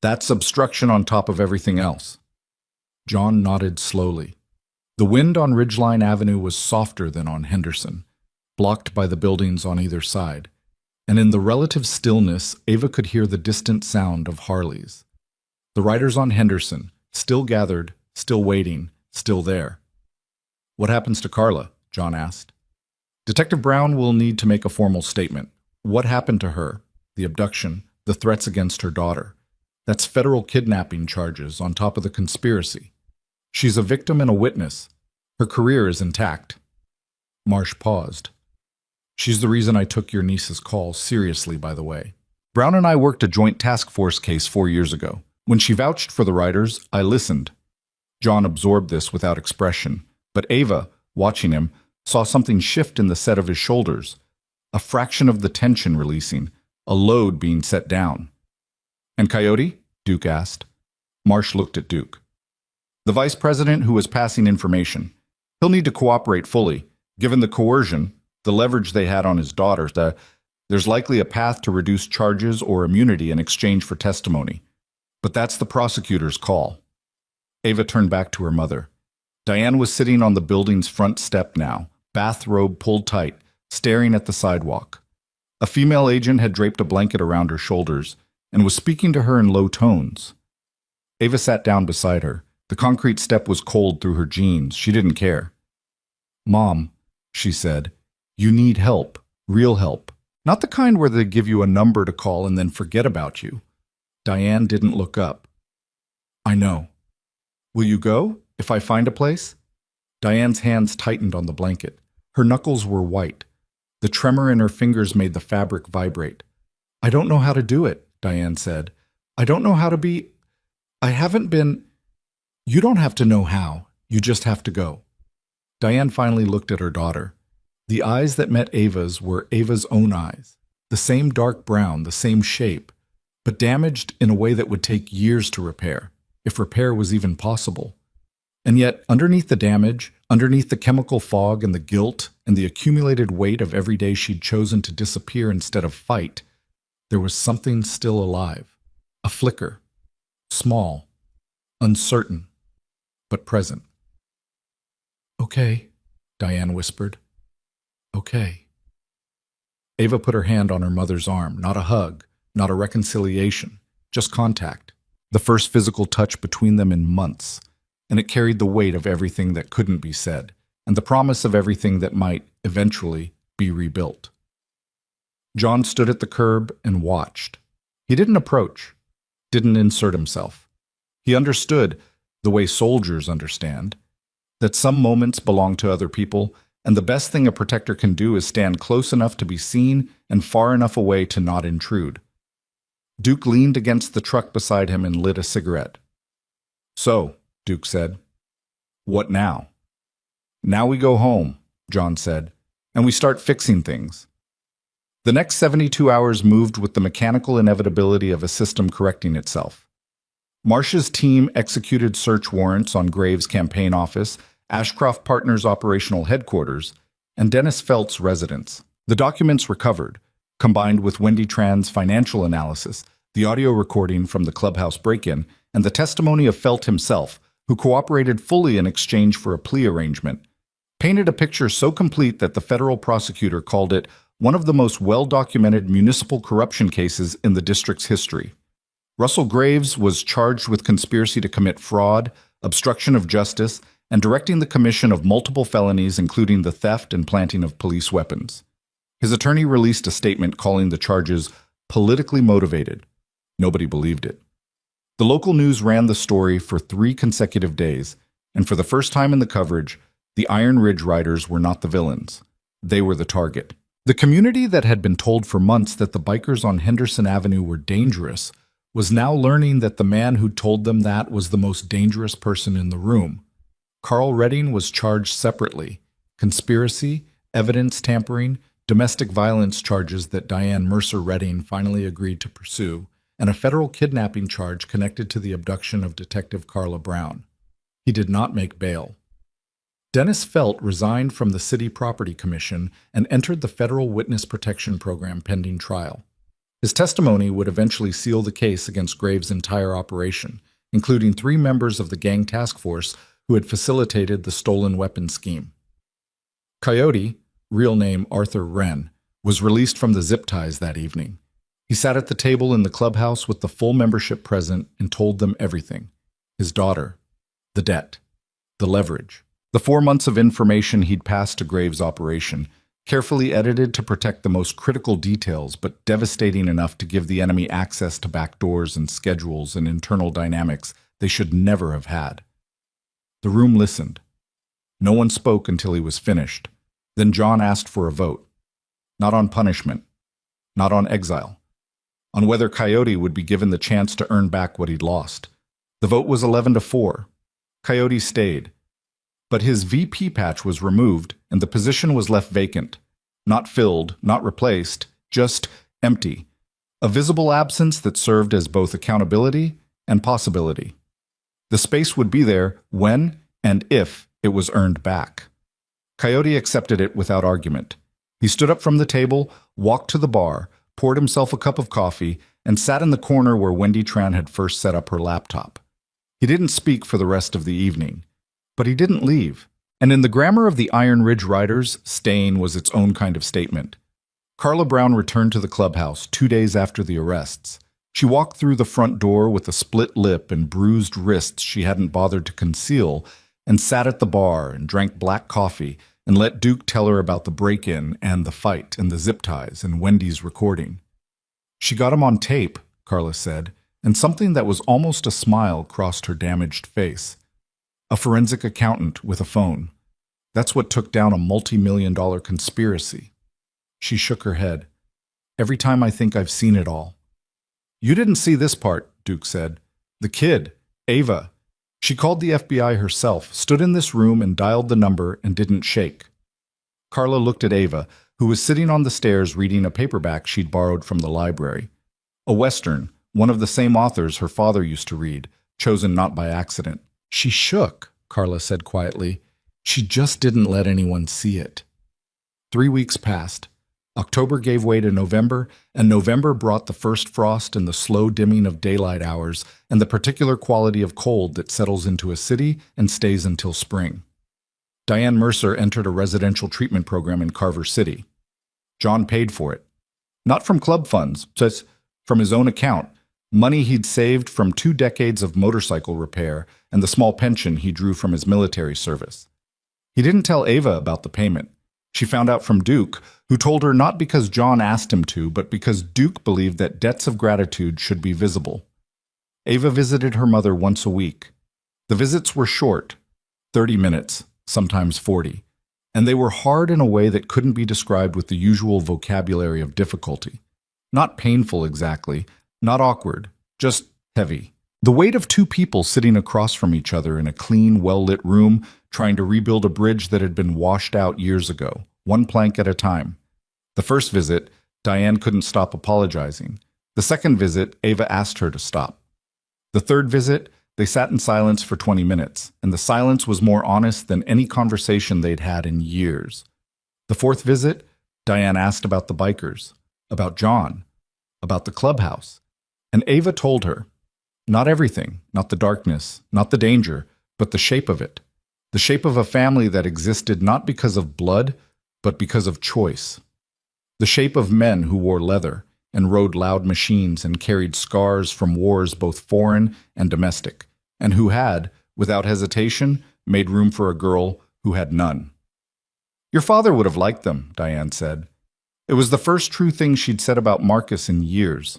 "That's obstruction on top of everything else." John nodded slowly. The wind on Ridgeline Avenue was softer than on Henderson, blocked by the buildings on either side, and in the relative stillness, Ava could hear the distant sound of Harleys. The riders on Henderson, still gathered, still waiting, still there. What happens to Carla? John asked. Detective Brown will need to make a formal statement. What happened to her? The abduction, the threats against her daughter. That's federal kidnapping charges on top of the conspiracy. She's a victim and a witness. Her career is intact. Marsh paused. She's the reason I took your niece's call seriously, by the way. Brown and I worked a joint task force case 4 years ago. When she vouched for the riders, I listened. John absorbed this without expression, but Ava, watching him, saw something shift in the set of his shoulders, a fraction of the tension releasing, a load being set down. And Coyote? Duke asked. Marsh looked at Duke. The vice president who was passing information. He'll need to cooperate fully. Given the coercion, the leverage they had on his daughter, there's likely a path to reduce charges or immunity in exchange for testimony. But that's the prosecutor's call. Ava turned back to her mother. Diane was sitting on the building's front step now, bathrobe pulled tight, staring at the sidewalk. A female agent had draped a blanket around her shoulders and was speaking to her in low tones. Ava sat down beside her. The concrete step was cold through her jeans. She didn't care. Mom, she said, you need help, real help. Not the kind where they give you a number to call and then forget about you. Diane didn't look up. I know. Will you go, if I find a place? Diane's hands tightened on the blanket. Her knuckles were white. The tremor in her fingers made the fabric vibrate. I don't know how to do it, Diane said. I don't know how to be... I haven't been... You don't have to know how. You just have to go. Diane finally looked at her daughter. The eyes that met Ava's were Ava's own eyes. The same dark brown, the same shape, but damaged in a way that would take years to repair, if repair was even possible. And yet, underneath the damage, underneath the chemical fog and the guilt and the accumulated weight of every day she'd chosen to disappear instead of fight, there was something still alive. A flicker. Small. Uncertain. But present. Okay, Diane whispered. Okay. Ava put her hand on her mother's arm, not a hug, not a reconciliation, just contact. The first physical touch between them in months, and it carried the weight of everything that couldn't be said, and the promise of everything that might, eventually, be rebuilt. John stood at the curb and watched. He didn't approach, didn't insert himself. He understood, the way soldiers understand, that some moments belong to other people, and the best thing a protector can do is stand close enough to be seen and far enough away to not intrude. Duke leaned against the truck beside him and lit a cigarette. So, Duke said, what now? Now we go home, John said, and we start fixing things. The next 72 hours moved with the mechanical inevitability of a system correcting itself. Marsh's team executed search warrants on Graves' campaign office, Ashcroft Partners' operational headquarters, and Dennis Felt's residence. The documents recovered, combined with Wendy Tran's financial analysis, the audio recording from the clubhouse break-in, and the testimony of Felt himself, who cooperated fully in exchange for a plea arrangement, painted a picture so complete that the federal prosecutor called it one of the most well-documented municipal corruption cases in the district's history. Russell Graves was charged with conspiracy to commit fraud, obstruction of justice, and directing the commission of multiple felonies, including the theft and planting of police weapons. His attorney released a statement calling the charges politically motivated. Nobody believed it. The local news ran the story for 3 consecutive days, and for the first time in the coverage, the Iron Ridge Riders were not the villains. They were the target. The community that had been told for months that the bikers on Henderson Avenue were dangerous was now learning that the man who told them that was the most dangerous person in the room. Carl Redding was charged separately. Conspiracy, evidence tampering, domestic violence charges that Diane Mercer Redding finally agreed to pursue, and a federal kidnapping charge connected to the abduction of Detective Carla Brown. He did not make bail. Dennis Felt resigned from the City Property Commission and entered the Federal Witness Protection Program pending trial. His testimony would eventually seal the case against Graves' entire operation, including 3 members of the gang task force who had facilitated the stolen weapon scheme. Coyote, real name Arthur Wren, was released from the zip ties that evening. He sat at the table in the clubhouse with the full membership present and told them everything. His daughter, the debt, the leverage, the 4 months of information he'd passed to Graves' operation, carefully edited to protect the most critical details, but devastating enough to give the enemy access to backdoors and schedules and internal dynamics they should never have had. The room listened. No one spoke until he was finished. Then John asked for a vote. Not on punishment, not on exile, on whether Coyote would be given the chance to earn back what he'd lost. The vote was 11-4. Coyote stayed. But his VP patch was removed, and the position was left vacant. Not filled, not replaced, just empty. A visible absence that served as both accountability and possibility. The space would be there when and if it was earned back. Coyote accepted it without argument. He stood up from the table, walked to the bar, poured himself a cup of coffee, and sat in the corner where Wendy Tran had first set up her laptop. He didn't speak for the rest of the evening. But he didn't leave. And in the grammar of the Iron Ridge writers, staying was its own kind of statement. Carla Brown returned to the clubhouse 2 days after the arrests. She walked through the front door with a split lip and bruised wrists she hadn't bothered to conceal, and sat at the bar and drank black coffee and let Duke tell her about the break-in and the fight and the zip ties and Wendy's recording. She got him on tape, Carla said, and something that was almost a smile crossed her damaged face. A forensic accountant with a phone. That's what took down a multi-million-dollar conspiracy. She shook her head. Every time I think I've seen it all. You didn't see this part, Duke said. The kid, Ava. She called the FBI herself, stood in this room and dialed the number and didn't shake. Carla looked at Ava, who was sitting on the stairs reading a paperback she'd borrowed from the library. A Western, one of the same authors her father used to read, chosen not by accident. She shook, Carla said quietly. She just didn't let anyone see it. 3 weeks passed. October gave way to November, and November brought the first frost and the slow dimming of daylight hours and the particular quality of cold that settles into a city and stays until spring. Diane Mercer entered a residential treatment program in Carver City. John paid for it. Not from club funds, just from his own account, money he'd saved from 2 decades of motorcycle repair and the small pension he drew from his military service. He didn't tell Ava about the payment. She found out from Duke, who told her not because John asked him to, but because Duke believed that debts of gratitude should be visible. Ava visited her mother once a week. The visits were short, 30 minutes, sometimes 40, and they were hard in a way that couldn't be described with the usual vocabulary of difficulty. Not painful exactly, not awkward, just heavy. The weight of 2 people sitting across from each other in a clean, well-lit room, trying to rebuild a bridge that had been washed out years ago, 1 plank at a time. The first visit, Diane couldn't stop apologizing. The second visit, Ava asked her to stop. The third visit, they sat in silence for 20 minutes, and the silence was more honest than any conversation they'd had in years. The fourth visit, Diane asked about the bikers, about John, about the clubhouse, and Ava told her. Not everything, not the darkness, not the danger, but the shape of it. The shape of a family that existed not because of blood, but because of choice. The shape of men who wore leather and rode loud machines and carried scars from wars both foreign and domestic, and who had, without hesitation, made room for a girl who had none. Your father would have liked them, Diane said. It was the first true thing she'd said about Marcus in years.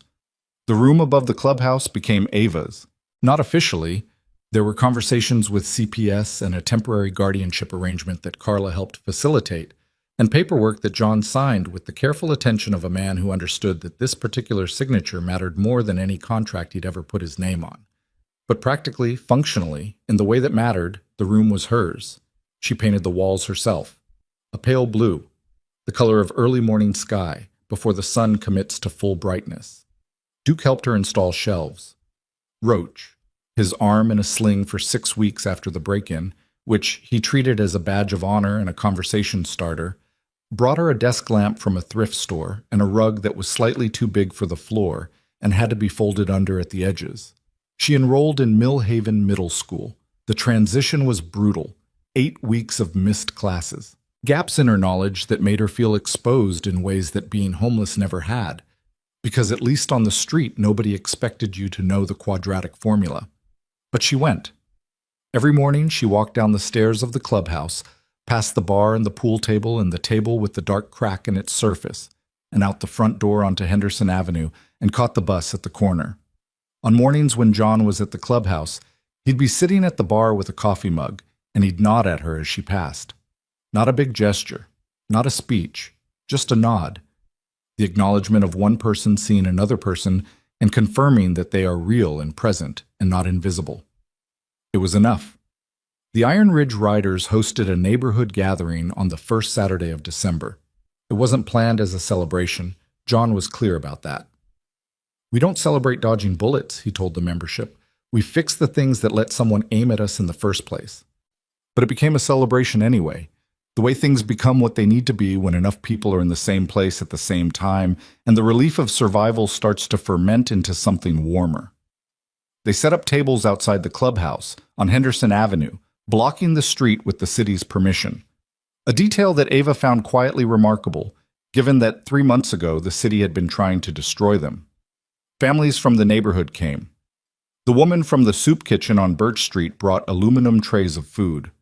The room above the clubhouse became Ava's. Not officially. There were conversations with CPS and a temporary guardianship arrangement that Carla helped facilitate, and paperwork that John signed with the careful attention of a man who understood that this particular signature mattered more than any contract he'd ever put his name on. But practically, functionally, in the way that mattered, the room was hers. She painted the walls herself. A pale blue, the color of early morning sky, before the sun commits to full brightness. Duke helped her install shelves. Roach, his arm in a sling for 6 weeks after the break-in, which he treated as a badge of honor and a conversation starter, brought her a desk lamp from a thrift store and a rug that was slightly too big for the floor and had to be folded under at the edges. She enrolled in Mill Haven Middle School. The transition was brutal. 8 weeks of missed classes. Gaps in her knowledge that made her feel exposed in ways that being homeless never had. because at least on the street nobody expected you to know the quadratic formula. But she went. Every morning she walked down the stairs of the clubhouse, past the bar and the pool table and the table with the dark crack in its surface, and out the front door onto Henderson Avenue and caught the bus at the corner. On mornings when John was at the clubhouse, he'd be sitting at the bar with a coffee mug, and he'd nod at her as she passed. Not a big gesture, not a speech, just a nod. The acknowledgement of one person seeing another person and confirming that they are real and present and not invisible. It was enough. The Iron Ridge Riders hosted a neighborhood gathering on the first Saturday of December. It wasn't planned as a celebration. John was clear about that. "We don't celebrate dodging bullets," he told the membership. "We fix the things that let someone aim at us in the first place." But it became a celebration anyway. The way things become what they need to be when enough people are in the same place at the same time, and the relief of survival starts to ferment into something warmer. They set up tables outside the clubhouse on Henderson Avenue, blocking the street with the city's permission. A detail that Ava found quietly remarkable, given that 3 months ago the city had been trying to destroy them. Families from the neighborhood came. The woman from the soup kitchen on Birch Street brought aluminum trays of food.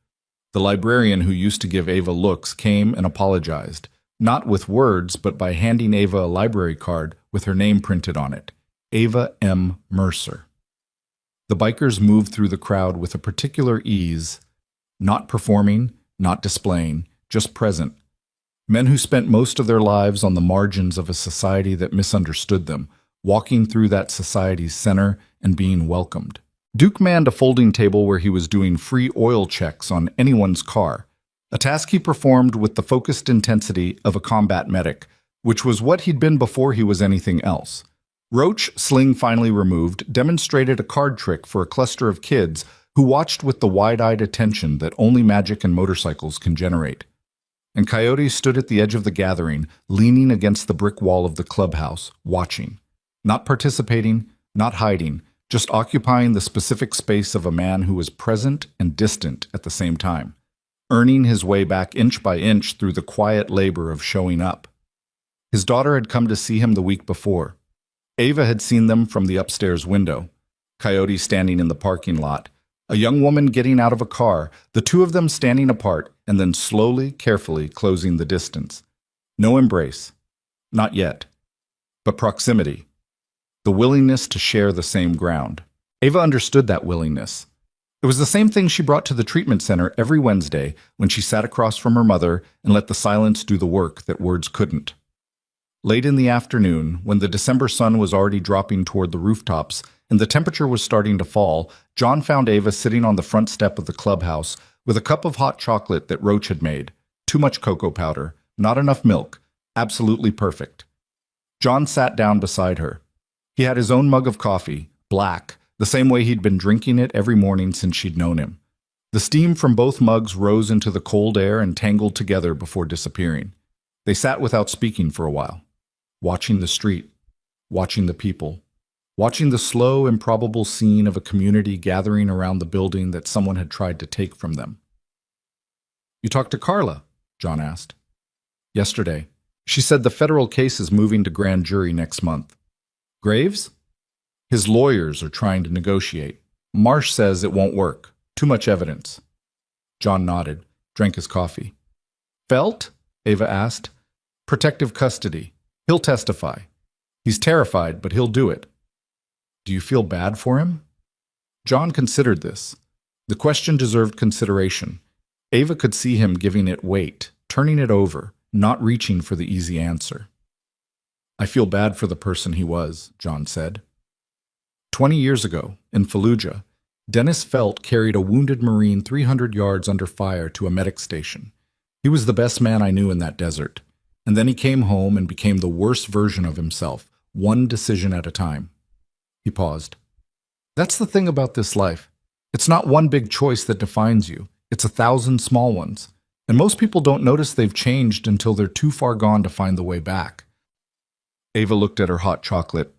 The librarian who used to give Ava looks came and apologized, not with words, but by handing Ava a library card with her name printed on it, Ava M. Mercer. The bikers moved through the crowd with a particular ease, not performing, not displaying, just present. Men who spent most of their lives on the margins of a society that misunderstood them, walking through that society's center and being welcomed. Duke manned a folding table where he was doing free oil checks on anyone's car, a task he performed with the focused intensity of a combat medic, which was what he'd been before he was anything else. Roach, sling finally removed, demonstrated a card trick for a cluster of kids who watched with the wide-eyed attention that only magic and motorcycles can generate. And Coyote stood at the edge of the gathering, leaning against the brick wall of the clubhouse, watching. Not participating, not hiding, just occupying the specific space of a man who was present and distant at the same time, earning his way back inch by inch through the quiet labor of showing up. His daughter had come to see him the week before. Ava had seen them from the upstairs window. Coyote standing in the parking lot, a young woman getting out of a car, the two of them standing apart and then slowly, carefully closing the distance. No embrace. Not yet. But proximity. The willingness to share the same ground. Ava understood that willingness. It was the same thing she brought to the treatment center every Wednesday when she sat across from her mother and let the silence do the work that words couldn't. Late in the afternoon, when the December sun was already dropping toward the rooftops and the temperature was starting to fall, John found Ava sitting on the front step of the clubhouse with a cup of hot chocolate that Roach had made. Too much cocoa powder, not enough milk, absolutely perfect. John sat down beside her. He had his own mug of coffee, black, the same way he'd been drinking it every morning since she'd known him. The steam from both mugs rose into the cold air and tangled together before disappearing. They sat without speaking for a while, watching the street, watching the people, watching the slow, improbable scene of a community gathering around the building that someone had tried to take from them. "You talked to Carla?" John asked. "Yesterday. She said the federal case is moving to grand jury next month." "Graves?" "His lawyers are trying to negotiate. Marsh says it won't work. Too much evidence." John nodded, drank his coffee. "Felt?" Ava asked. "Protective custody. He'll testify. He's terrified, but he'll do it." "Do you feel bad for him?" John considered this. The question deserved consideration. Ava could see him giving it weight, turning it over, not reaching for the easy answer. "I feel bad for the person he was," John said. 20 years ago, in Fallujah, Dennis Felt carried a wounded Marine 300 yards under fire to a medic station. He was the best man I knew in that desert. And then he came home and became the worst version of himself, one decision at a time. He paused. "That's the thing about this life. It's not one big choice that defines you. It's 1,000 small ones. And most people don't notice they've changed until they're too far gone to find the way back." Ava looked at her hot chocolate.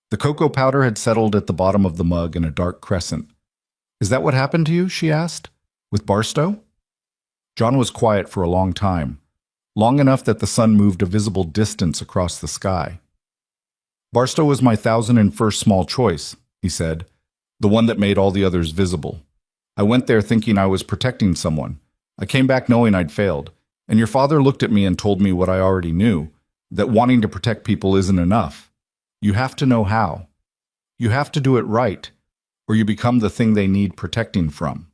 The cocoa powder had settled at the bottom of the mug in a dark crescent. "Is that what happened to you?" she asked. "With Barstow?" John was quiet for a long time, long enough that the sun moved a visible distance across the sky. Barstow was my 1001st small choice, he said, the one that made all the others visible. I went there thinking I was protecting someone. I came back knowing I'd failed, and your father looked at me and told me what I already knew, that wanting to protect people isn't enough. You have to know how. You have to do it right, or you become the thing they need protecting from.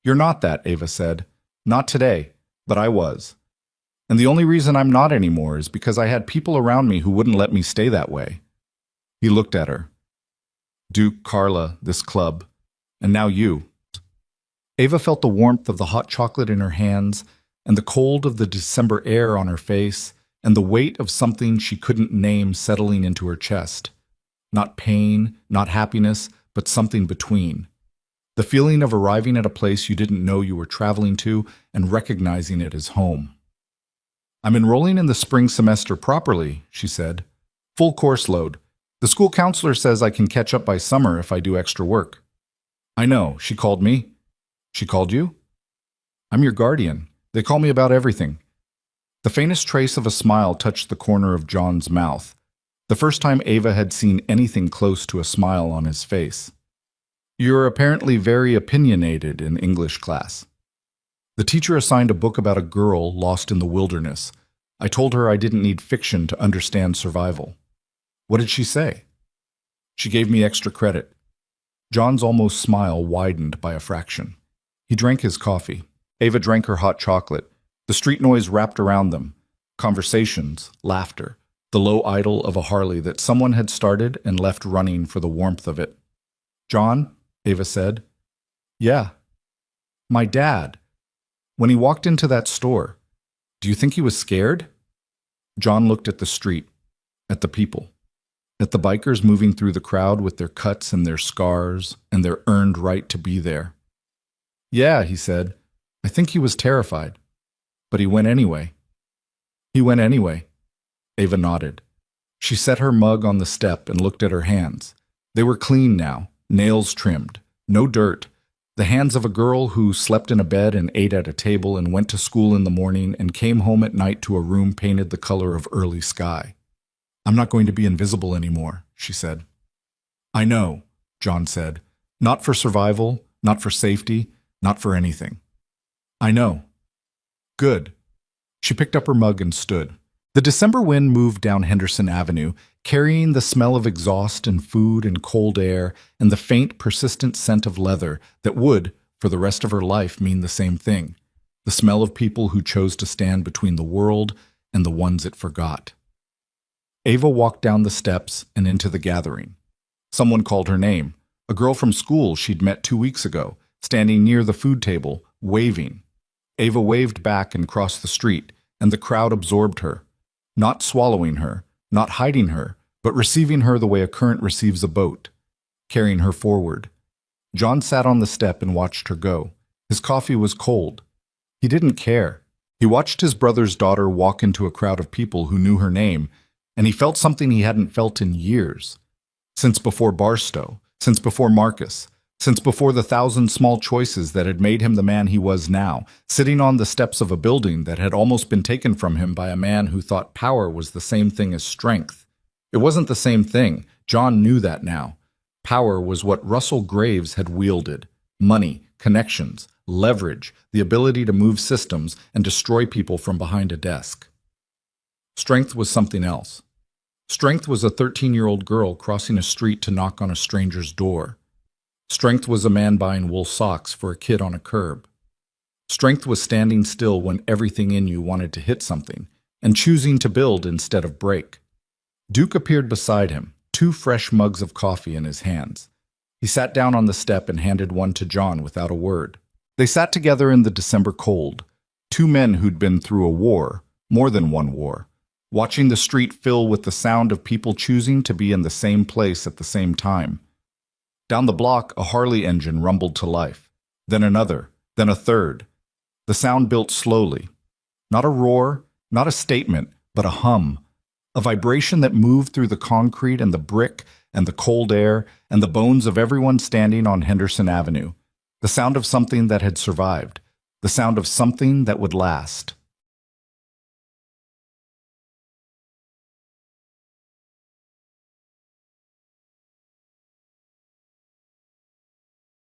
You're not that, Ava said. Not today, but I was. And the only reason I'm not anymore is because I had people around me who wouldn't let me stay that way. He looked at her. Duke, Carla, this club, and now you. Ava felt the warmth of the hot chocolate in her hands and the cold of the December air on her face and the weight of something she couldn't name settling into her chest. Not pain, not happiness, but something between. The feeling of arriving at a place you didn't know you were traveling to and recognizing it as home. I'm enrolling in the spring semester properly, she said. Full course load. The school counselor says I can catch up by summer if I do extra work. I know, she called me. She called you? I'm your guardian. They call me about everything. The faintest trace of a smile touched the corner of John's mouth, the first time Ava had seen anything close to a smile on his face. You're apparently very opinionated in English class. The teacher assigned a book about a girl lost in the wilderness. I told her I didn't need fiction to understand survival. What did she say? She gave me extra credit. John's almost smile widened by a fraction. He drank his coffee. Ava drank her hot chocolate. The street noise wrapped around them. Conversations, laughter, the low idle of a Harley that someone had started and left running for the warmth of it. John, Ava said. Yeah. My dad. When he walked into that store, do you think he was scared? John looked at the street, at the people, at the bikers moving through the crowd with their cuts and their scars and their earned right to be there. Yeah, he said. I think he was terrified. But he went anyway. He went anyway. Ava nodded. She set her mug on the step and looked at her hands. They were clean now, nails trimmed, no dirt. The hands of a girl who slept in a bed and ate at a table and went to school in the morning and came home at night to a room painted the color of early sky. I'm not going to be invisible anymore, she said. I know, John said. Not for survival, not for safety, not for anything. I know. Good. She picked up her mug and stood. The December wind moved down Henderson Avenue, carrying the smell of exhaust and food and cold air and the faint, persistent scent of leather that would, for the rest of her life, mean the same thing. The smell of people who chose to stand between the world and the ones it forgot. Ava walked down the steps and into the gathering. Someone called her name, a girl from school she'd met 2 weeks ago, standing near the food table, waving. Ava waved back and crossed the street, and the crowd absorbed her, not swallowing her, not hiding her, but receiving her the way a current receives a boat, carrying her forward. John sat on the step and watched her go. His coffee was cold. He didn't care. He watched his brother's daughter walk into a crowd of people who knew her name, and he felt something he hadn't felt in years. Since before Barstow, since before Marcus, since before the 1,000 small choices that had made him the man he was now, sitting on the steps of a building that had almost been taken from him by a man who thought power was the same thing as strength. It wasn't the same thing. John knew that now. Power was what Russell Graves had wielded. Money, connections, leverage, the ability to move systems and destroy people from behind a desk. Strength was something else. Strength was a 13-year-old girl crossing a street to knock on a stranger's door. Strength was a man buying wool socks for a kid on a curb. Strength was standing still when everything in you wanted to hit something, and choosing to build instead of break. Duke appeared beside him, 2 fresh mugs of coffee in his hands. He sat down on the step and handed one to John without a word. They sat together in the December cold, 2 men who'd been through a war, more than one war, watching the street fill with the sound of people choosing to be in the same place at the same time. Down the block, a Harley engine rumbled to life, then another, then a third. The sound built slowly. Not a roar, not a statement, but a hum. A vibration that moved through the concrete and the brick and the cold air and the bones of everyone standing on Henderson Avenue. The sound of something that had survived. The sound of something that would last.